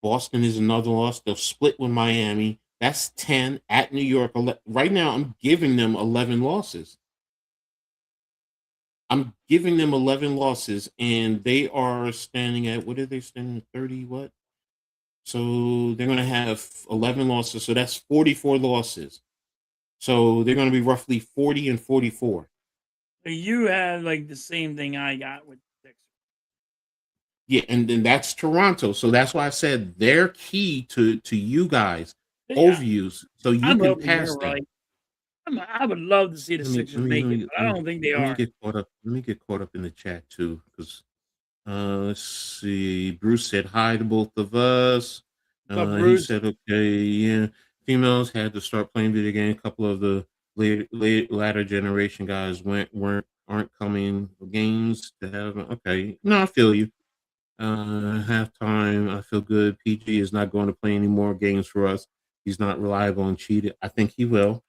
Boston is another loss. They'll split with Miami. That's 10 at New York. Right now, I'm giving them 11 losses. I'm giving them 11 losses, and they are standing at, what are they standing at? 30 what? So they're going to have 11 losses. So that's 44 losses. So they're going to be roughly 40 and 44. So you had like the same thing I got with the Sixers. Yeah, and then that's Toronto. So that's why I said they're key to you guys, Yeah, overviews, so you I'm can hoping pass you're them. right. I would love to see the Sixers make it, but I don't think they Let me are. get caught up. Let me get caught up in the chat too, because let's see. Bruce said hi to both of us. What's up, He Bruce? said, okay, yeah. Females had to start playing video game. A couple of the latter generation guys aren't coming games to have. Okay, no, I feel you. Halftime, I feel good. PG is not going to play any more games for us. He's not reliable and cheated. I think he will.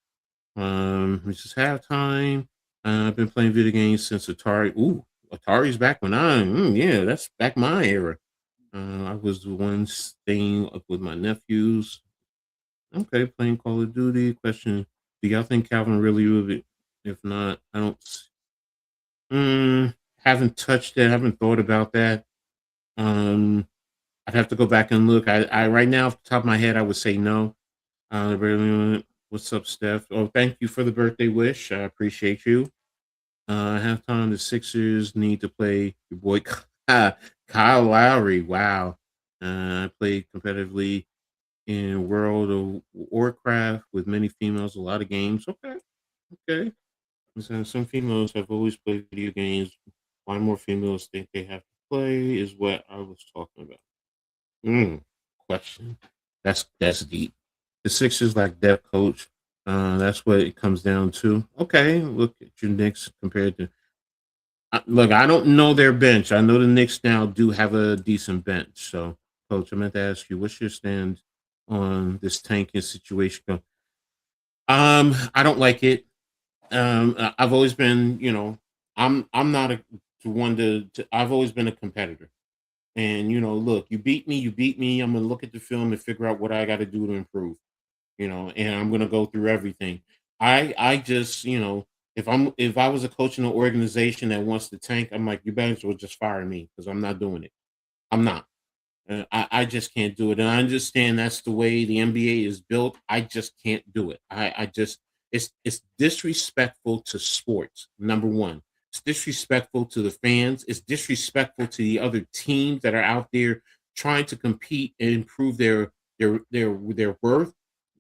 This is halftime. I've been playing video games since Atari. Ooh, Atari's back when yeah, that's back my era. I was the one staying up with my nephews. Okay, playing Call of Duty. Question: do y'all think Calvin really will be? If not, I don't. Haven't touched it. Haven't thought about that. Um, I'd have to go back and look. I right now, off the top of my head, I would say no. What's up, Steph? Oh, thank you for the birthday wish. I appreciate you. Halftime, the Sixers need to play your boy Kyle Lowry. Wow. I played competitively in World of Warcraft with many females, a lot of games. Okay, okay. So some females have always played video games. Why more females think they have to play is what I was talking about. Question. That's deep. The Sixers lack depth, coach. That's what it comes down to. Okay, look at your Knicks compared to. Look, I don't know their bench. I know the Knicks now do have a decent bench. So, coach, I meant to ask you, what's your stand on this tanking situation? I don't like it. I've always been, I'm not a one to. I've always been a competitor. And look, you beat me, you beat me. I'm gonna look at the film and figure out what I got to do to improve. And I'm gonna go through everything. I just, if I was a coach in an organization that wants to tank, I'm like, you better as well just fire me because I'm not doing it. I'm not. I just can't do it. And I understand that's the way the NBA is built. I just can't do it. I just it's disrespectful to sports, number one. It's disrespectful to the fans. It's disrespectful to the other teams that are out there trying to compete and improve their worth.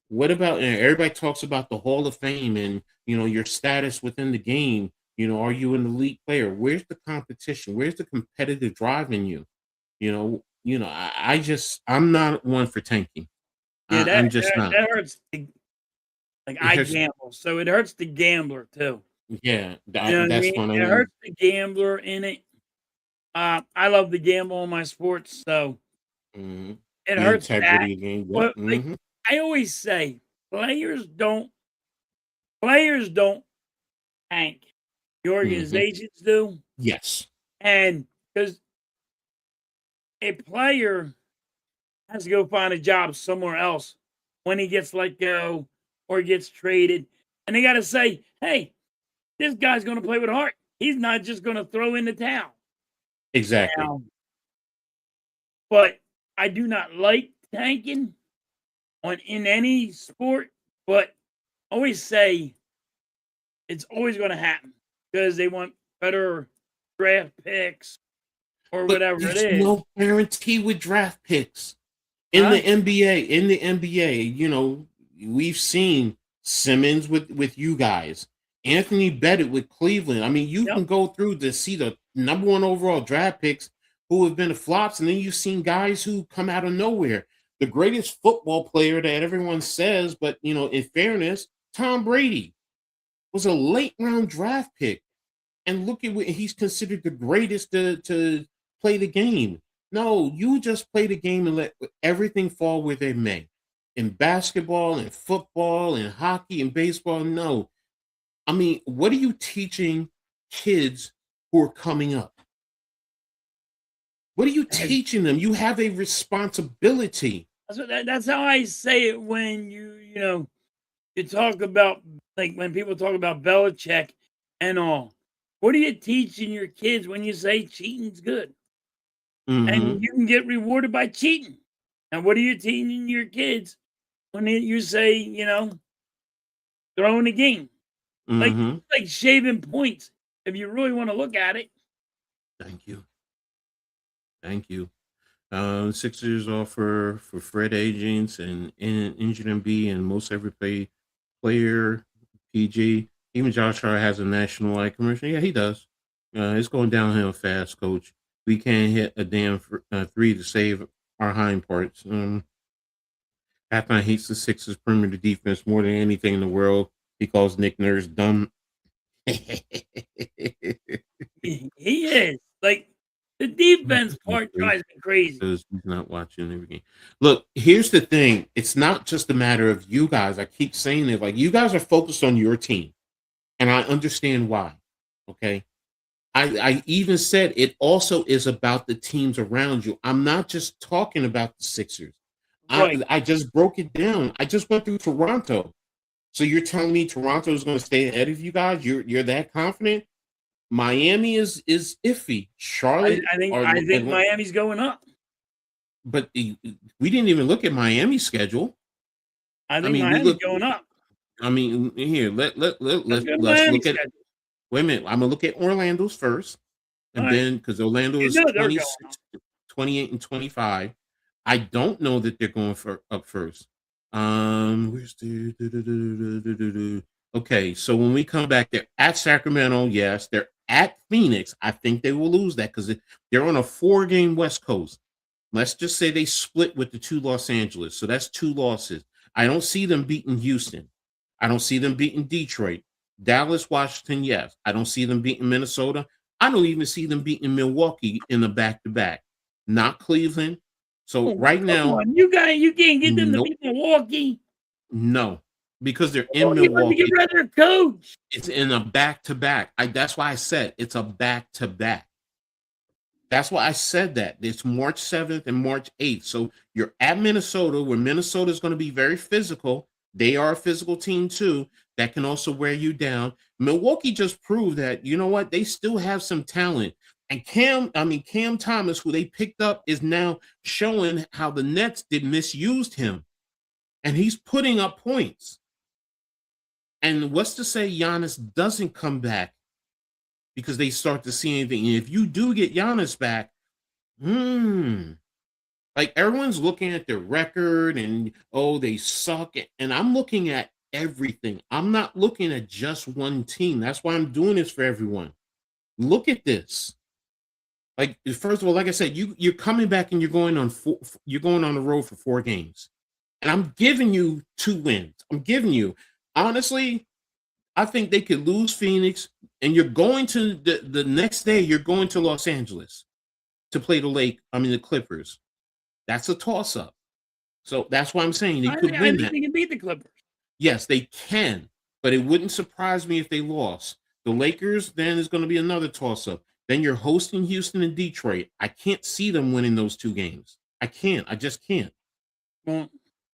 What about everybody talks about the Hall of Fame and your status within the game? Are you an elite player? Where's the competition? Where's the competitive drive in you? I'm not one for tanking. Yeah, I'm just not. that hurts. Like It I hurts, gamble, so it hurts the gambler too. yeah, You know what I that's mean? what I It mean. hurts the gambler in it. I love to gamble on my sports, so Mhm. it The hurts that. integrity game. Yep. But like I always say, players don't tank. The Hmm. organizations do, Yes. and because a player has to go find a job somewhere else when he gets let go or gets traded, and they got to say, "Hey, this guy's going to play with heart. he's not just going to throw in the towel. Exactly. Now, but I do not like tanking in any sport, but always say it's always going to happen because they want better draft picks or But whatever it there's is. no guarantee with draft picks. In Huh? the NBA, you know, we've seen Simmons with you guys, Anthony Bennett with Cleveland. I mean, you Yep. can go through to see the number one overall draft picks who have been flops, and then you've seen guys who come out of nowhere. The greatest football player that everyone says, but you know, in fairness, Tom Brady was a late round draft pick, and look at what he's considered the greatest to play the game. No, you just play the game and let everything fall where they may. In basketball and football and hockey and baseball, no. I mean, what are you teaching kids who are coming up? What are you teaching them? You have a responsibility. That's how I say it when you talk about, like, when people talk about Belichick and all. What are you teaching your kids when you say cheating's good? Mm-hmm. And you can get rewarded by cheating. And what are you teaching your kids when you say, throwing a game? Mm-hmm. Like shaving points, if you really want to look at it. Thank you. Thank you. Sixers offer for Fred agents and injured MB and most every player, PG. Even Josh Hart has a national wide commercial. Yeah, he does. It's going downhill fast, coach. We can't hit a damn three to save our hind parts. Halftime hates the Sixers' perimeter defense more than anything in the world. He calls Nick Nurse dumb. He is. Like, the defense part drives me crazy. Because he's not watching every game. Look, here's the thing. It's not just a matter of you guys. I keep saying it. Like, you guys are focused on your team. And I understand why. Okay. I even said it also is about the teams around you. I'm not just talking about the Sixers. Right. I just broke it down. I just went through Toronto. So you're telling me Toronto is going to stay ahead of you guys? You're that confident? Miami is iffy. Charlotte, I think Miami's going up. but we didn't even look at Miami's schedule. I think mean, Miami's going up. I mean, here let's Miami look at. schedule. Wait a minute. I'm gonna look at Orlando's first, and All right. then because Orlando is You know they're 26, 28, and 25. I don't know that they're going up first. Where's the okay? So when we come back, they're at Sacramento. Yes, they're at Phoenix. I think they will lose that because they're on a 4-game West Coast. Let's just say they split with the 2 Los Angeles. So that's 2 losses. I don't see them beating Houston. I don't see them beating Detroit. Dallas, Washington, yes. I don't see them beating Minnesota. I don't even see them beating Milwaukee in the back-to-back. Not Cleveland. So right now, you can't get them to beat Milwaukee. No, because they're in Milwaukee. Get rid of their coach. It's in a back-to-back. That's why I said it's a back-to-back. That's why I said that. It's March 7th and March 8th. So you're at Minnesota, where Minnesota is going to be very physical. They are a physical team too. That can also wear you down. Milwaukee just proved that, you know what, they still have some talent. And Cam Thomas, who they picked up, is now showing how the Nets misused him. And he's putting up points. And what's to say Giannis doesn't come back because they start to see anything? And if you do get Giannis back, like everyone's looking at their record and, oh, they suck. And I'm looking at everything. I'm not looking at just one team. That's why I'm doing this for everyone. Look at this. Like, first of all, like I said, you're coming back and you're going on the road for 4 games. And I'm giving you 2 wins. I'm giving you, honestly, I think they could lose Phoenix, and you're going to the next day, you're going to Los Angeles to play the Clippers. That's a toss-up. So that's why I'm saying they could win that. They can beat the Clippers. Yes, they can, but it wouldn't surprise me if they lost. The Lakers, then, is going to be another toss-up. Then you're hosting Houston and Detroit. I can't see them winning those 2 games. I can't. I just can't. Well,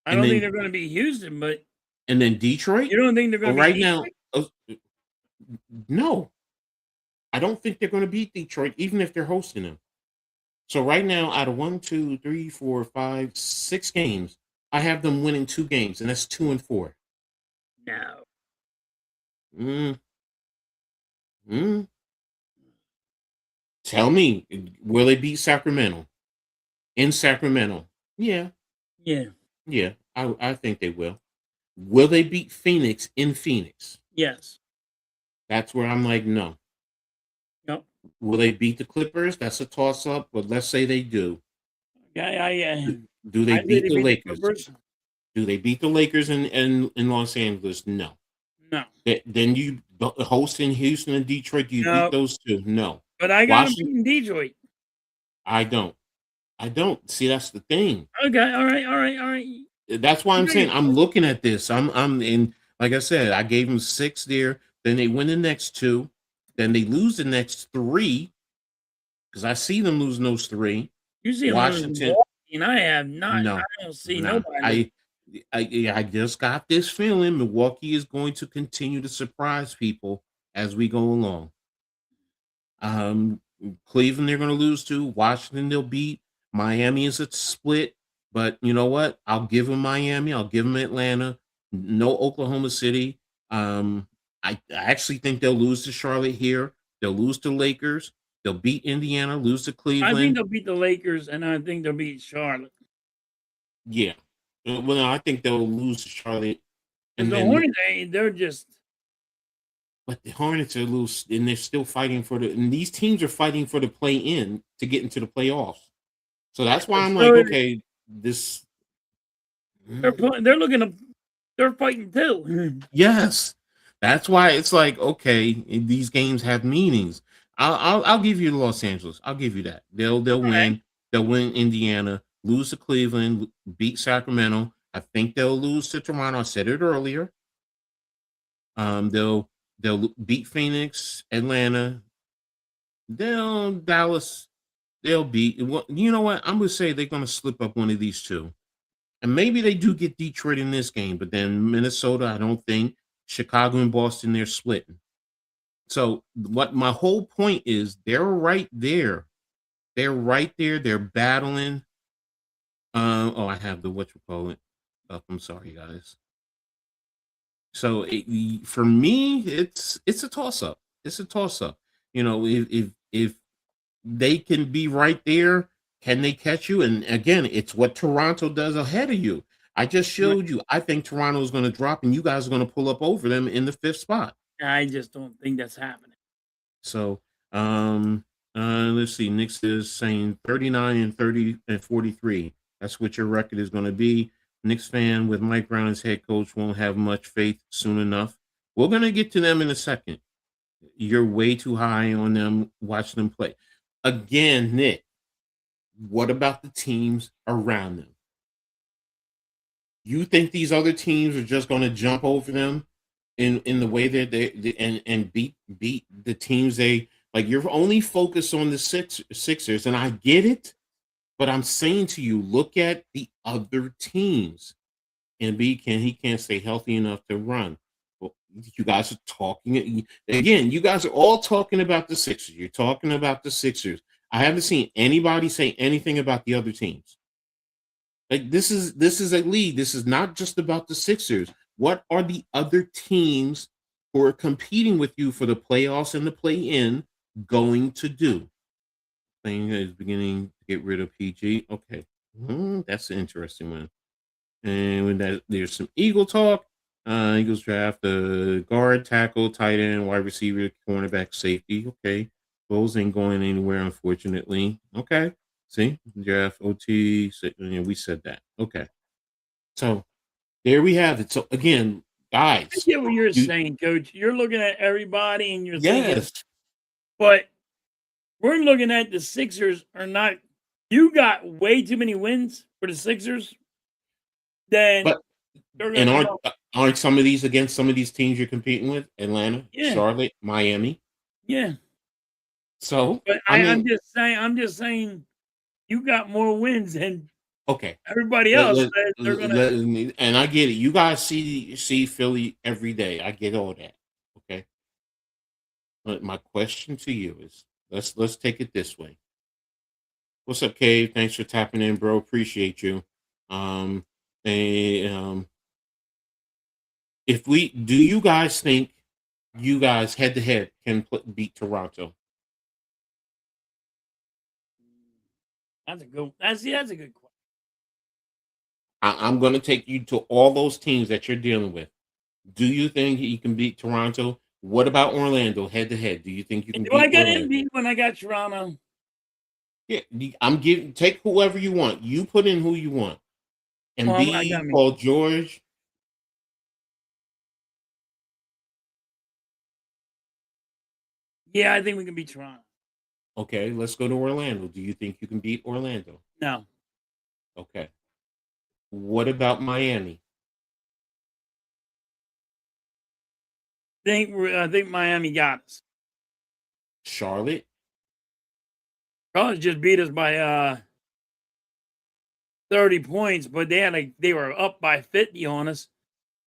I don't think they're going to be Houston, but and then Detroit. You don't think they're going to be right Detroit? now? No, I don't think they're going to beat Detroit, even if they're hosting them. So right now, out of 1, 2, 3, 4, 5, 6 games, I have them winning 2 games, and that's 2 and 4. No. Mm, mm. Tell me, will they beat Sacramento in Sacramento? Yeah, Yeah. yeah, I think they will. Will they beat Phoenix in Phoenix? Yes. That's where I'm like, no. Yep. Will they beat the Clippers? That's a toss up, but let's say they do. Yeah. Do they I say beat they the beat the Lakers? Clippers. Do they beat the Lakers in Los Angeles? No. No. Then you host in Houston and Detroit. Do you beat No. those two? No. But I got them Washington, beating Detroit. I don't. I don't. See, that's the thing. Okay. All right. That's why I'm saying Right. I'm looking at this. I'm in. Like I said, I gave them 6 there. Then they win the next 2. Then they lose the next 3 because I see them losing those 3. You see them losing Washington, Milwaukee, and I have not. no, I don't see nah. nobody. I just got this feeling Milwaukee is going to continue to surprise people as we go along. Cleveland they're going to lose to. Washington they'll beat. Miami is a split, but you know what? I'll give them Miami. I'll give them Atlanta. No Oklahoma City. I actually think they'll lose to Charlotte here. They'll lose to Lakers. They'll beat Indiana. Lose to I think Cleveland. they'll beat the Lakers, and I think they'll beat Charlotte. Yeah. Well, no, I think they'll lose to Charlotte, Because and the then Hornets, they're just. but the Hornets are loose, and they're still fighting for the. And these teams are fighting for the play in to get into the playoffs. So that's why I'm like, So okay, this. they're looking to. They're fighting too. Yes, that's why it's like, okay, these games have meanings. I'll give you Los Angeles. I'll give you that. They'll Right. win. They'll win Indiana. Lose to Cleveland. Beat Sacramento. I think they'll lose to Toronto. I said it earlier. They'll beat Phoenix, Atlanta. They'll Dallas. They'll beat. You know what? I'm gonna say they're gonna slip up one of these 2. And maybe they do get Detroit in this game, but then Minnesota, I don't think. Chicago and Boston, they're splitting. So what my whole point is, they're right there. They're right there. They're battling. I have the what you call it. I'm sorry, guys. So for me, it's a toss up. It's a toss up. You know, if they can be right there, can they catch you? And again, it's what Toronto does ahead of you. I just showed you. I think Toronto is going to drop, and you guys are going to pull up over them in the 5th spot. I just don't think that's happening. So, let's see. Knicks is saying 39 and 30 and 43. That's what your record is going to be. Knicks fan with Mike Brown as head coach won't have much faith soon enough. We're going to get to them in a second. You're way too high on them. Watch them play. Again, Nick, what about the teams around them? You think these other teams are just going to jump over them in the way that they and beat the teams they like? You're only focused on the Sixers, and I get it, but I'm saying to you, look at the other teams. And he can't stay healthy enough to run. Well, you guys are talking again. You guys are all talking about the Sixers. You're talking about the Sixers. I haven't seen anybody say anything about the other teams. Like this is a league. This is not just about the Sixers. What are the other teams who are competing with you for the playoffs and the play-in going to do? Thing is beginning to get rid of PG. Okay, that's an interesting one. And with that, there's some Eagle talk. Eagles draft the guard, tackle, tight end, wide receiver, cornerback, safety. Okay, those ain't going anywhere, unfortunately. Okay, see, draft OT. We said that. Okay, so there we have it. So again, I guys, get what you're saying, Coach. You're looking at everybody, and you're thinking, yes, but we're looking at the Sixers are not. You got way too many wins for the Sixers. Then but they're and going to aren't some of these against some of these teams you're competing with? Atlanta, Yeah. Charlotte, Miami. Yeah. So, But I'm just saying, you got more wins than okay, everybody else. They're gonna. and I get it. You guys see Philly every day. I get all that. Okay, But my question to you is, let's take it this way. What's up, Cave? Thanks for tapping in, bro. Appreciate you. Um, and, if we do, you guys think you guys head to head can beat Toronto? That's a good. That's a good question. I'm going to take you to all those teams that you're dealing with. Do you think you can beat Toronto? What about Orlando head to head? Do you think you can Do beat I got Orlando? MVP when I got Toronto? Yeah, I'm giving. Take whoever you want. You put in who you want. Embiid, Paul George. Yeah, I think we can beat Toronto. Okay, let's go to Orlando. Do you think you can beat Orlando? No. Okay. What about Miami? I think Miami got us. Charlotte? Charlotte just beat us by 30 points, but they were up by 50 on us.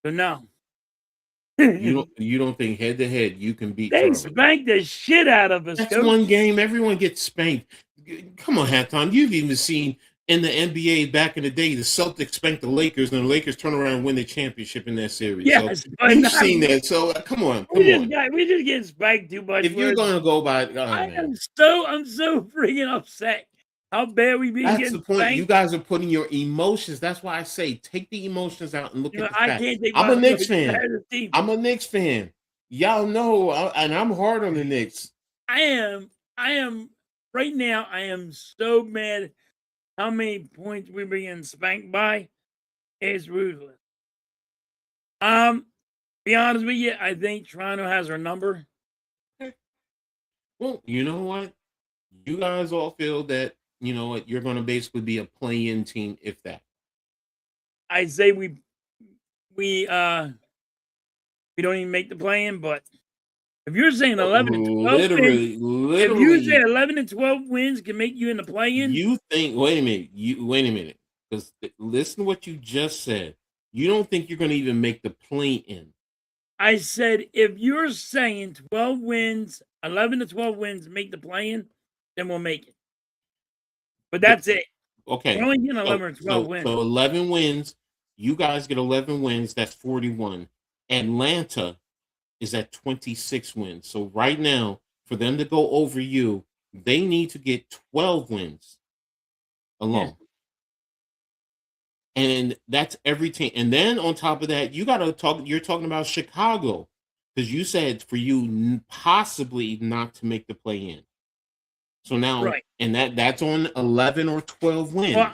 So no. You don't think head to head you can beat They Charlotte? spanked the shit out of us. That's Coach. one game. Everyone gets spanked. Come on, Halftime. You've even seen in the NBA back in the day, the Celtics spanked the Lakers, and the Lakers turn around and win the championship in that series. Yes, so you've seen that. So come on. We just get spanked too much. If you're gonna go by, I'm so freaking upset. How bad we been That's getting the point. spanked. You guys are putting your emotions. That's why I say take the emotions out and look at the facts. I'm a Knicks fan. I'm a Knicks fan. Y'all know, and I'm hard on the Knicks. I am right now. I am so mad. How many points we've been getting spanked by? It's ruthless. Be honest with you, I think Toronto has our number. Well, you know what? You guys all feel that, you know what, you're going to basically be a play-in team, if that. I say we don't even make the play-in, but if you're saying 11 and 12 if you say 11 and 12 wins can make you in the play-in, you think, wait a minute, because listen to what you just said. You don't think you're going to even make the play-in. I said, if you're saying 12 wins, 11 to 12 wins make the play-in, then we'll make it. But that's it. Okay. We're only getting 11 or 12 wins. So 11 wins. You guys get 11 wins. That's 41. Atlanta is at 26 wins. So right now, for them to go over you, they need to get 12 wins alone. Yeah. And that's every team. And then on top of that, you're talking about Chicago, because you said for you possibly not to make the play-in. So now, right. And that's on 11 or 12 wins. Well,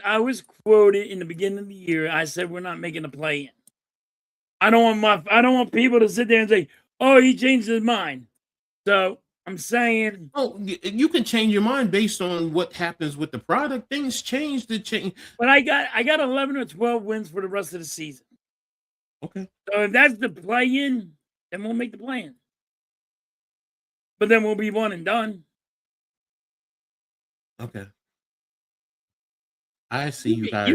I was quoted in the beginning of the year. I said we're not making the play-in. I don't want people to sit there and say, "Oh, he changed his mind." So I'm saying, oh, you can change your mind based on what happens with the product. Things change. But I got 11 or 12 wins for the rest of the season. Okay. So if that's the play-in, then we'll make the play-in. But then we'll be one and done. Okay. I see you guys.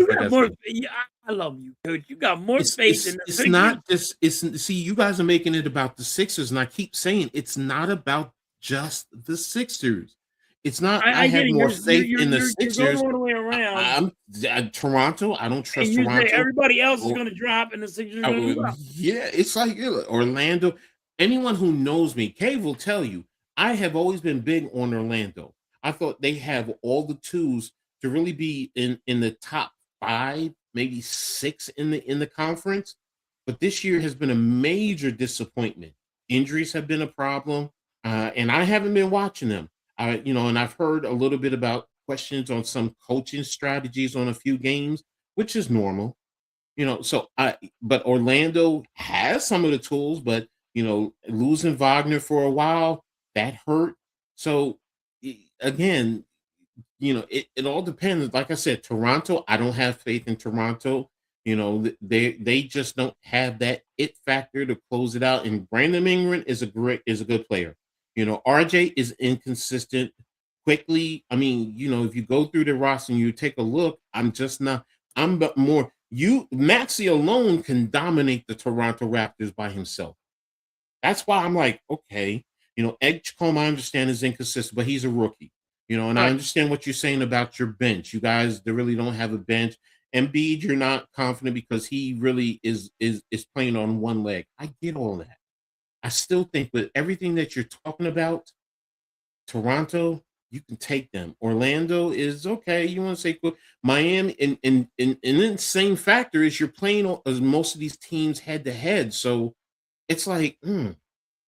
I love you, Coach. You got more faith in the Sixers. It's not just. See, you guys are making it about the Sixers, and I keep saying it's not about just the Sixers. It's not. I have more faith in the Sixers. You're going all the way around. I'm Toronto. I don't trust Toronto. Everybody else is going to drop, and the Sixers are going to go up. Yeah, it's like Orlando. Anyone who knows me, Cave will tell you, I have always been big on Orlando. I thought they have all the tools to really be in the top 5, maybe 6 in the conference. But this year has been a major disappointment. Injuries have been a problem, and I haven't been watching them. And I've heard a little bit about questions on some coaching strategies on a few games, which is normal. But Orlando has some of the tools, but losing Wagner for a while, that hurt. So again, it all depends. Like I said, Toronto, I don't have faith in Toronto. They just don't have that it factor to close it out. And Brandon Ingram is a good player. RJ is inconsistent quickly. I mean, if you go through the roster and you take a look, Maxey alone can dominate the Toronto Raptors by himself. That's why I'm like, okay. Edgecombe, I understand, is inconsistent, but he's a rookie. And I Right. understand what you're saying about your bench. You guys, they really don't have a bench. Embiid, you're not confident because he really is playing on one leg. I get all that. I still think with everything that you're talking about, Toronto, you can take them. Orlando is okay. You want to say cool. Miami, and then same factor is you're playing as most of these teams head to head. So it's like,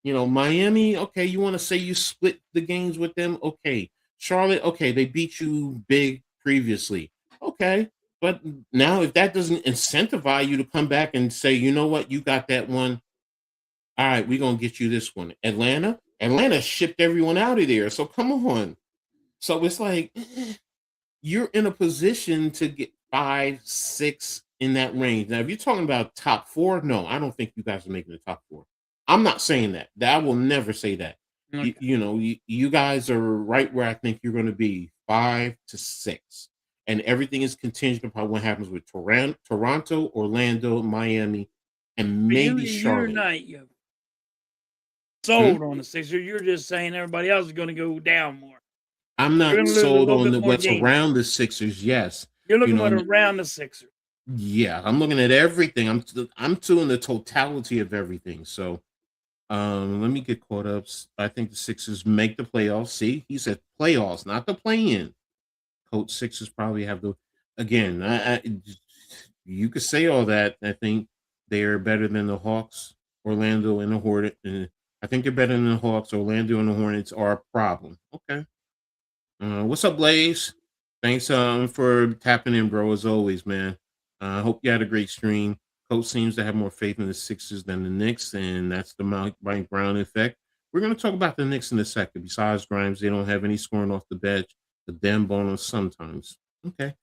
Miami, okay, you want to say you split the games with them? Okay. Charlotte, okay, they beat you big previously. Okay. But now if that doesn't incentivize you to come back and say, you know what, you got that one. All right, we're gonna get you this one. Atlanta shipped everyone out of there. So come on. So it's like you're in a position to get 5, 6 in that range. Now, if you're talking about top 4, no, I don't think you guys are making the top 4. I'm not saying that. I will never say that. Okay. You guys are right where I think you're going to be, 5 to 6, and everything is contingent upon what happens with Toronto, Orlando, Miami, and But maybe you're Charlotte. not Hmm? sold on the Sixers. You're just saying everybody else is going to go down more. I'm You're not going to lose a sold little on bit more what's games. around the Sixers. Yes, You're you looking know, at around the Sixers. yeah, I'm looking at everything. I'm doing the totality of everything. So, let me get caught up. I think the Sixers make the playoffs. See, he said playoffs, not the play-in. Coach Sixers probably have the again. You could say all that. I think they're better than the Hawks, Orlando, and the Hornets. I think they're better than the Hawks. Orlando and the Hornets are a problem. Okay. What's up, Blaze? Thanks for tapping in, bro. As always, man. I hope you had a great stream. Coach seems to have more faith in the Sixers than the Knicks, and that's the Mike Brown effect. We're going to talk about the Knicks in a second. Besides Grimes, they don't have any scoring off the bench. The damn bonus sometimes. Okay.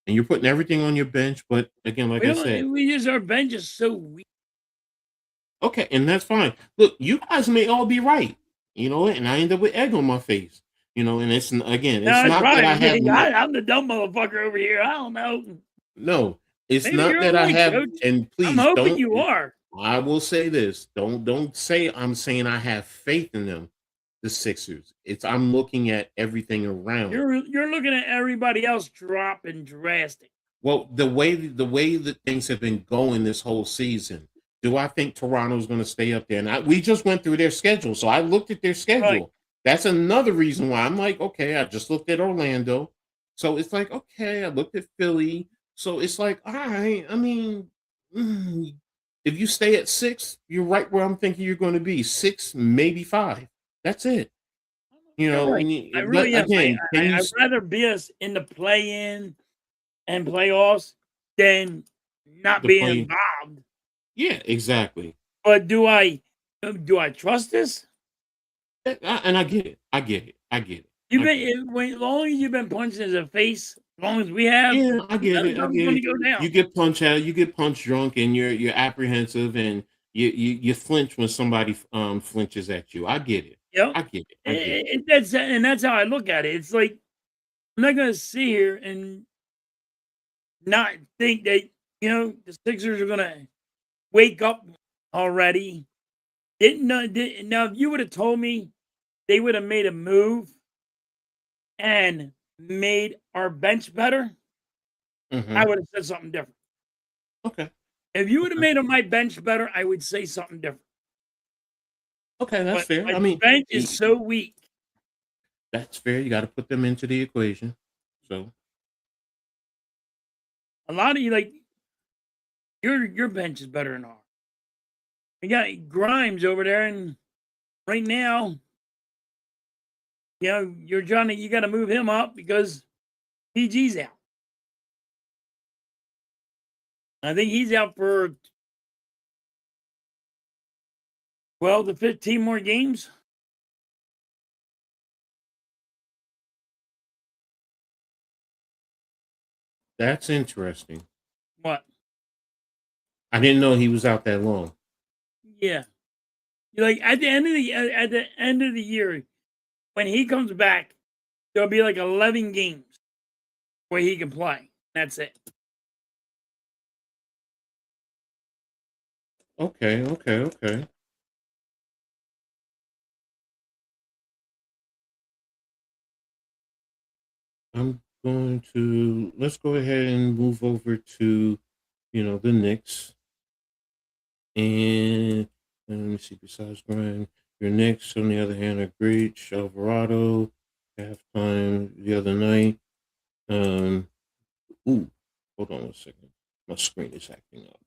And you're putting everything on your bench, but again, like We I said, don't. We use our bench is so weak. okay, and that's fine. Look, you guys may all be right, and I end up with egg on my face, and it's No, it's not that I probably have me. I'm the dumb motherfucker over here. I don't know. no, it's Maybe not you're that I right, have, Coach. and I'm please hoping don't. you are. I will say this: don't say I'm saying I have faith in them, the Sixers. It's I'm looking at everything around. You're looking at everybody else dropping drastic. Well, the way that things have been going this whole season, do I think Toronto's going to stay up there? And we just went through their schedule, so I looked at their Right. schedule. That's another reason why I'm like, okay, I just looked at Orlando, so it's like, okay, I looked at Philly, so it's like, all right. I mean, if you stay at 6, you're right where I'm thinking you're going to be. 6, maybe 5. That's it. You're right. I But really am. again, can you? I'd rather be us in the play-in and playoffs than not The being play? involved. Yeah, exactly. But do I trust this? And I get it. I get it. I get it. You've I get it. been as long as you've been punched in the face, as long as we have, Yeah, I get it. I something's get going to it. go down. You get punch out. You get punch drunk, and you're apprehensive, and you flinch when somebody flinches at you. I get it. Yep. I get it. I get it. That's how I look at it. It's like I'm not going to sit here and not think that the Sixers are going to wake up already. Now, if you would have told me they would have made a move and made our bench better, I Hmm. would have said something different. Okay. If you would have Okay. made my bench better, I would say something different. Okay. That's But fair. my I mean, bench is so weak. that's fair. You got to put them into the equation. So A lot of you like your bench is better than ours. You got Grimes over there, and right now, you got to move him up because PG's out. I think he's out for 12 to 15 more games. that's interesting. What? I didn't know he was out that long. Yeah. Like at the end of the year, when he comes back, there'll be like 11 games where he can play. That's it. Okay. Okay. Okay. let's go ahead and move over to, the Knicks. And let me see, besides Brian, your Knicks, on the other hand, are great. Alvarado, halftime the other night. Ooh, hold on 1 second. My screen is acting up.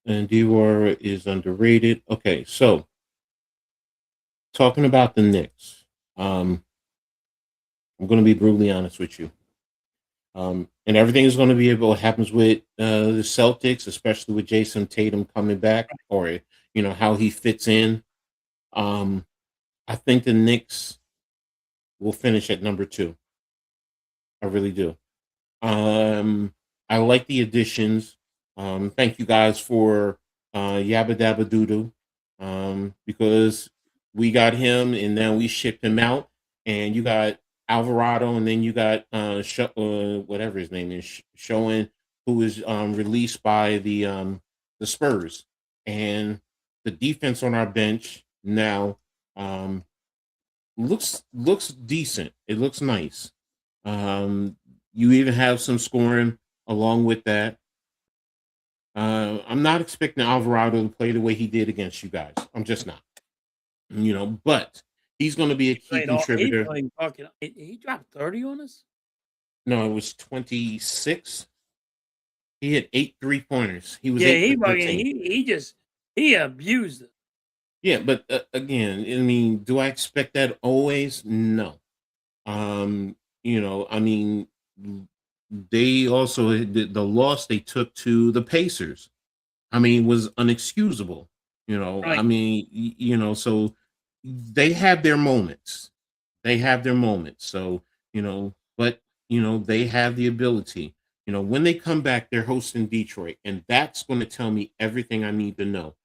And Dior is underrated. Okay, so talking about the Knicks, I'm going to be brutally honest with you. And everything is going to be about what happens with the Celtics, especially with Jason Tatum coming back, or how he fits in. Um, I think the Knicks will finish at number 2. I really do. I like the additions. Thank you guys for Yabba Dabba Doodoo, because we got him and now we shipped him out, and you got Alvarado, and then you got whatever his name is, showing, who is released by the Spurs, and the defense on our bench now looks decent. It looks nice. You even have some scoring along with that. I'm not expecting Alvarado to play the way he did against you guys. I'm just not. But he's going to be a key contributor. He dropped 30 on us? No, it was 26. He had 8 3-pointers. He was he abused it. Yeah, but again, I mean, do I expect that always? No. They also, the loss they took to the Pacers, was unexcusable. Right. So they have their moments. So, but they have the ability. When they come back, they're hosting Detroit, and that's going to tell me everything I need to know.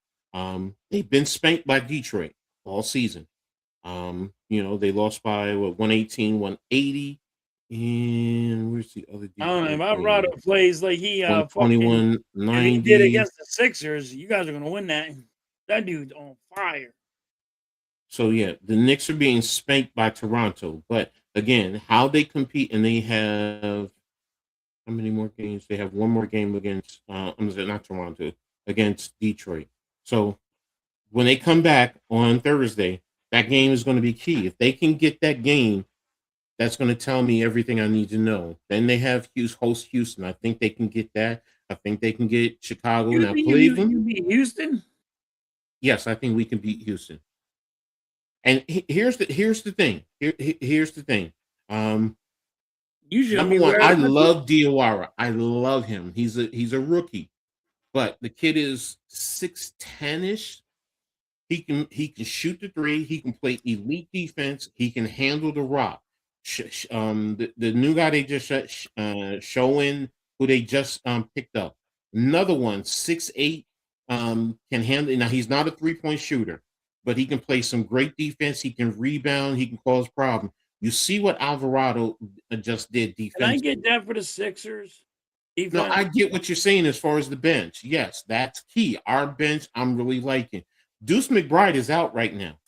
They've been spanked by Detroit all season. They lost by 118, 180. And where's the other I don't know. If Detroit Alvarado game? plays like he 21, and he did against the Sixers, you guys are gonna win that. That dude's on fire. So yeah, the Knicks are being spanked by Toronto. But again, how they compete, and they have how many more games? They have one more game against not Toronto, against Detroit. So when they come back on Thursday, that game is going to be key. If they can get that game, that's going to tell me everything I need to know. Then they have host Houston. I think they can get that. I think they can get Chicago. You Now think Cleveland. you beat Houston? Yes, I think we can beat Houston. And here's the thing. Here's the thing. Number one, I love Diawara. I love him. He's a rookie, but the kid is 6'10-ish. He can shoot the 3. He can play elite defense. He can handle the rock. The new guy they just showing, who they just picked up. Another one, 6'8", can handle. Now he's not a 3-point shooter, but he can play some great defense. He can rebound. He can cause problems. You see what Alvarado just did defensively. Can I get that for the Sixers? Defense? No, I get what you're saying as far as the bench. Yes, that's key. Our bench, I'm really liking. Deuce McBride is out right now.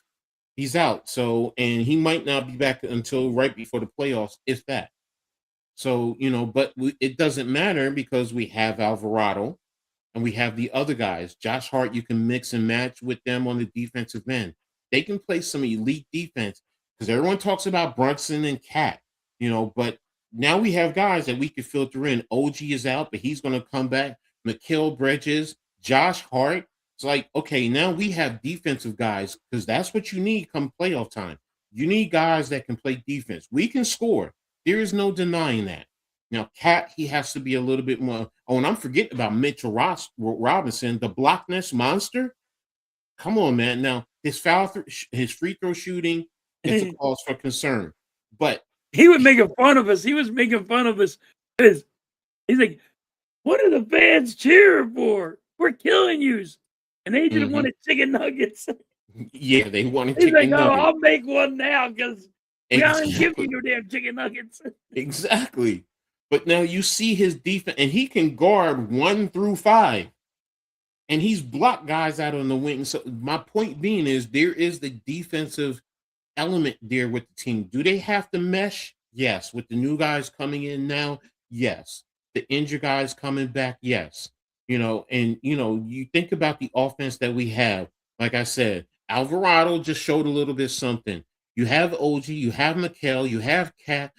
He's out. So, and he might not be back until right before the playoffs, if that. So, but it doesn't matter because we have Alvarado and we have the other guys. Josh Hart, you can mix and match with them on the defensive end. They can play some elite defense because everyone talks about Brunson and Cat, but now we have guys that we can filter in. OG is out, but he's going to come back. Mikal Bridges, Josh Hart. It's like, okay, now we have defensive guys because that's what you need come playoff time. You need guys that can play defense. We can score. There is no denying that. Now, Cat, he has to be a little bit more. Oh, and I'm forgetting about Mitchell Robinson, the blockness monster. Come on, man. Now, his free throw shooting is a cause for concern. But he was making fun of us. He was making fun of us. He's like, what are the fans cheering for? We're killing you. And they just wanted chicken nuggets. Yeah, they wanted chicken nuggets. I'll make one now because we haven't given you damn chicken nuggets. Exactly. But now you see his defense, and he can guard 1 through 5. And he's blocked guys out on the wing. So my point being is there is the defensive element there with the team. Do they have to mesh? Yes. With the new guys coming in now, yes. The injured guys coming back, yes. And you think about the offense that we have. Like I said, Alvarado just showed a little bit something. You have OG, you have McHale, you have Cat.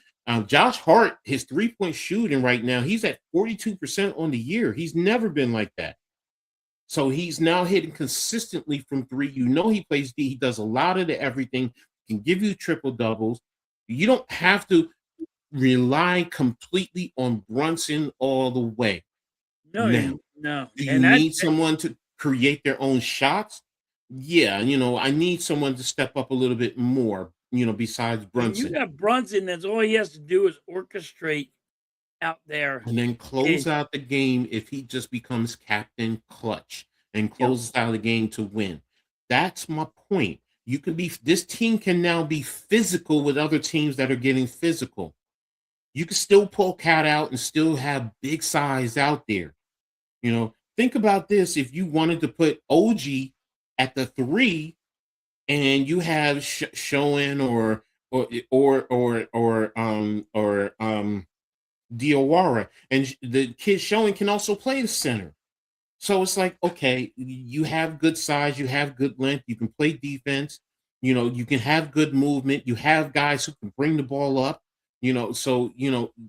Josh Hart, his 3-point shooting right now, he's at 42% on the year. He's never been like that. So he's now hitting consistently from three. He plays D. He does a lot of the everything. Can give you triple doubles. You don't have to rely completely on Brunson all the way. No, Now, no, do you and that need someone to create their own shots? Yeah, I need someone to step up a little bit more, besides when you Brunson. got Brunson, that's all he has to do is orchestrate out there. And then close And out the game if he just becomes captain clutch and yep, closes out the game to win. That's my point. This team can now be physical with other teams that are getting physical. You can still pull Cat out and still have big size out there. Think about this. If you wanted to put OG at the 3 and you have Showen or Diawara, and the kid Showing can also play the center. So it's like, okay, you have good size, you have good length, you can play defense, you can have good movement, you have guys who can bring the ball up, so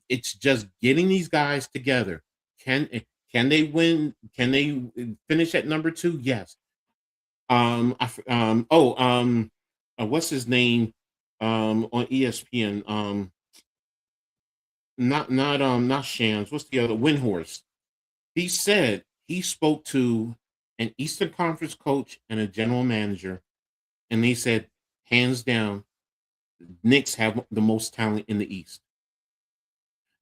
it's just getting these guys together. Can they win? Can they finish at number 2? Yes. What's his name on ESPN? Not Shams. What's the other? Windhorst. He said he spoke to an Eastern Conference coach and a general manager, and they said, hands down, Knicks have the most talent in the East.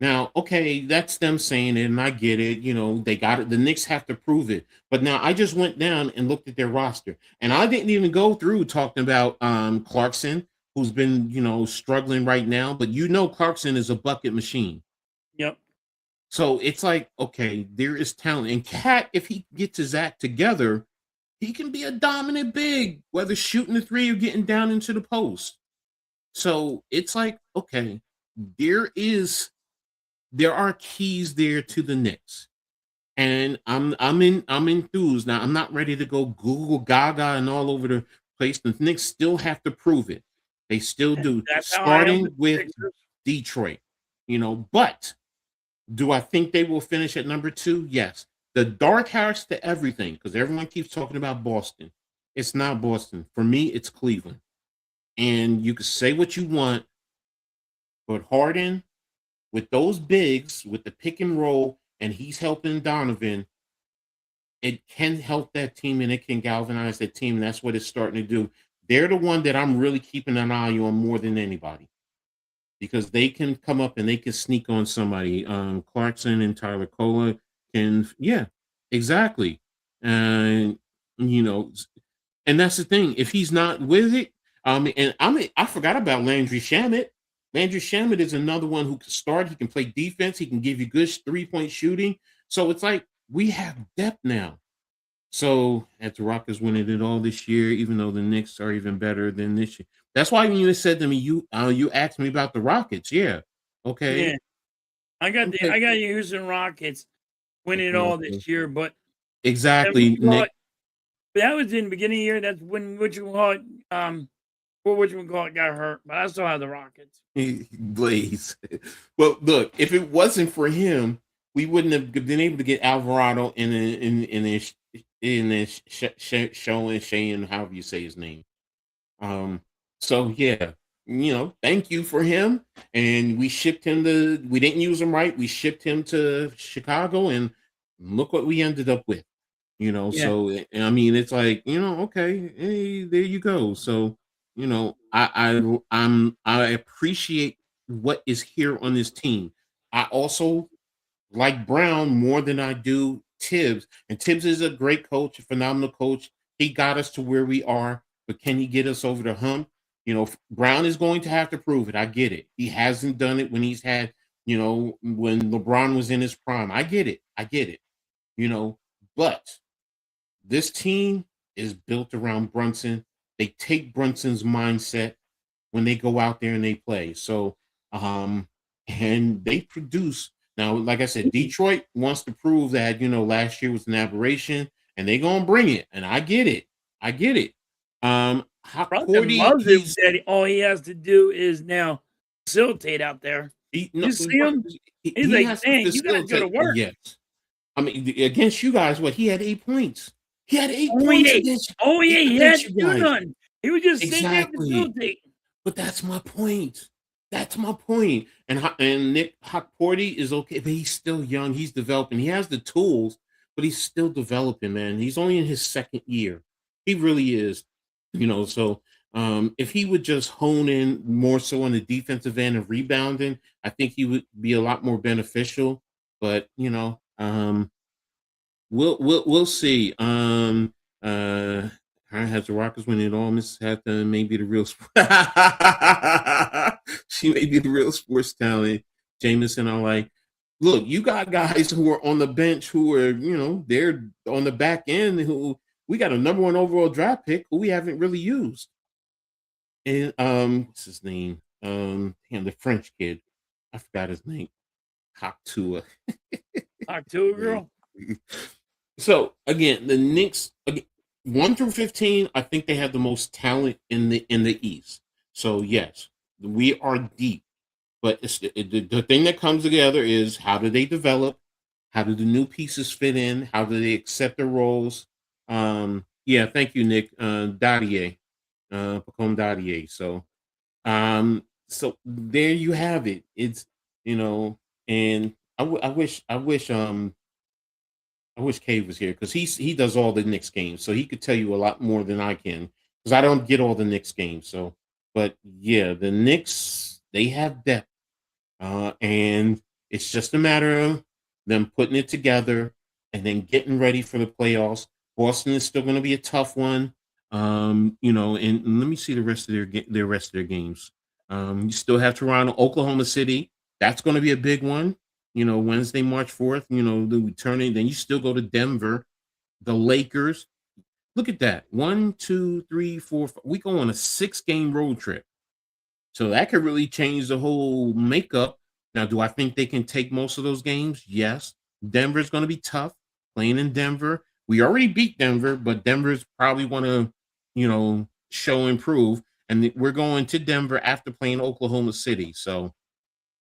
Now, okay, that's them saying it, and I get it. They got it. The Knicks have to prove it. But now I just went down and looked at their roster, and I didn't even go through talking about Clarkson, who's been, struggling right now. But Clarkson is a bucket machine. yep. So it's like, okay, there is talent. And Cat, if he gets his act together, he can be a dominant big, whether shooting the 3 or getting down into the post. So it's like, okay, there are keys there to the Knicks. And I'm enthused. Now I'm not ready to go Google Gaga and all over the place. The Knicks still have to prove it. They still do, That's how I am starting with the with Sixers. Detroit. But do I think they will finish at number 2? Yes. The dark horse to everything, because everyone keeps talking about Boston. It's not Boston. For me, it's Cleveland. And you can say what you want, but Harden, with those bigs, with the pick and roll, and he's helping Donovan, it can help that team and it can galvanize that team. And that's what it's starting to do. They're the one that I'm really keeping an eye on more than anybody, because they can come up and they can sneak on somebody. Clarkson and Tyler Cola can, yeah, exactly. And and that's the thing. If he's not with it, and I forgot about Landry Shamet. Landry Shamet is another one who can start. He can play defense. He can give you good 3-point shooting. So it's like we have depth now. So at the Rockets winning it all this year, even though the Knicks are even better than this year. That's why when you said to me, you asked me about the Rockets. Yeah. Okay. Yeah, I got Okay. you Houston Rockets winning it all this year, but then Exactly, Nick. that was in the beginning of the year. That's when whatchamacallit got hurt. But I still have the Rockets. Blaze. Well, look, if it wasn't for him, we wouldn't have been able to get Alvarado in this show and Shane, however you say his name. So yeah, thank you for him. And we didn't use him right. We shipped him to Chicago, and look what we ended up with. Yeah, So I mean, it's like, okay, hey, there you go. So, I appreciate what is here on this team. I also like Brown more than I do Tibbs. And Tibbs is a great coach, a phenomenal coach. He got us to where we are, but can he get us over the hump? Brown is going to have to prove it. I get it. He hasn't done it when he's had, when LeBron was in his prime. I get it. But this team is built around Brunson. They take Brunson's mindset when they go out there and they play. So And they produce. Now, like I said, Detroit wants to prove that, last year was an aberration, and they're going to bring it. And I get it. I get it. Brunson Cordy, loves it that all he has to do is now facilitate out there. You see him? He's he like, has to man, you guys go to facilitate. work. Yes. I mean, against you guys, he had 8 points. He had 8 Only points 8. against Only 8. He had against to you do guys. none. He was just sitting there Exactly. facilitating. But that's my point. That's my point. And Nick Porty is okay, but he's still young. He's developing. He has the tools, but he's still developing, man. He's only in his second year. He really is. So if he would just hone in more so on the defensive end and rebounding, I think he would be a lot more beneficial. But we'll see. Has the Rockets winning it all? Miss Hathaway may be the real she may be the real sports talent. Jameson, I like. Look, you got guys who are on the bench who are, they're on the back end who we got a number 1 overall draft pick who we haven't really used. And what's his name? The French kid. I forgot his name. Haktua. Haktua girl. So again, the Knicks 1 through 15, I think they have the most talent in the East. So yes, we are deep. But the thing that comes together is how do they develop? How do the new pieces fit in? How do they accept their roles? Yeah, thank you, Nick. Dadier. Pacome Dadier. So there you have it. It's and I wish Cave was here because he does all the Knicks games, so he could tell you a lot more than I can because I don't get all the Knicks games. So, but yeah, the Knicks, they have depth, and it's just a matter of them putting it together and then getting ready for the playoffs. Boston is still going to be a tough one, and let me see the rest of their games. You still have Toronto, Oklahoma City. That's going to be a big one. Wednesday, March 4th, the returning, then you still go to Denver, the Lakers. Look at that. 1, 2, 3, 4, 5. We go on a 6-game road trip. So that could really change the whole makeup. Now, do I think they can take most of those games? Yes. Denver's going to be tough playing in Denver. We already beat Denver, but Denver's probably want to, show improve. And we're going to Denver after playing Oklahoma City. So,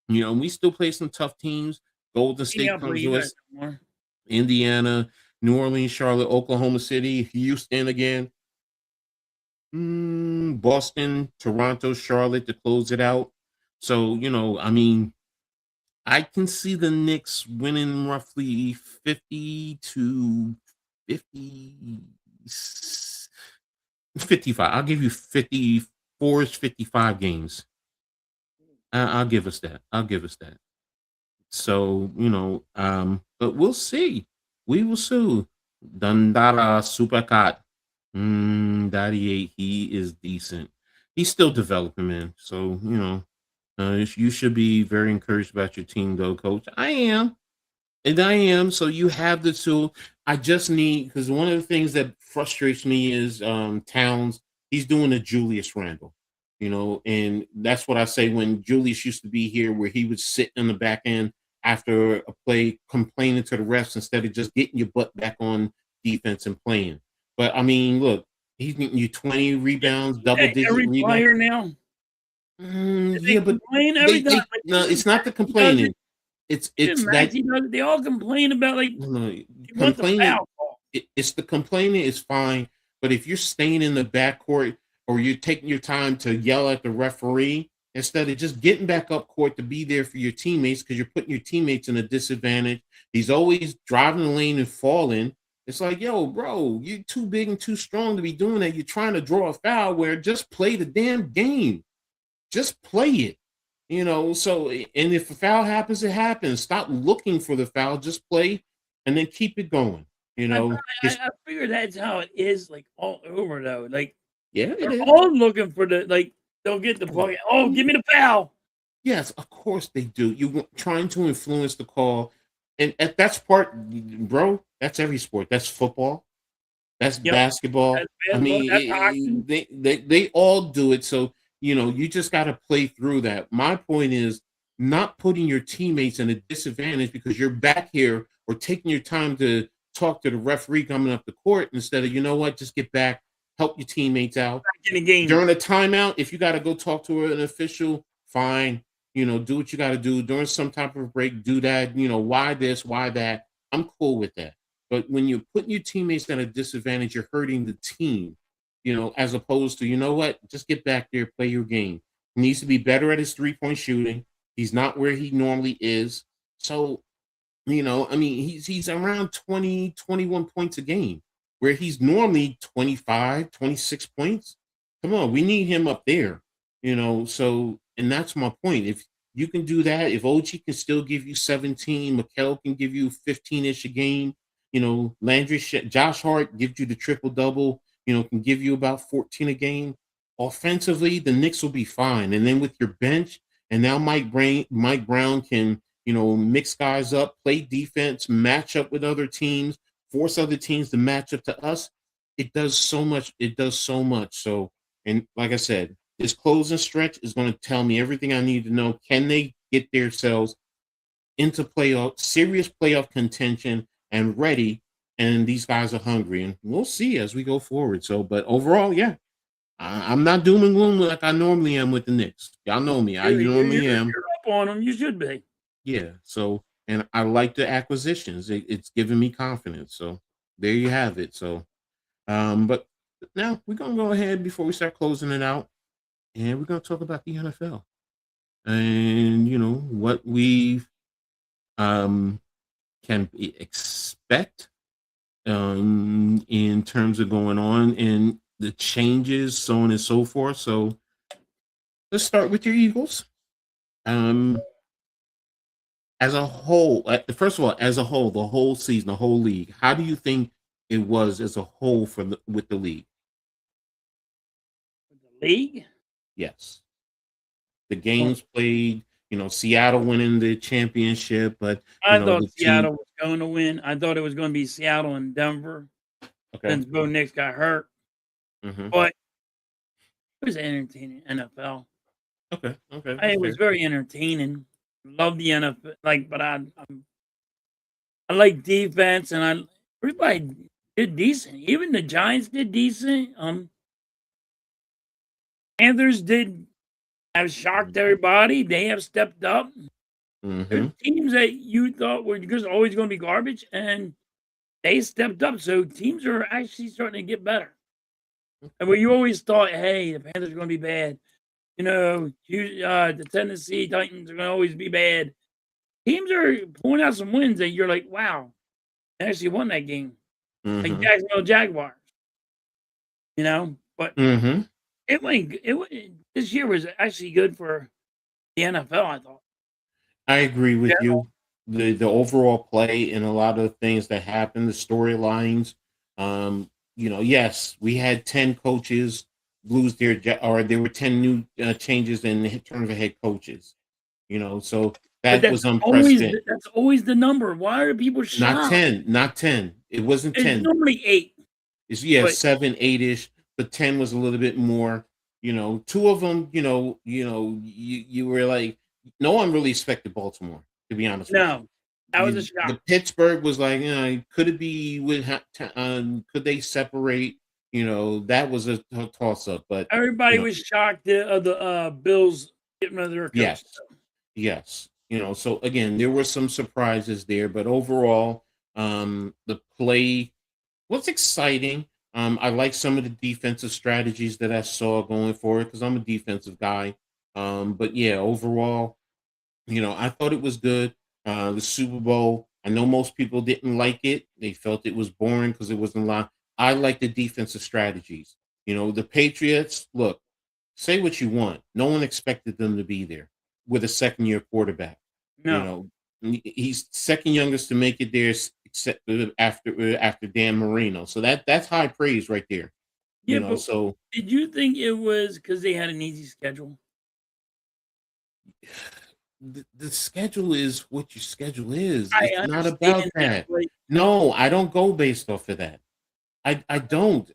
we still play some tough teams. Golden State comes to us. Indiana, New Orleans, Charlotte, Oklahoma City, Houston again. Boston, Toronto, Charlotte to close it out. So, I can see the Knicks winning roughly 50 to 50, 55. I'll give you 54, 55 games. I'll give us that. So, but we'll see. We will see. Dandara Supercat. Daddy, he is decent. He's still developing, man. So, you should be very encouraged about your team, though, Coach. I am. And I am. So you have the tool. I just need, because one of the things that frustrates me is Towns. He's doing a Julius Randle. And that's what I say when Julius used to be here, where he would sit in the back end after a play complaining to the refs instead of just getting your butt back on defense and playing. But I mean, look, he's getting you 20 rebounds, double-digit every rebounds. Player now. Yeah, but every time. No, it's not the complaining. It's that they all complain about complaining. It's the complaining is fine, but if you're staying in the backcourt or you're taking your time to yell at the referee instead of just getting back up court to be there for your teammates because you're putting your teammates in a disadvantage. He's always driving the lane and falling. It's like, yo, bro, you're too big and too strong to be doing that. You're trying to draw a foul where just play the damn game. Just play it. So, and if a foul happens, it happens. Stop looking for the foul. Just play and then keep it going. I figure that's how it is, all over, though. Yeah, they're all looking for they'll get the ball. Oh, give me the foul. Yes, of course they do. You're trying to influence the call. And that's part, bro, that's every sport. That's football. That's basketball. I mean, that's hockey. they all do it. So you just got to play through that. My point is not putting your teammates in a disadvantage because you're back here or taking your time to talk to the referee coming up the court instead of, just get back, help your teammates out. Back in the game. During a timeout, if you got to go talk to an official, fine. Do what you got to do. During some type of break, do that. Why this, why that. I'm cool with that. But when you're putting your teammates at a disadvantage, you're hurting the team, as opposed to, just get back there, play your game. He needs to be better at his 3-point shooting. He's not where he normally is. So, he's around 20, 21 points a game, where he's normally 25, 26 points. Come on, we need him up there, so, and that's my point. If you can do that, if OG can still give you 17, Mikal can give you 15-ish a game, Josh Hart gives you the triple-double, can give you about 14 a game. Offensively, the Knicks will be fine. And then with your bench, and now Mike Brown can, mix guys up, play defense, match up with other teams, force other teams to match up to us. It does so much. It does so much. So, and like I said, this closing stretch is going to tell me everything I need to know. Can they get themselves into serious playoff contention and ready? And these guys are hungry, and we'll see as we go forward. So, but overall, yeah, I'm not doom and gloom like I normally am with the Knicks. Y'all know me. I normally am. You're up on them. You should be. Yeah. So, and I like the acquisitions. It's giving me confidence. So there you have it. So, but now we're going to go ahead before we start closing it out, and we're going to talk about the NFL and, what we can expect in terms of going on and the changes, so on and so forth. So let's start with your Eagles. As a whole, first of all, as a whole, the whole season, the whole league, how do you think it was as a whole with the league? The league? Yes. The games played, Seattle winning the championship, but I thought Seattle was going to win. I thought it was going to be Seattle and Denver. Okay. Since Bo Nix got hurt. Mm-hmm. But it was entertaining NFL. Okay. It was very entertaining. Love the NFL, but I like defense, and everybody did decent. Even the Giants did decent. Panthers have shocked everybody. They have stepped up. Mm-hmm. Teams that you thought were just always going to be garbage, and they stepped up. So teams are actually starting to get better. And where you always thought, hey, the Panthers are going to be bad. The Tennessee Titans are going to always be bad. Teams are pulling out some wins that you're like, wow, they actually won that game. Mm-hmm. Like Jacksonville Jaguars. But it went. This year was actually good for the NFL, I thought. I agree with you. The overall play and a lot of things that happened, the storylines. Yes, we had 10 coaches lose or there were 10 new changes in terms of head coaches. So that was unprecedented. That's always the number. Why are people shocked? Not 10. It wasn't 10. It's normally 8. It's 7, 8-ish, but 10 was a little bit more. Two of them, you were like, no one really expected Baltimore, to be honest with you. No, that was a shock. The Pittsburgh was like, could it be could they separate? That was a toss-up. But everybody was shocked of the Bills getting rid of their coach. Yes. So again, there were some surprises there, but overall, the play was exciting. I like some of the defensive strategies that I saw going forward because I'm a defensive guy. But yeah, overall, I thought it was good. The Super Bowl, I know most people didn't like it. They felt it was boring because it wasn't a lot. I like the defensive strategies. The Patriots, look, say what you want. No one expected them to be there with a second-year quarterback. No. He's second youngest to make it there except after Dan Marino. So that's high praise right there. Yeah, so did you think it was because they had an easy schedule? The schedule is what your schedule is. I It's not about that. No, I don't go based off of that. I don't.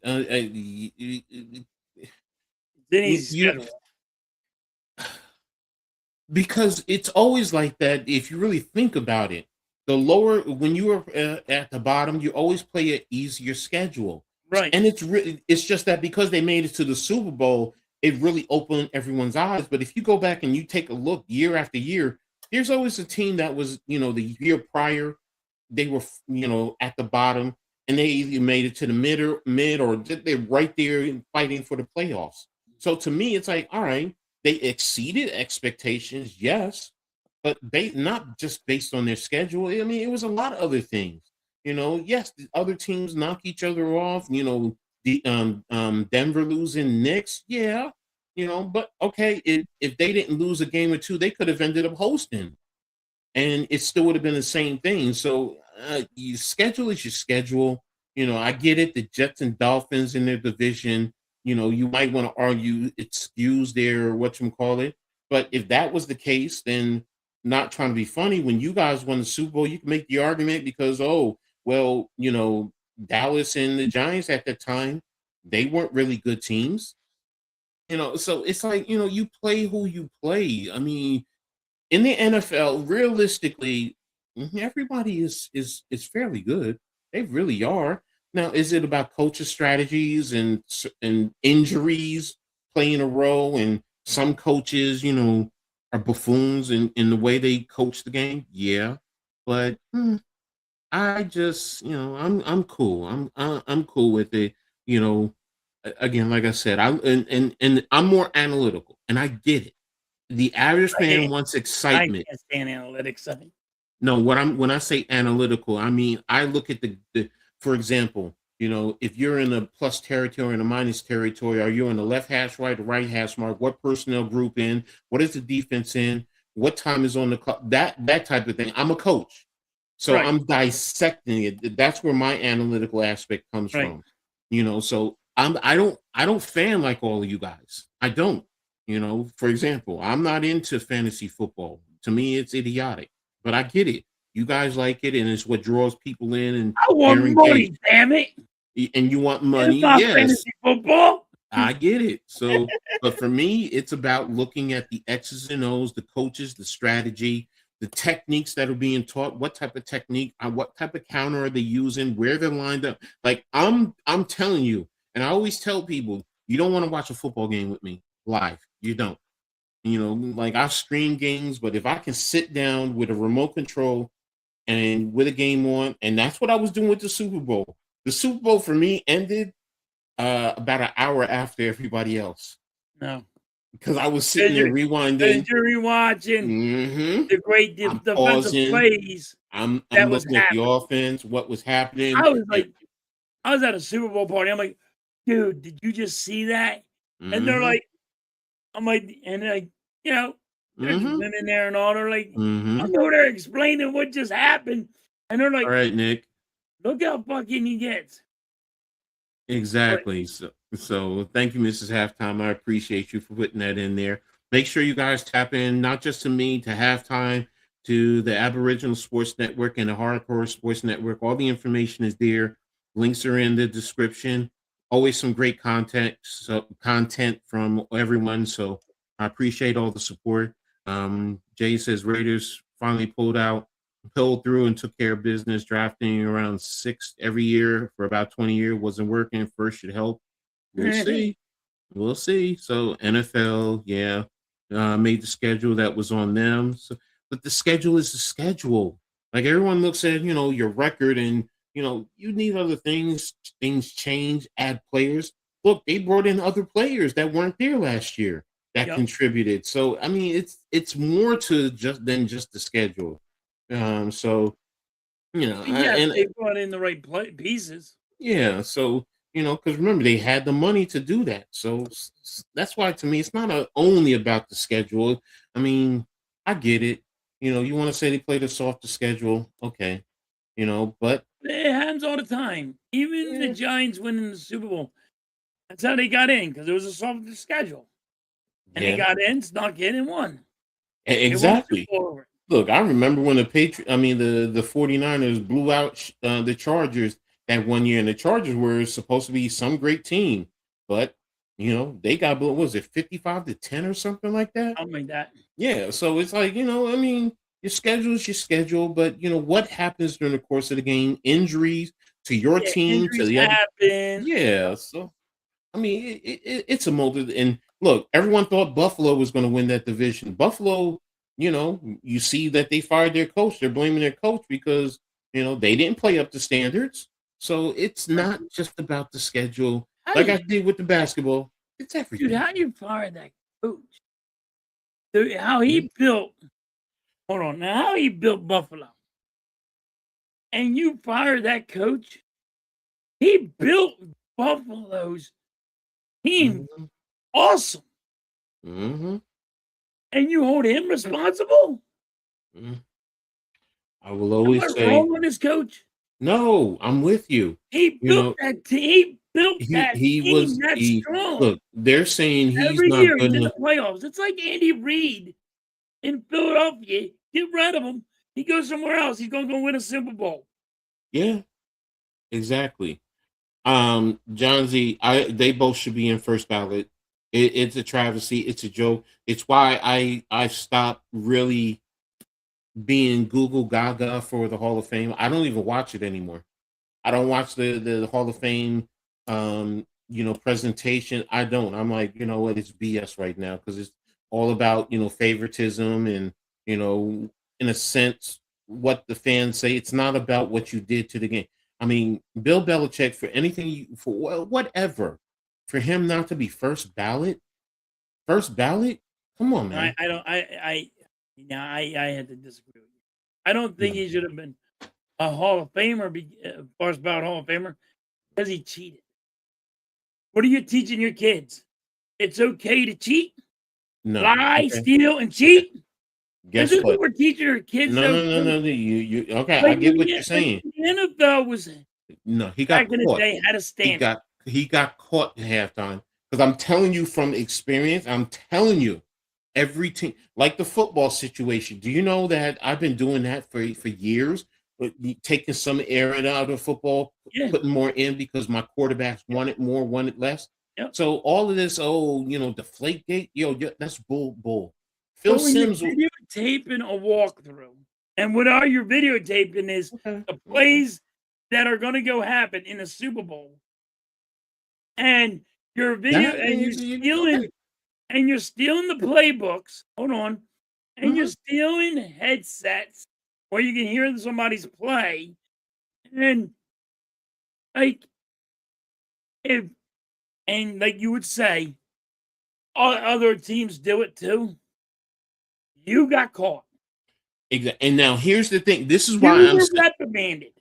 Because it's always like that. If you really think about it, the lower when you are at the bottom, you always play an easier schedule, Right. and it's just that because they made it to the Super Bowl, it really opened everyone's eyes. But if you go back and you take a look year after year, there's always a team that was the year prior they were at the bottom, and they either made it to the mid or they're right there fighting for the playoffs. So to me, it's like, all right, they exceeded expectations, yes, but they not just based on their schedule. I mean, it was a lot of other things. Yes, the other teams knock each other off. The Denver losing Knicks, yeah. But okay, if they didn't lose a game or two, they could have ended up hosting and it still would have been the same thing. So your schedule is your schedule. I get it. The Jets and Dolphins in their division. You might want to argue excuse their whatchamacallit. But if that was the case, then not trying to be funny, when you guys won the Super Bowl, you can make the argument because Dallas and the Giants at that time, they weren't really good teams. So it's like, you play who you play. I mean, in the NFL, realistically, everybody is fairly good. They really are. Now, is it about coaches' strategies and injuries playing a role? And some coaches, are buffoons in the way they coach the game. Yeah, but I just, I'm cool. I'm cool with it. Again, like I said, and I'm more analytical, and I get it. The average I fan can't, wants I excitement. can't stand analytics. No, when I say analytical, I mean I look at the for example, if you're in a plus territory and a minus territory, are you in the left hash right, the right hash mark? What personnel group in? What is the defense in? What time is on the clock? That type of thing. I'm a coach, so Right. I'm dissecting it. That's where my analytical aspect comes Right. from. So I don't fan like all of you guys. I don't. For example, I'm not into fantasy football. To me, it's idiotic, but I get it. You guys like it, and it's what draws people in, and I want they're engaged. money, damn it. And you want It's money, not yes, fantasy football. I get it. So, but for me, it's about looking at the X's and O's, the coaches, the strategy, the techniques that are being taught. What type of technique? What type of counter are they using? Where they're lined up? Like I'm telling you, and I always tell people, you don't want to watch a football game with me live. You don't. Like I stream games, but if I can sit down with a remote control and with a game on, and that's what I was doing with the Super Bowl. The Super Bowl for me ended about an hour after everybody else No. because I was sitting there rewinding. Because you're rewatching the great I'm defensive pausing. plays I'm that was looking at the happening. offense, what was happening. I was like, I was at a Super Bowl party. I'm like, dude, did you just see that? And they're like, I'm like, and like, there's women there and all. They're like, I'm over there explaining what just happened. And they're like, all right, Nick. look how fucking he gets. Exactly. So thank you, Mrs. Halftime. I appreciate you for putting that in there. Make sure you guys tap in, not just to me, to Halftime, to the Aboriginal Sports Network and the Hardcore Sports Network. All the information is there. Links are in the description. Always some great content from everyone. So I appreciate all the support. Jay says Raiders finally pulled through and took care of business, drafting around 6 every year for about 20 years. Wasn't working. First should help. We'll see. We'll see. So NFL, yeah, made the schedule that was on them. So, but the schedule is the schedule. Like everyone looks at, your record and, you need other things. Things change, add players. Look, they brought in other players that weren't there last year that contributed. So, I mean, it's more to than just the schedule. So, Yes, they brought in the right pieces. yeah. So, because remember, they had the money to do that. So that's why, to me, it's not only about the schedule. I mean, I get it. You want to say they played a softer schedule. Okay. But It happens all the time. Even the Giants winning the Super Bowl. That's how they got in, because it was a softer schedule. And they got in, snuck in, and won. Exactly. Look, I remember when the 49ers blew out the Chargers that one year, and the Chargers were supposed to be some great team, but They got, what was it, 55-10 or something like that? Something like that. Yeah, so it's like, I mean, your schedule is your schedule, but what happens during the course of the game? Injuries to your Yeah, team, to injuries the other. happen. Yeah, so I mean, it's a molded. And look, everyone thought Buffalo was going to win that division. Buffalo, you see that they fired their coach. They're blaming their coach because they didn't play up to standards. So it's not just about the schedule, like I did with the basketball. It's everything. Dude, how you fire that coach? Dude, how he built. Hold on, now how he built Buffalo, and you fire that coach? He built Buffalo's team Mhm. awesome, Mhm. and you hold him responsible? Mhm. I will Am always I say, wrong on this coach? no, I'm with you. He You built know, that team. He built he that he team was that he strong. look, they're saying he's Every not year good he's in the enough. playoffs. It's like Andy Reid in Philadelphia. Get rid of him. He goes somewhere else. He's going to go win a Super Bowl. Yeah, exactly. John Z, they both should be in first ballot. It's a travesty. It's a joke. It's why I stopped really being Google Gaga for the Hall of Fame. I don't even watch it anymore. I don't watch the Hall of Fame presentation. I don't. I'm like, you know what, it's BS right now because it's all about, favoritism and, in a sense, what the fans say. It's not about what you did to the game. I mean, Bill Belichick, for anything for whatever, for him not to be first ballot, come on, man. I don't. I had to disagree with you. I don't think he should have been a Hall of Famer, first ballot Hall of Famer, because he cheated. What are you teaching your kids? It's okay to cheat, No. lie, Okay. steal, and cheat. This Guess is what what? we're teaching our kids. No, So, no, no, no, no. You okay, I like get what you're saying. the NFL was No, he back got in the caught. day had a standard. He got caught at halftime. Because I'm telling you from experience, I'm telling you, every team, like the football situation. Do you know that I've been doing that for years? Taking some air out of football, Yeah. putting more in because my quarterbacks wanted more, wanted less. Yep. So all of this, deflate gate, that's bull. Phil So when you're Simms. videotaping a walkthrough, and what are you videotaping is Okay. the plays that are going to go happen in the Super Bowl, and you're That and you're okay. stealing the playbooks. Hold on, and you're Mhm. stealing headsets where you can hear somebody's play, and like if and like you would say, other teams do it too. You got caught. Exactly. And now here's the thing. This is why You I'm were saying. reprimanded,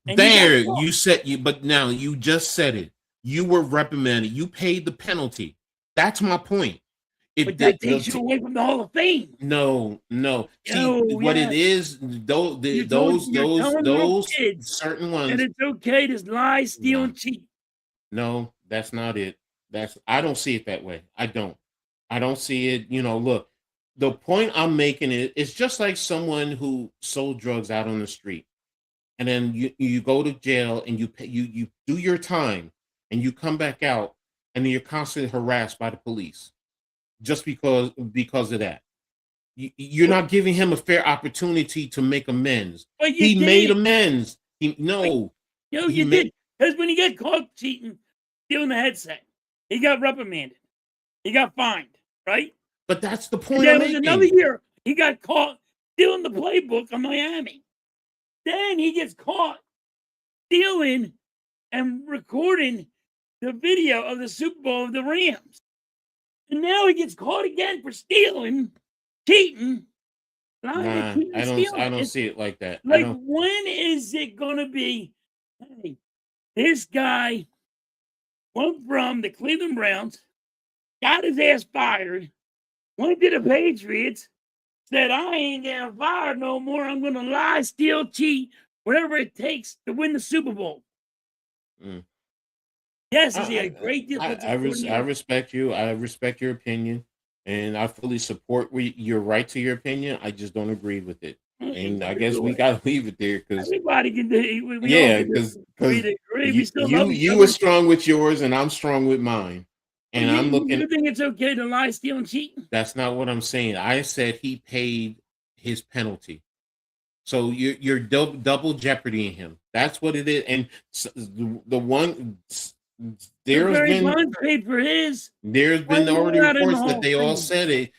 and you got There, caught. you said you, but now you just said it. You were reprimanded. You paid the penalty. That's my point. If But that the takes you away from the Hall of Fame. no. See Oh, what it yeah. is. Those You're telling little those kids certain that ones. it's okay to lie, steal, No, and cheat. no, that's not it. I don't see it that way. I don't. I don't see it. Look, the point I'm making is just like someone who sold drugs out on the street. And then you go to jail and you pay, you do your time and you come back out and then you're constantly harassed by the police just because of that. You're But not giving him a fair opportunity to make amends. you He made did. amends. But, No, he you made. did. Because when he got caught cheating, stealing the headset, he got reprimanded. He got fined, right? But that's the And point I'm then it was another making. year. He got caught stealing the playbook of Miami. Then he gets caught stealing and recording the video of the Super Bowl of the Rams. And now he gets caught again for stealing, cheating, lying, and Nah, cheating and I stealing. don't It's see it like that. I like, don't. when is it gonna be? Hey, this guy went from the Cleveland Browns, got his ass fired, went to the Patriots, said, I ain't getting fired no more. I'm gonna lie, steal, cheat, whatever it takes to win the Super Bowl. Mm. Yes, is he a I, great defensive I coordinator? respect you. I respect your opinion, and I fully support your right to your opinion. I just don't agree with it, and I guess we got to leave it there because Everybody can do. We all yeah, can because agree to agree. We you still love each you were other. strong with yours, and I'm strong with mine, And you, I'm looking. You think it's okay to lie, steal, and cheat? That's not what I'm saying. I said he paid his penalty. So you're double jeopardying him. That's what it is. And the one there's Barry been Bonds paid for his. there's Why been is he already not in the reports that Hall they of all Fame? said it.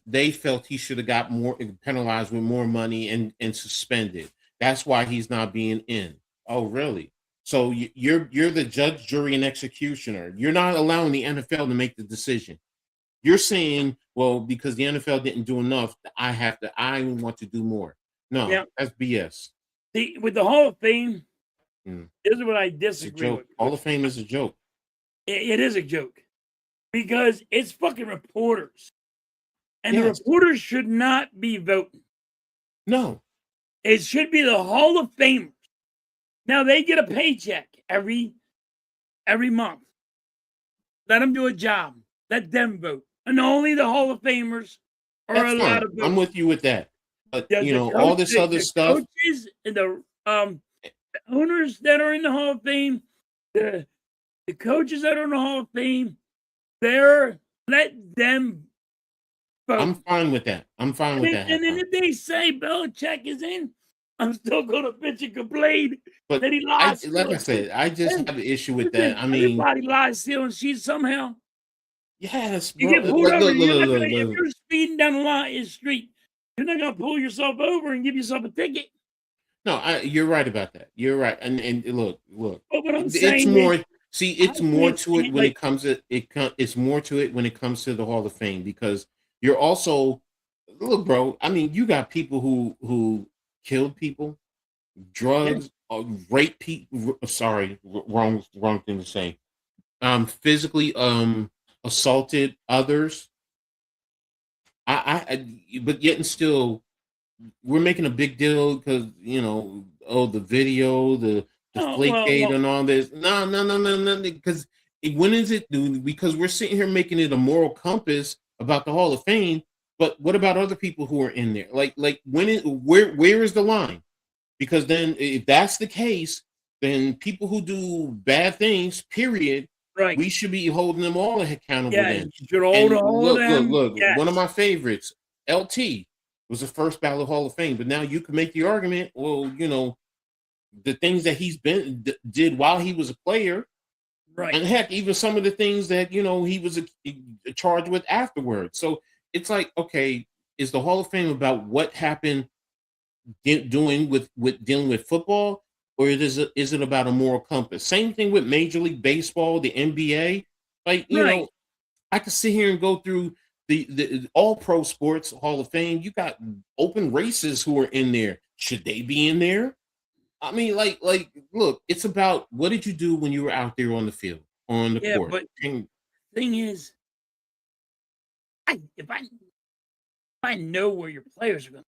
They felt he should have got more penalized with more money and suspended. That's why he's not being in. Oh, really? So you're the judge, jury, and executioner. You're not allowing the NFL to make the decision. You're saying, well, because the NFL didn't do enough, I want to do more. No, Yeah. that's BS. See, with the Hall of Fame, Mm. this is what I It's a disagree joke. with. Hall of Fame is a joke. It is a joke because it's fucking reporters, and the Yes. reporters should not be voting. No. It should be the Hall of Famers. Now they get a paycheck every month. Let them do a job. Let them vote, and only the Hall of Famers are That's allowed fine. to vote. I'm with you with that. But The all this other the stuff. coaches and the owners that are in the Hall of Fame, the coaches that are in the Hall of Fame, let them vote. I'm fine with that. I'm fine with that. And then if they say Belichick is in, I'm still going to bitch and complain But that he lost. like I said, I just have an issue with that. I mean, everybody lies, stealing, cheats somehow. yes, You bro. get pulled over. Look. If you're speeding down the street, you're not going to pull yourself over and give yourself a ticket. No, you're right about that. You're right. And look. But what I'm It's saying more. is, See, it's more to it when like, it comes to it's more to it when it comes to the Hall of Fame because you're also look, bro. I mean, you got people who killed people, drugs, rape people. Sorry, wrong thing to say. Physically assaulted others. But yet and still, we're making a big deal because the video, the Deflategate and all this. No. Because when is it? Because we're sitting here making it a moral compass about the Hall of Fame. But what about other people who are in there? Like where is the line? Because then, if that's the case, then people who do bad things, period, right. we should be holding them all accountable. Yeah, then. you should hold Look. Yes. One of my favorites, LT, was the first ballot Hall of Fame. But now you can make the argument, well, the things that he's did while he was a player, right? And heck, even some of the things that he was charged with afterwards. So it's like, okay, is the Hall of Fame about what happened dealing with football, or is it about a moral compass? Same thing with Major League Baseball, the NBA. Like I could sit here and go through the all pro sports Hall of Fame. You got open races who are in there. Should they be in there? I mean, look, it's about what did you do when you were out there on the field, on the court. But the thing is, if I know where your players are going,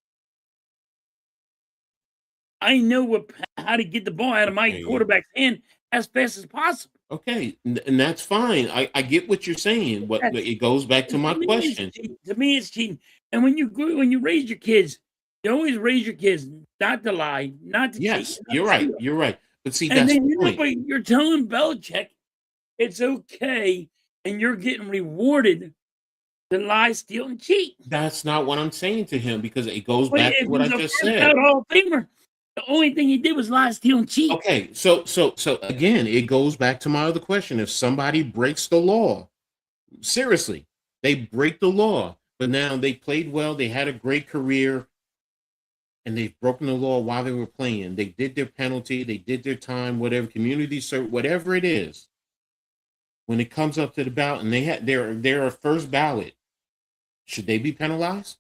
I know how to get the ball out of my quarterback's hand as fast as possible. Okay, and that's fine. I get what you're saying, but it goes back to my question. To me, it's cheating. And when you raise your kids, you always raise your kids not to lie, not to cheat. Yes, you're right. You're right. But see, and that's then the point. You're telling Belichick it's okay, and you're getting rewarded to lie, steal, and cheat. That's not what I'm saying to him because it goes back to what I just said. Hall of Famer, the only thing he did was lie, steal, and cheat. Okay, so again, it goes back to my other question. If somebody breaks the law, seriously, they break the law, but now they played well, they had a great career, and they've broken the law while they were playing. They did their penalty, they did their time, whatever, community service, whatever it is. When it comes up to the ballot and they're a first ballot, should they be penalized?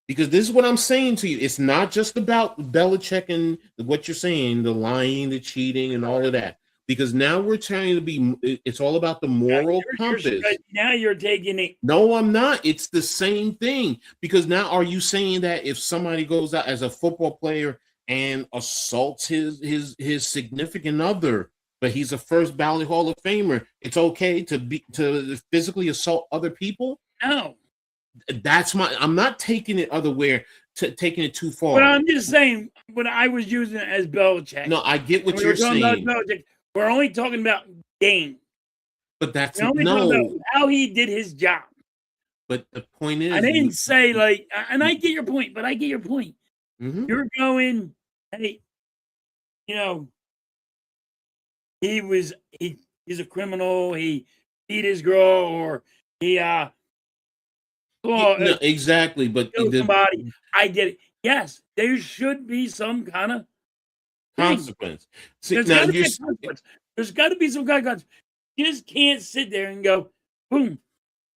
Because this is what I'm saying to you. It's not just about Belichick and what you're saying, the lying, the cheating, and all of that. Because now we're trying to be, it's all about the moral compass. Now you're taking it. No, I'm not. It's the same thing. Because now are you saying that if somebody goes out as a football player and assaults his significant other, but he's a first ballot Hall of Famer, it's okay to physically assault other people? No. I'm not taking it other way, taking it too far. But I'm just saying, when I was using it as Belichick. No, I get what you're saying. We're only talking about game. But that's We're only talking about no. how he did his job. But the point I is, didn't say like, and I get your point, but I get your point. Mhm. You're going, hey, you know, he's a criminal. He beat his girl, or he No, exactly. But killed the somebody. I get it. Yes, there should be some kind of thing. consequence. See, There's now got to you're be a consequence. There's got to be some kind of consequence. You just can't sit there and go, boom.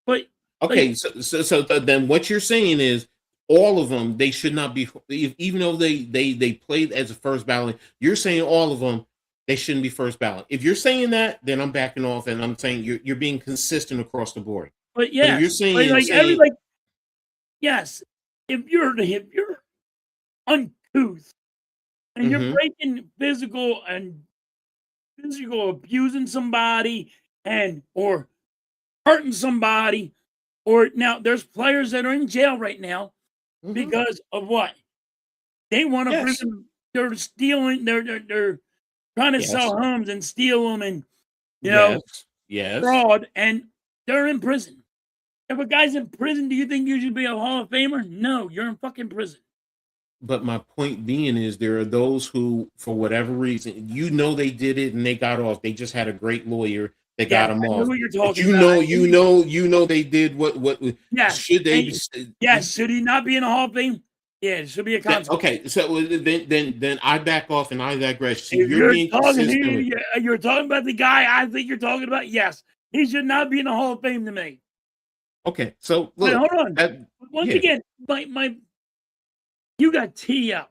But like, okay. So then what you're saying is all of them, they should not be, even though they played as a first ballot. You're saying all of them, they shouldn't be first ballot. If you're saying that, then I'm backing off, and I'm saying you're being consistent across the board. but But if you're yes, saying everybody, yes. If you're uncouth and you're Mhm. breaking physical abusing somebody or hurting somebody, or now there's players that are in jail right now Mhm. because of what? They want to Yes. freaking they're stealing, they're trying to Yes. sell homes and steal them and Yes. Yes. fraud, and they're in prison. If a guy's in prison, do you think you should be a Hall of Famer? No, you're in fucking prison. But my point being is there are those who, for whatever reason, they did it and they got off. They just had a great lawyer that got Yes, them I know off. what you're But talking about. they did what Yes, should they and be? yes, should he not be in the Hall of Fame? Yeah, it should be a That, consequence. okay, so then I back off and I digress. See, If you're you're being talking consistent. you're talking about the guy I think you're talking about, yes, he should not be in the Hall of Fame to me. Okay, so But look, hold on. that, Once yeah, again, my you got T.O.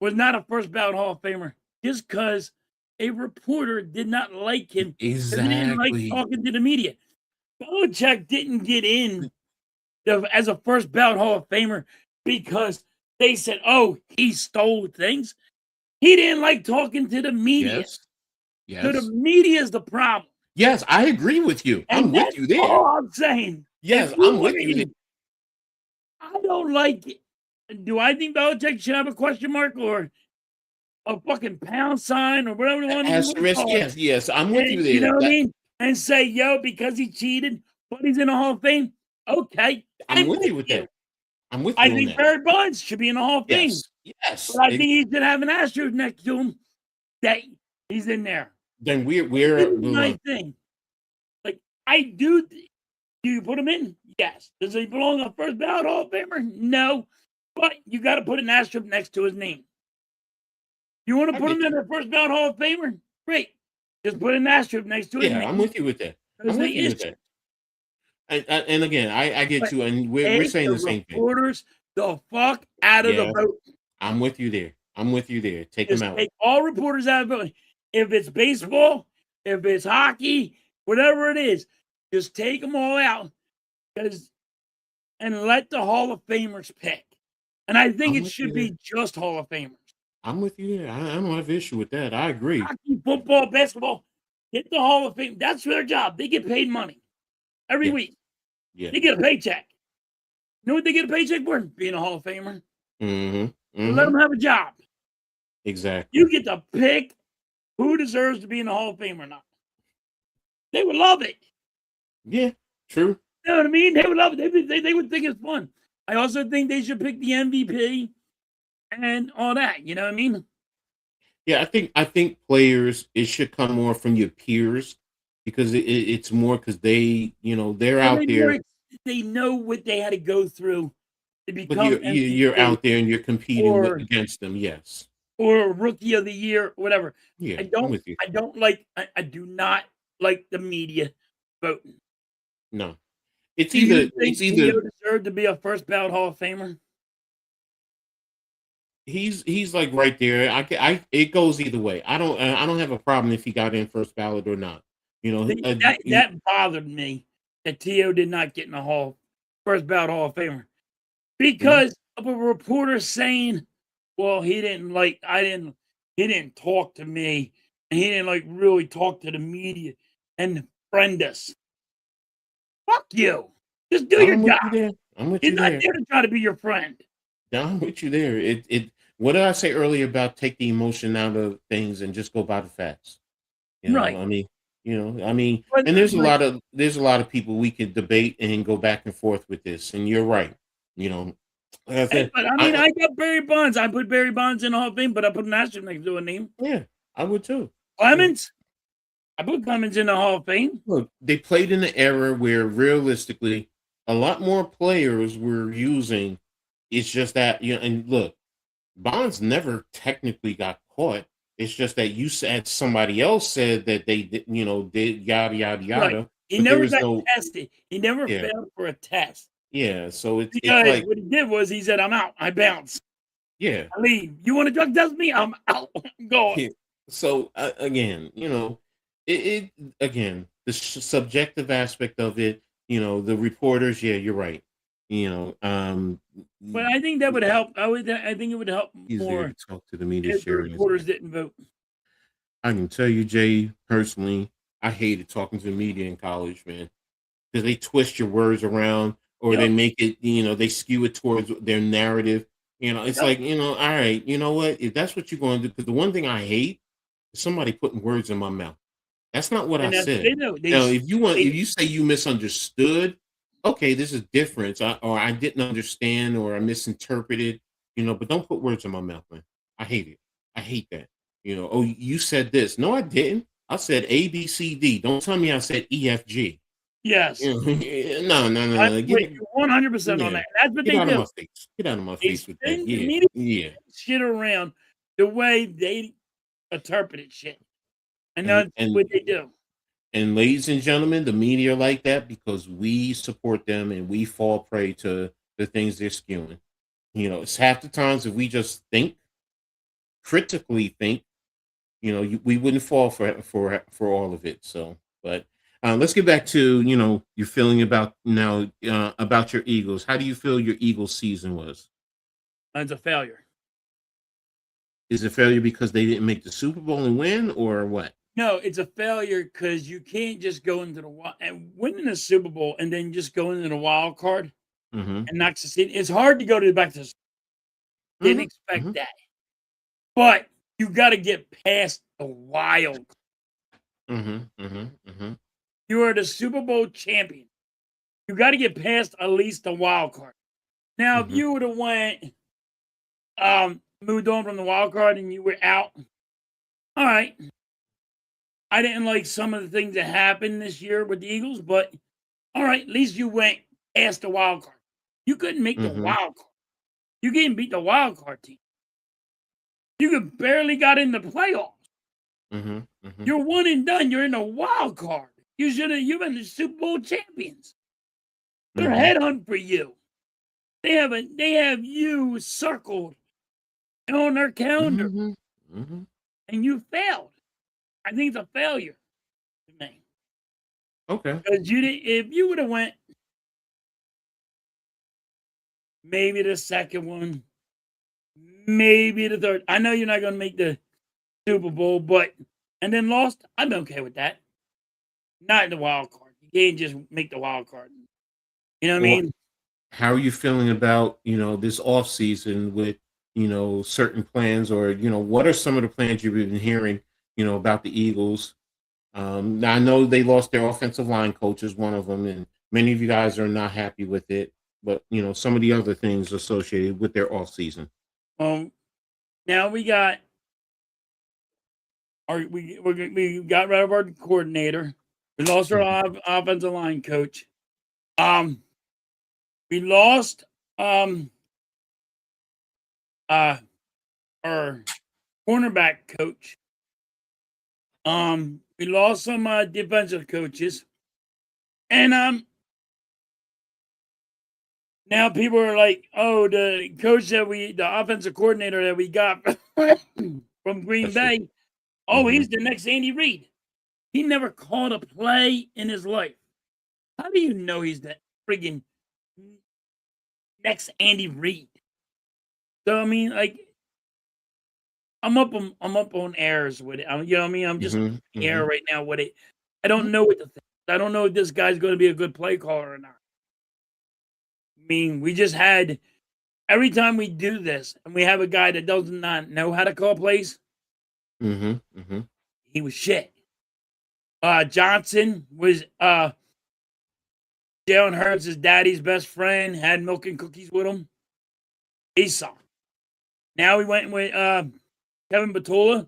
was not a first ballot Hall of Famer just because a reporter did not like him because he didn't like exactly. talking to the media. Belichick didn't get in as a first ballot Hall of Famer because they said, "Oh, he stole things." He didn't like talking to the media. Yes, So the yes, media is the problem, yes. I agree with you. I'm and with that's you there. all I'm saying. If Yes, you I'm want with you there. to, I don't like it. Do I think Belichick should have a question mark or a fucking pound sign or whatever you want to Asterisk, call it? yes, yes. I'm with And you you there. know what I That mean? And say, yo, because he cheated, but he's in the Hall of Fame. Okay, I'm I'm with with you with you. that. I'm with I you on think that. Barry Bonds should be in the Hall of Fame, Yes, yes. but I think he should have an asterisk next to him that he's in there. Then This we're is my thing. Like, I do. Do you put him in? Yes. Does he belong on first ballot Hall of Famer? No. But you got to put an asterisk next to his name. You want to I put him get in you. the first ballot Hall of Famer? Great. Just put an asterisk next to his Yeah, I'm name with you with that. because I'm with the you with issue. that. And again, I get But you, and we're take saying the the same thing. reporters the fuck out of the Yeah, vote. I'm with you there. I'm with you there. Take them Just out. take all reporters out of the vote. If it's baseball, if it's hockey, whatever it is, just take them all out and let the Hall of Famers pick. And I think I'm it with you should there. be just Hall of Famers. I'm with you there. I don't have an issue with that. I agree. Hockey, football, basketball, get the Hall of Fame. That's their job. They get paid money every Yes. week. Yeah. They get a paycheck. You know what they get a paycheck for? Being a Hall of Famer. Mm-hmm. So let Mm-hmm. them have a job. Exactly. You get to pick who deserves to be in the Hall of Fame or not. They would love it. Yeah. True. You know what I mean? They would love it. They would think it's fun. I also think they should pick the MVP and all that. You know what I mean? Yeah, I think players, it should come more from your peers because it's more because they're Well, out there, they know what they had to go through to but become you're MVP out there and you're competing or against them. Yes. rookie of the year, whatever. Yeah, I I'm don't with you. I don't like I do not like the media voting. No, it's Do you it's think either Theo deserved to be a first ballot Hall of Famer? he's like right there. It goes either way. I don't have a problem if he got in first ballot or not. You know, That bothered me that Theo did not get in the first ballot Hall of Famer mhm. because of a reporter saying, "Well, he didn't talk to me, and he didn't like really talk to the media and friend us." Fuck you. Just do your I'm with job. you there. I'm with He's you not there. there to try to be your friend. I'm with you there. What did I say earlier about take the emotion out of things and just go by the facts? Right. I mean, I mean, But, and there's a like, lot of people we could debate and go back and forth with this. And you're right. You know, like I said, but I mean, I got Barry Bonds. I put Barry Bonds in the Hall of Fame, but I put an asterisk next to a name. yeah, I would too. Yeah. Clemens. I put Clemens in the Hall of Fame. Look, they played in an era where realistically, a lot more players were using. It's just that and look, Bonds never technically got caught. It's just that you said somebody else said that they did, did yada yada Right. yada, He but there never was got no, tested. He never yeah, failed for a test yeah. So it's because like, what he did was he said, "I'm out. I bounce. yeah, I leave. You want to drug test me? I'm out. I'm going." yeah. So again, again the subjective aspect of it. The reporters. Yeah, you're right. You know, um, But I think that would help. I think it would help easier more to talk to the media if the sharing his. reporters didn't vote. I can tell you, Jay, personally, I hated talking to the media in college, man, because they twist your words around or they Yep. make it, they skew it towards their narrative. It's Yep. like, all right, you know what? If that's what you're going to do, because the one thing I hate is somebody putting words in my mouth. That's not what I And that's what they said. do. Now, if They you say you misunderstood, okay, this is different. Or I didn't understand or I misinterpreted, but don't put words in my mouth, man. I hate it. I hate that. Oh, you said this. No, I didn't. I said A, B, C, D. Don't tell me I said E, F, G. yes. No, no, no, I'm no. with you 100% on Yeah. that. That's what Get they out of do. my face. Get out of my They face with that. spin the Yeah. media Yeah. shit around the way they interpreted shit. And And that's and what they do. and ladies and gentlemen, the media are like that because we support them and we fall prey to the things they're skewing. It's half the times if we just critically think, we wouldn't fall for all of it. So, but let's get back to your feeling about now about your Eagles. How do you feel your Eagles season was? That's a failure. Is it failure because they didn't make the Super Bowl and win, or what? No, it's a failure because you can't just go into the and winning a Super Bowl and then just go into the wild card Mm-hmm. and not succeed. It's hard to go to back to. Didn't Mm-hmm. expect that, but you got to get past the wild. Mm-hmm. Mm-hmm. Mm-hmm. You are the Super Bowl champion. You got to get past at least the wild card. Now, if Mm-hmm. you would have went, moved on from the wild card and you were out, all right. I didn't like some of the things that happened this year with the Eagles, but all right, at least you went past the wild card. You couldn't make the Mm-hmm. wild card. You couldn't beat the wild card team. You could barely got in the playoffs. Mm-hmm. Mm-hmm. You're one and done. You're in the wild card. You've been the Super Bowl champions. They're Mm-hmm. headhunting for you. They have you circled on their calendar, Mm-hmm. Mm-hmm. and you failed. I think it's a failure to me Okay. because you didn't. If you would have went maybe the second one, maybe the third. I know you're not going to make the Super Bowl, but and then lost. I'm okay with that. Not in the wild card. You can't just make the wild card. You know what I Well, mean? how are you feeling about this off season with certain plans, or what are some of the plans you've been hearing about the Eagles? Now I know they lost their offensive line coach as one of them, and many of you guys are not happy with it. But some of the other things associated with their off season. Now we got we got rid of our coordinator. We lost our offensive line coach. We lost our cornerback coach. We lost some defensive coaches, and now people are like, "Oh, the coach the offensive coordinator that we got from Green That's it. Bay, oh, he's the next Andy Reid." He never called a play in his life. How do you know he's the friggin' next Andy Reid? So I mean, like, I'm up on airs with it. You know what I mean? I'm just Mm-hmm. air Mm-hmm. right now with it. I don't know what to think. I don't know if this guy's going to be a good play caller or not. I mean, we just had every time we do this, and we have a guy that does not know how to call plays. Mm-hmm. Mm-hmm. He was shit. Johnson was Jalen Hurts' daddy's best friend, had milk and cookies with him. He's soft. Now we went with Kevin Batula,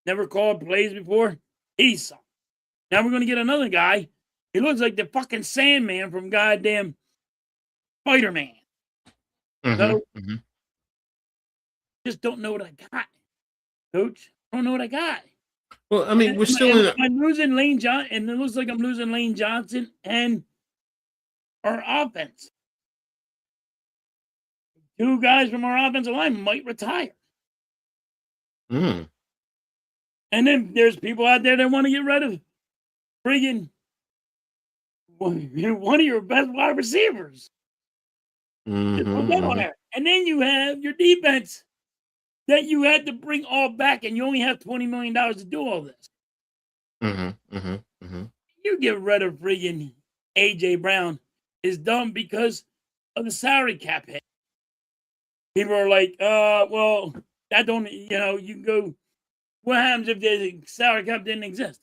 never called plays before. He's soft. Now we're going to get another guy. He looks like the fucking Sandman from goddamn Spider-Man. So, just don't know what I got, Coach. I don't know what I got. Well, I mean, we're still in. I'm losing Lane Johnson, and it looks like I'm losing Lane Johnson and our offense. 2 guys from our offensive line might retire. And then there's people out there that want to get rid of friggin' one of your best wide receivers. Just put that on there. And then you have your defense that you had to bring all back, and you only have $20 million to do all this. You get rid of friggin' A.J. Brown is dumb because of the salary cap hit. People are like, well, that don't, you can go, what happens if the salary cap didn't exist?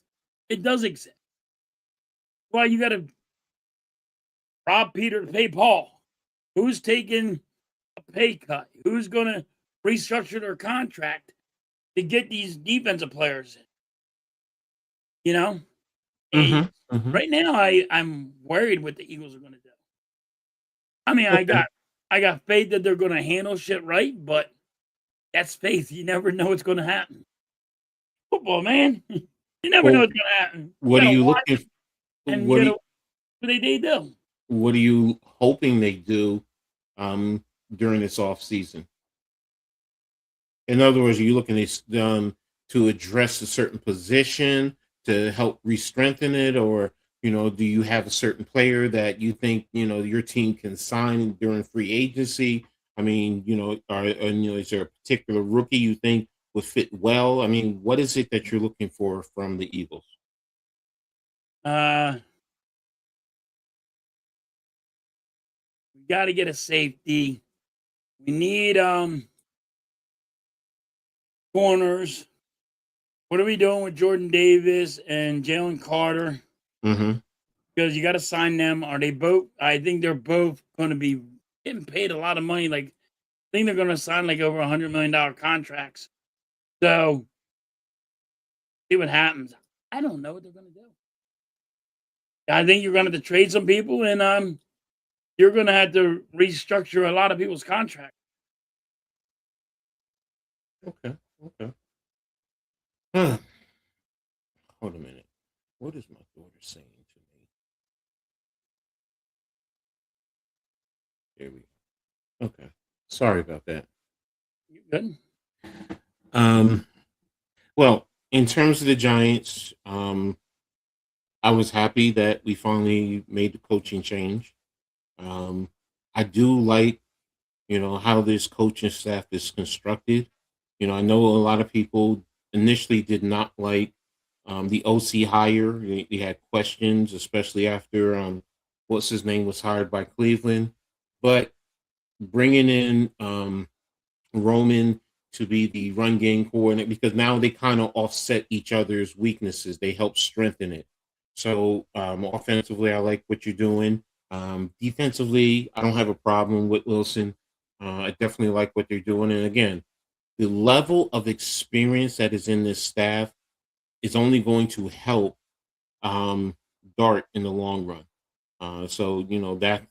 It does exist. Why you got to rob Peter to pay Paul? Who's taking a pay cut? Who's going to restructure their contract to get these defensive players in? Right now, I'm worried what the Eagles are going to do. I mean, I got faith that they're going to handle shit right, but that's faith. You never know what's going to happen. Football, man. You never know what's going to happen. What are you looking for? What they do? What are you hoping they do during this off season? In other words, are you looking to address a certain position to help re-strengthen it, or do you have a certain player that you think your team can sign during free agency? I mean, is there a particular rookie you think would fit well? I mean, what is it that you're looking for from the Eagles? We got to get a safety. We need corners. What are we doing with Jordan Davis and Jalen Carter? Because you got to sign them. Are they both? I think they're both going to be getting paid a lot of money. Like, I think they're going to sign like over $100 million contracts. So, see what happens. I don't know what they're going to do. I think you're going to have to trade some people, and you're going to have to restructure a lot of people's contracts. Okay. Hold a minute. What is my daughter saying to me? There we go. Okay. Sorry about that. You good? Well, in terms of the Giants, I was happy that we finally made the coaching change. I do like, how this coaching staff is constructed. I know a lot of people initially did not like the OC hire. They had questions, especially after what's his name was hired by Cleveland. But bringing in Roman to be the run game coordinator, because now they kind of offset each other's weaknesses. They help strengthen it. So offensively, I like what you're doing. Defensively, I don't have a problem with Wilson. I definitely like what they're doing. And again, the level of experience that is in this staff is only going to help Dart in the long run. So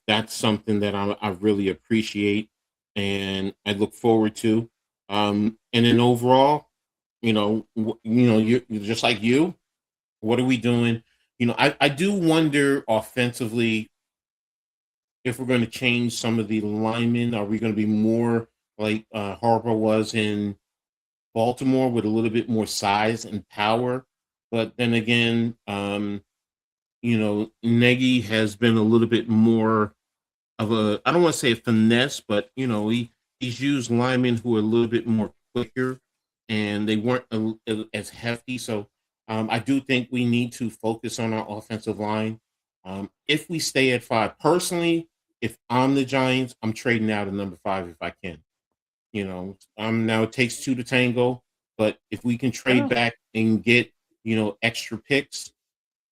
that's something that I really appreciate and I look forward to. And then overall, you're just like you. What are we doing? I do wonder offensively if we're going to change some of the linemen. Are we going to be more like Harper was in Baltimore with a little bit more size and power? But then again, Nagy has been a little bit more of a, I don't want to say a finesse, but he's used linemen who are a little bit more quicker and they weren't as hefty. So I do think we need to focus on our offensive line. If we stay at 5, personally, if I'm the Giants, I'm trading out at number 5 if I can. Now it takes 2 to tango, but if we can trade back and get, extra picks,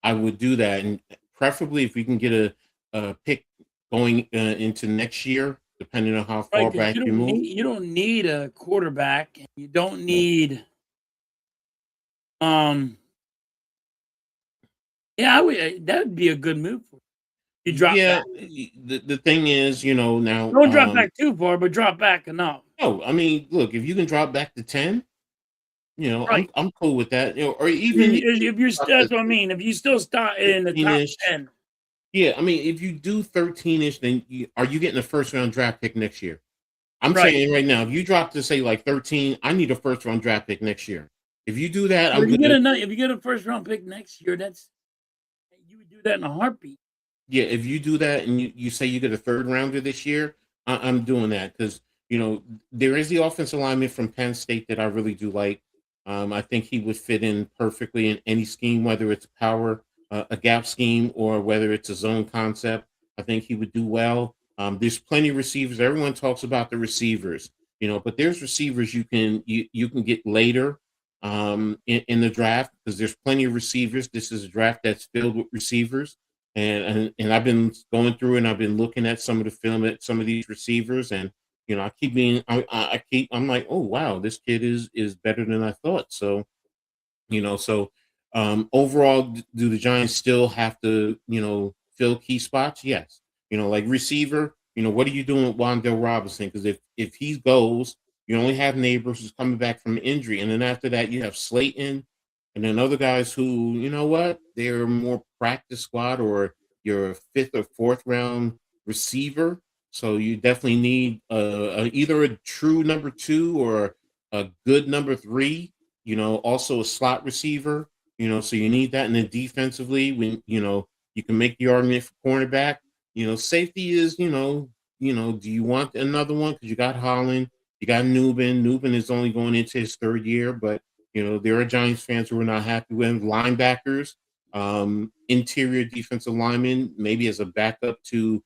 I would do that, and preferably if we can get a pick going into next year, depending on how Right, far because back you move. you don't need a quarterback, and you don't need um yeah, I would that'd be a good move for you. You drop Yeah, back. the thing is, now, Don't drop back too far, but drop back enough. no, I mean, look, if you can drop back to 10, Right. I'm cool with that. Or even If you're drop to that's what I mean. If you still start in the top 13-ish. 10, Yeah, I mean, if you do 13-ish, then are you getting a first round draft pick next year? I'm right. saying right now, if you drop to say like 13, I need a first round draft pick next year. If you do that, But I'm good. if you get a first round pick next year, that's you would do that in a heartbeat. Yeah, if you do that and you say you get a third rounder this year, I'm doing that because there is the offensive lineman from Penn State that I really do like. I think he would fit in perfectly in any scheme, whether it's a gap scheme, or whether it's a zone concept. I think he would do well. There's plenty of receivers. Everyone talks about the receivers, but there's receivers you can get later in the draft because there's plenty of receivers. This is a draft that's filled with receivers. And I've been going through and I've been looking at some of the film at some of these receivers, and I'm like, oh wow, this kid is better than I thought. So overall, do the Giants still have to fill key spots? Yes. Like receiver, what are you doing with Wandale Robinson? Because if he goes, you only have Neighbors who's coming back from injury, and then after that you have Slayton, and then other guys who they're more practice squad or your fifth or fourth round receiver. So you definitely need either a true number two or a good number three. Also a slot receiver. So you need that. And then defensively, when you can make the argument for cornerback. Safety is, do you want another one? Because you got Holland, you got Newbin. Newbin is only going into his third year, but there are Giants fans who are not happy with him. Linebackers, interior defensive linemen, maybe as a backup to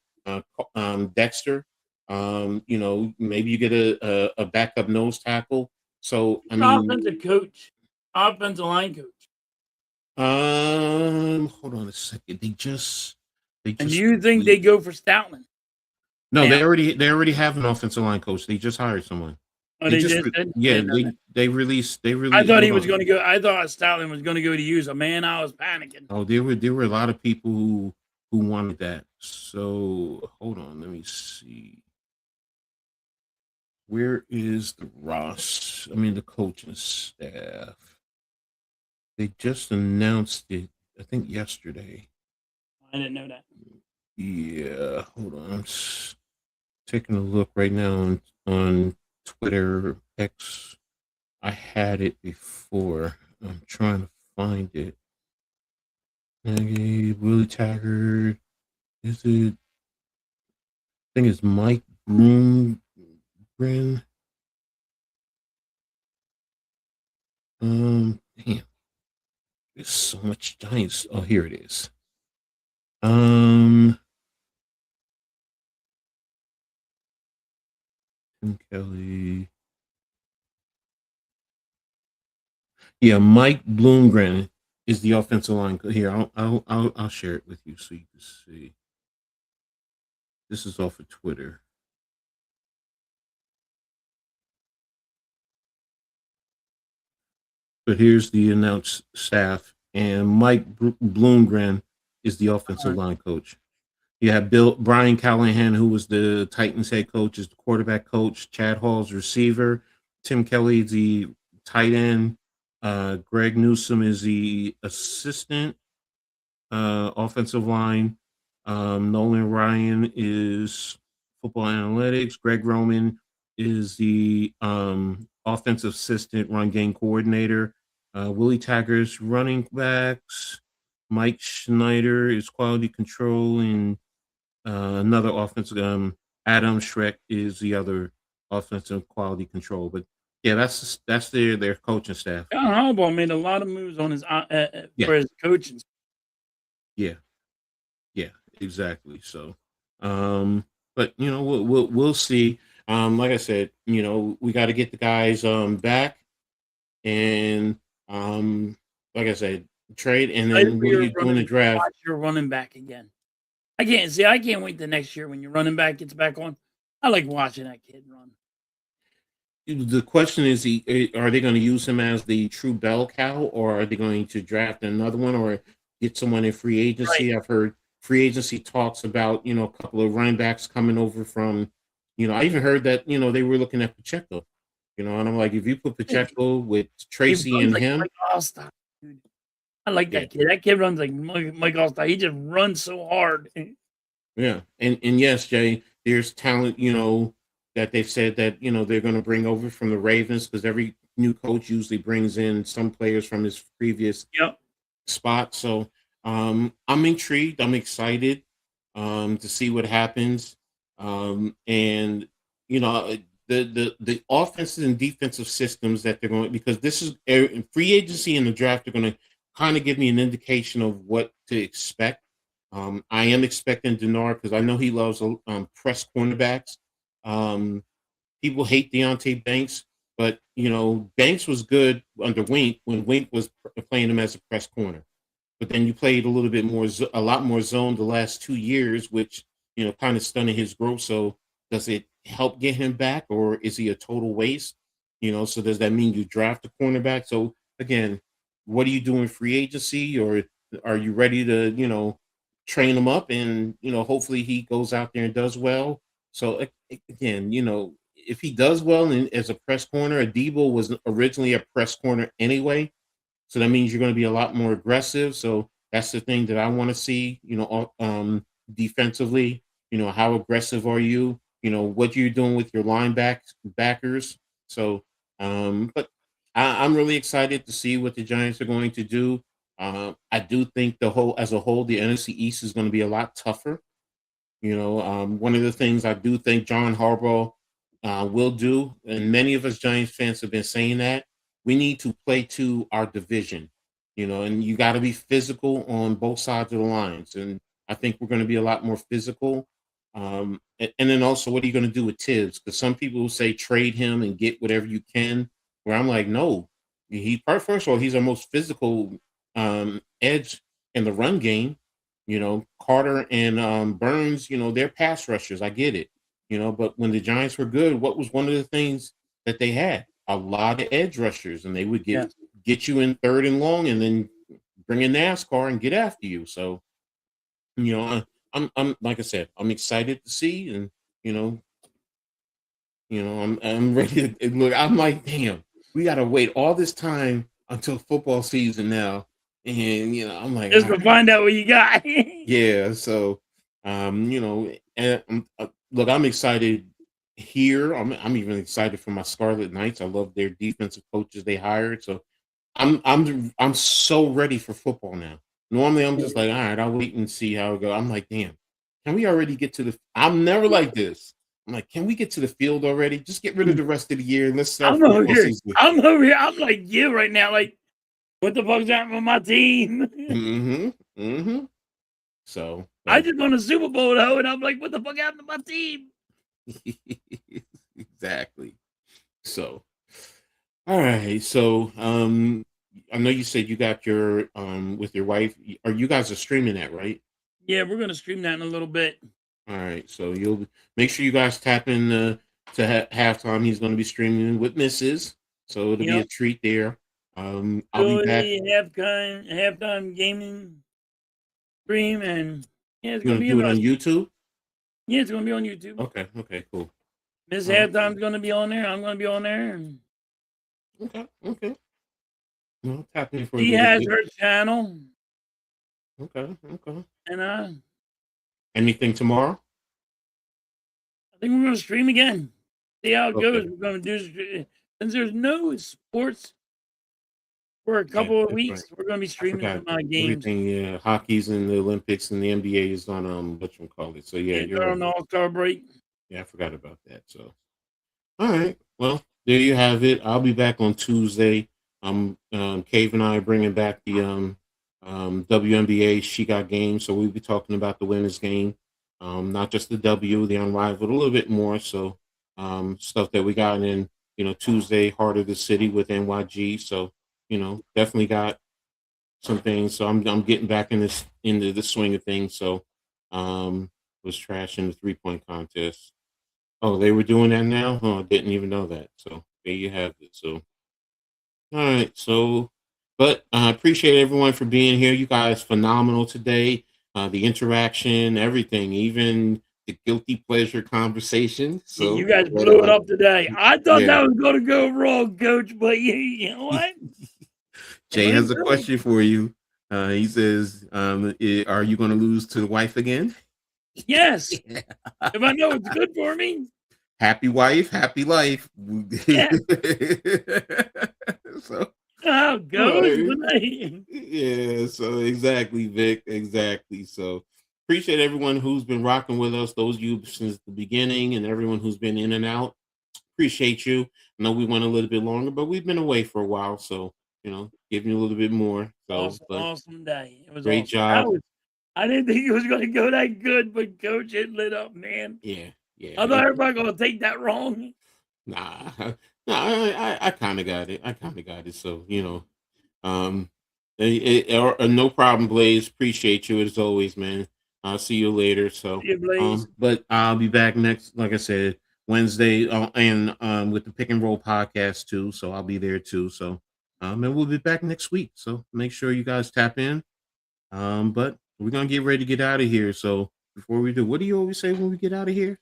Dexter. Maybe you get a backup nose tackle. So I mean, Offensive coach, offensive line coach. hold on a second. They And do just you think they go for Stoutland? no, Now, they already have an offensive line coach. They just hired someone. oh, They they just just did? I yeah, didn't know that. they I released thought he hold was on. going to go. I thought Stoutland was going to go to use a man. I was panicking. Oh, there were a lot of people who wanted that. So hold on, let me see. Where is the Ross? I mean the coaching staff. They just announced it, I think yesterday. I didn't know that. Yeah, hold on. Taking a look right now on Twitter X. I had it before. I'm trying to find it. Okay, Willie Taggart. Is it? I think it's Mike Bloomgren. Damn. There's so much Giants. Oh, here it is. Tim Kelly. Yeah, Mike Bloomgren is the offensive line. Here, I'll share it with you so you can see. This is off of Twitter. But here's the announced staff, and Mike Bloomgren is the offensive line coach. You have Brian Callahan, who was the Titans head coach, is the quarterback coach. Chad Hall's receiver. Tim Kelly, the tight end. Greg Newsome is the assistant offensive line. Nolan Ryan is football analytics. Greg Roman is the offensive assistant, run game coordinator. Willie Taggart's running backs. Mike Schneider is quality control, and another offensive. Adam Schreck is the other offensive quality control. But yeah, that's their coaching staff. John Harbaugh made a lot of moves on his Yeah, for his coaching. yeah, yeah, exactly. So, but we'll see. Like I said, we got to get the guys back, and like I said, Trade, and Right then where what are you're you doing the draft? watch your running back again. I can't wait the next year when your running back gets back on. I like watching that kid run. The question is, are they going to use him as the true bell cow, or are they going to draft another one, or get someone in free Right. agency? I've heard free agency talks about, a couple of running backs coming over from, I even heard that, they were looking at Pacheco, and I'm like, if you put Pacheco with He Tracy runs and like him, Mike Allstott, dude. I like yeah, that kid. That kid runs like Mike Allstott. He just runs so hard. yeah, and yes, Jay, there's talent, that they've said that they're going to bring over from the Ravens, because every new coach usually brings in some players from his previous Yep. spot. So I'm intrigued. I'm excited to see what happens. And the offensive and defensive systems that they're going, because this is free agency and the draft are going to kind of give me an indication of what to expect. I am expecting Denard, because I know he loves press cornerbacks. People hate Deontay Banks, but Banks was good under Wink when Wink was playing him as a press corner. But then you played a little bit more, a lot more zone the last 2 years, which kind of stunted his growth. So does it help get him back, or is he a total waste? So does that mean you draft a cornerback? So again, what are you doing free agency, or are you ready to train him up, and hopefully he goes out there and does well? So again, if he does well and as a press corner, Adebo was originally a press corner anyway. So that means you're going to be a lot more aggressive. So that's the thing that I want to see, defensively. How aggressive are you? What you're doing with your backers. So, but I'm really excited to see what the Giants are going to do. I do think as a whole, the NFC East is going to be a lot tougher. One of the things I do think John Harbaugh will do, and many of us Giants fans have been saying that, we need to play to our division, and you got to be physical on both sides of the lines. And I think we're going to be a lot more physical. And then also, what are you going to do with Tibbs? Because some people will say trade him and get whatever you can, where I'm like, no, first of all, he's our most physical edge in the run game. Carter and Burns, they're pass rushers. I get it. But when the Giants were good, what was one of the things that they had? A lot of edge rushers, and they would get you in third and long, and then bring a NASCAR and get after you. So, I'm like I said, I'm excited to see, and I'm ready to look. I'm like, damn, we got to wait all this time until football season now, and I'm like, Just to find out what you got. yeah. So, and look, I'm excited here. I'm even excited for my Scarlet Knights. I love their defensive coaches they hired. So, I'm so ready for football now. Normally, I'm just like, all right, I'll wait and see how it goes. I'm like, damn, can we already get to the? I'm never like this. I'm like, can we get to the field already? Just get rid of the rest of the year and let's start football season. I'm over here. I'm like you right now. Like, what the fuck's happening with my team? Mm-hmm. Mm-hmm. So I just won a Super Bowl though, and I'm like, what the fuck happened to my team? Exactly. So, all right. So, I know you said you got your with your wife. Are you guys are streaming that, right? Yeah, we're gonna stream that in a little bit. All right. So you'll make sure you guys tap in to halftime. He's going to be streaming with Mrs. So it'll be a treat there. I'll be back. Halftime gaming stream, and yeah, it's You gonna going to be do it on interesting. YouTube? Yeah, it's gonna be on YouTube. Okay. Okay. Cool. Miss Halftime's gonna be on there. I'm gonna be on there. And Okay. Okay. Well, tap in for a she little has bit. her channel. Okay. Okay. And Anything tomorrow? I think we're gonna stream again. See how it Okay. goes. We're gonna do since there's no sports for a couple of weeks. Right. We're gonna be streaming my games. Everything, yeah. Hockey's in the Olympics and the NBA is on whatchamacallit. So yeah, you're They're right. on All-Star break. Yeah, I forgot about that. So all right. Well, there you have it. I'll be back on Tuesday. Cave and I are bringing back the WNBA She Got game. So we'll be talking about the women's game. Not just the W, the unrivaled, a little bit more. So stuff that we got in, Tuesday, Heart of the City with NYG. So, definitely got some things. So I'm getting back into the swing of things. So was trashing the 3-point contest. Oh, they were doing that now? Oh, I didn't even know that. So there you have it. So all right. So but I appreciate everyone for being here. You guys phenomenal today. The interaction, everything, even the guilty pleasure conversation. So You guys blew it up today. I thought yeah. that was going to go wrong, Coach, but you know what? Jay has a question for you. He says, are you going to lose to the wife again? Yes. If I know it's good for me. Happy wife, happy life. Yeah. So How it goes. yeah, so exactly, Vic, exactly. So appreciate everyone who's been rocking with us, those of you since the beginning, and everyone who's been in and out. Appreciate you. I know we went a little bit longer, but we've been away for a while, so giving you a little bit more. So awesome day. It was great awesome. job. I didn't think it was going to go that good, but Coach, it lit up, man. Yeah. I thought everybody going to take that wrong. Nah, I kind of got it. So no problem, Blaze. Appreciate you as always, man. I'll see you later. So, See you, Blaze. But I'll be back next, like I said, Wednesday, and with the Pick and Roll podcast too. So I'll be there too. So, and we'll be back next week. So make sure you guys tap in. But we're gonna get ready to get out of here. So before we do, what do you always say when we get out of here?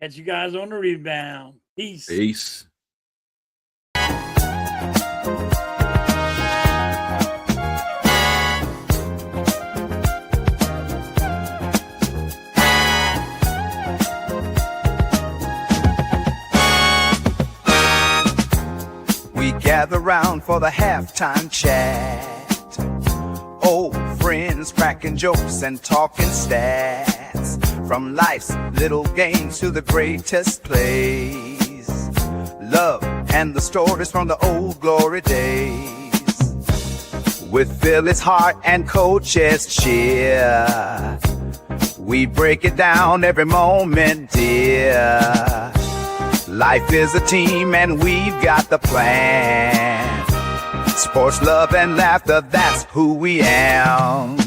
Catch you guys on the rebound. Peace. Peace. We gather round for the halftime chat. Old friends cracking jokes and talking stats. From life's little games to the greatest plays. Love and the stories from the old glory days. With Philly's heart and Coach's cheer, we break it down every moment, dear. Life is a team and we've got the plan. Sports, love, and laughter, that's who we am.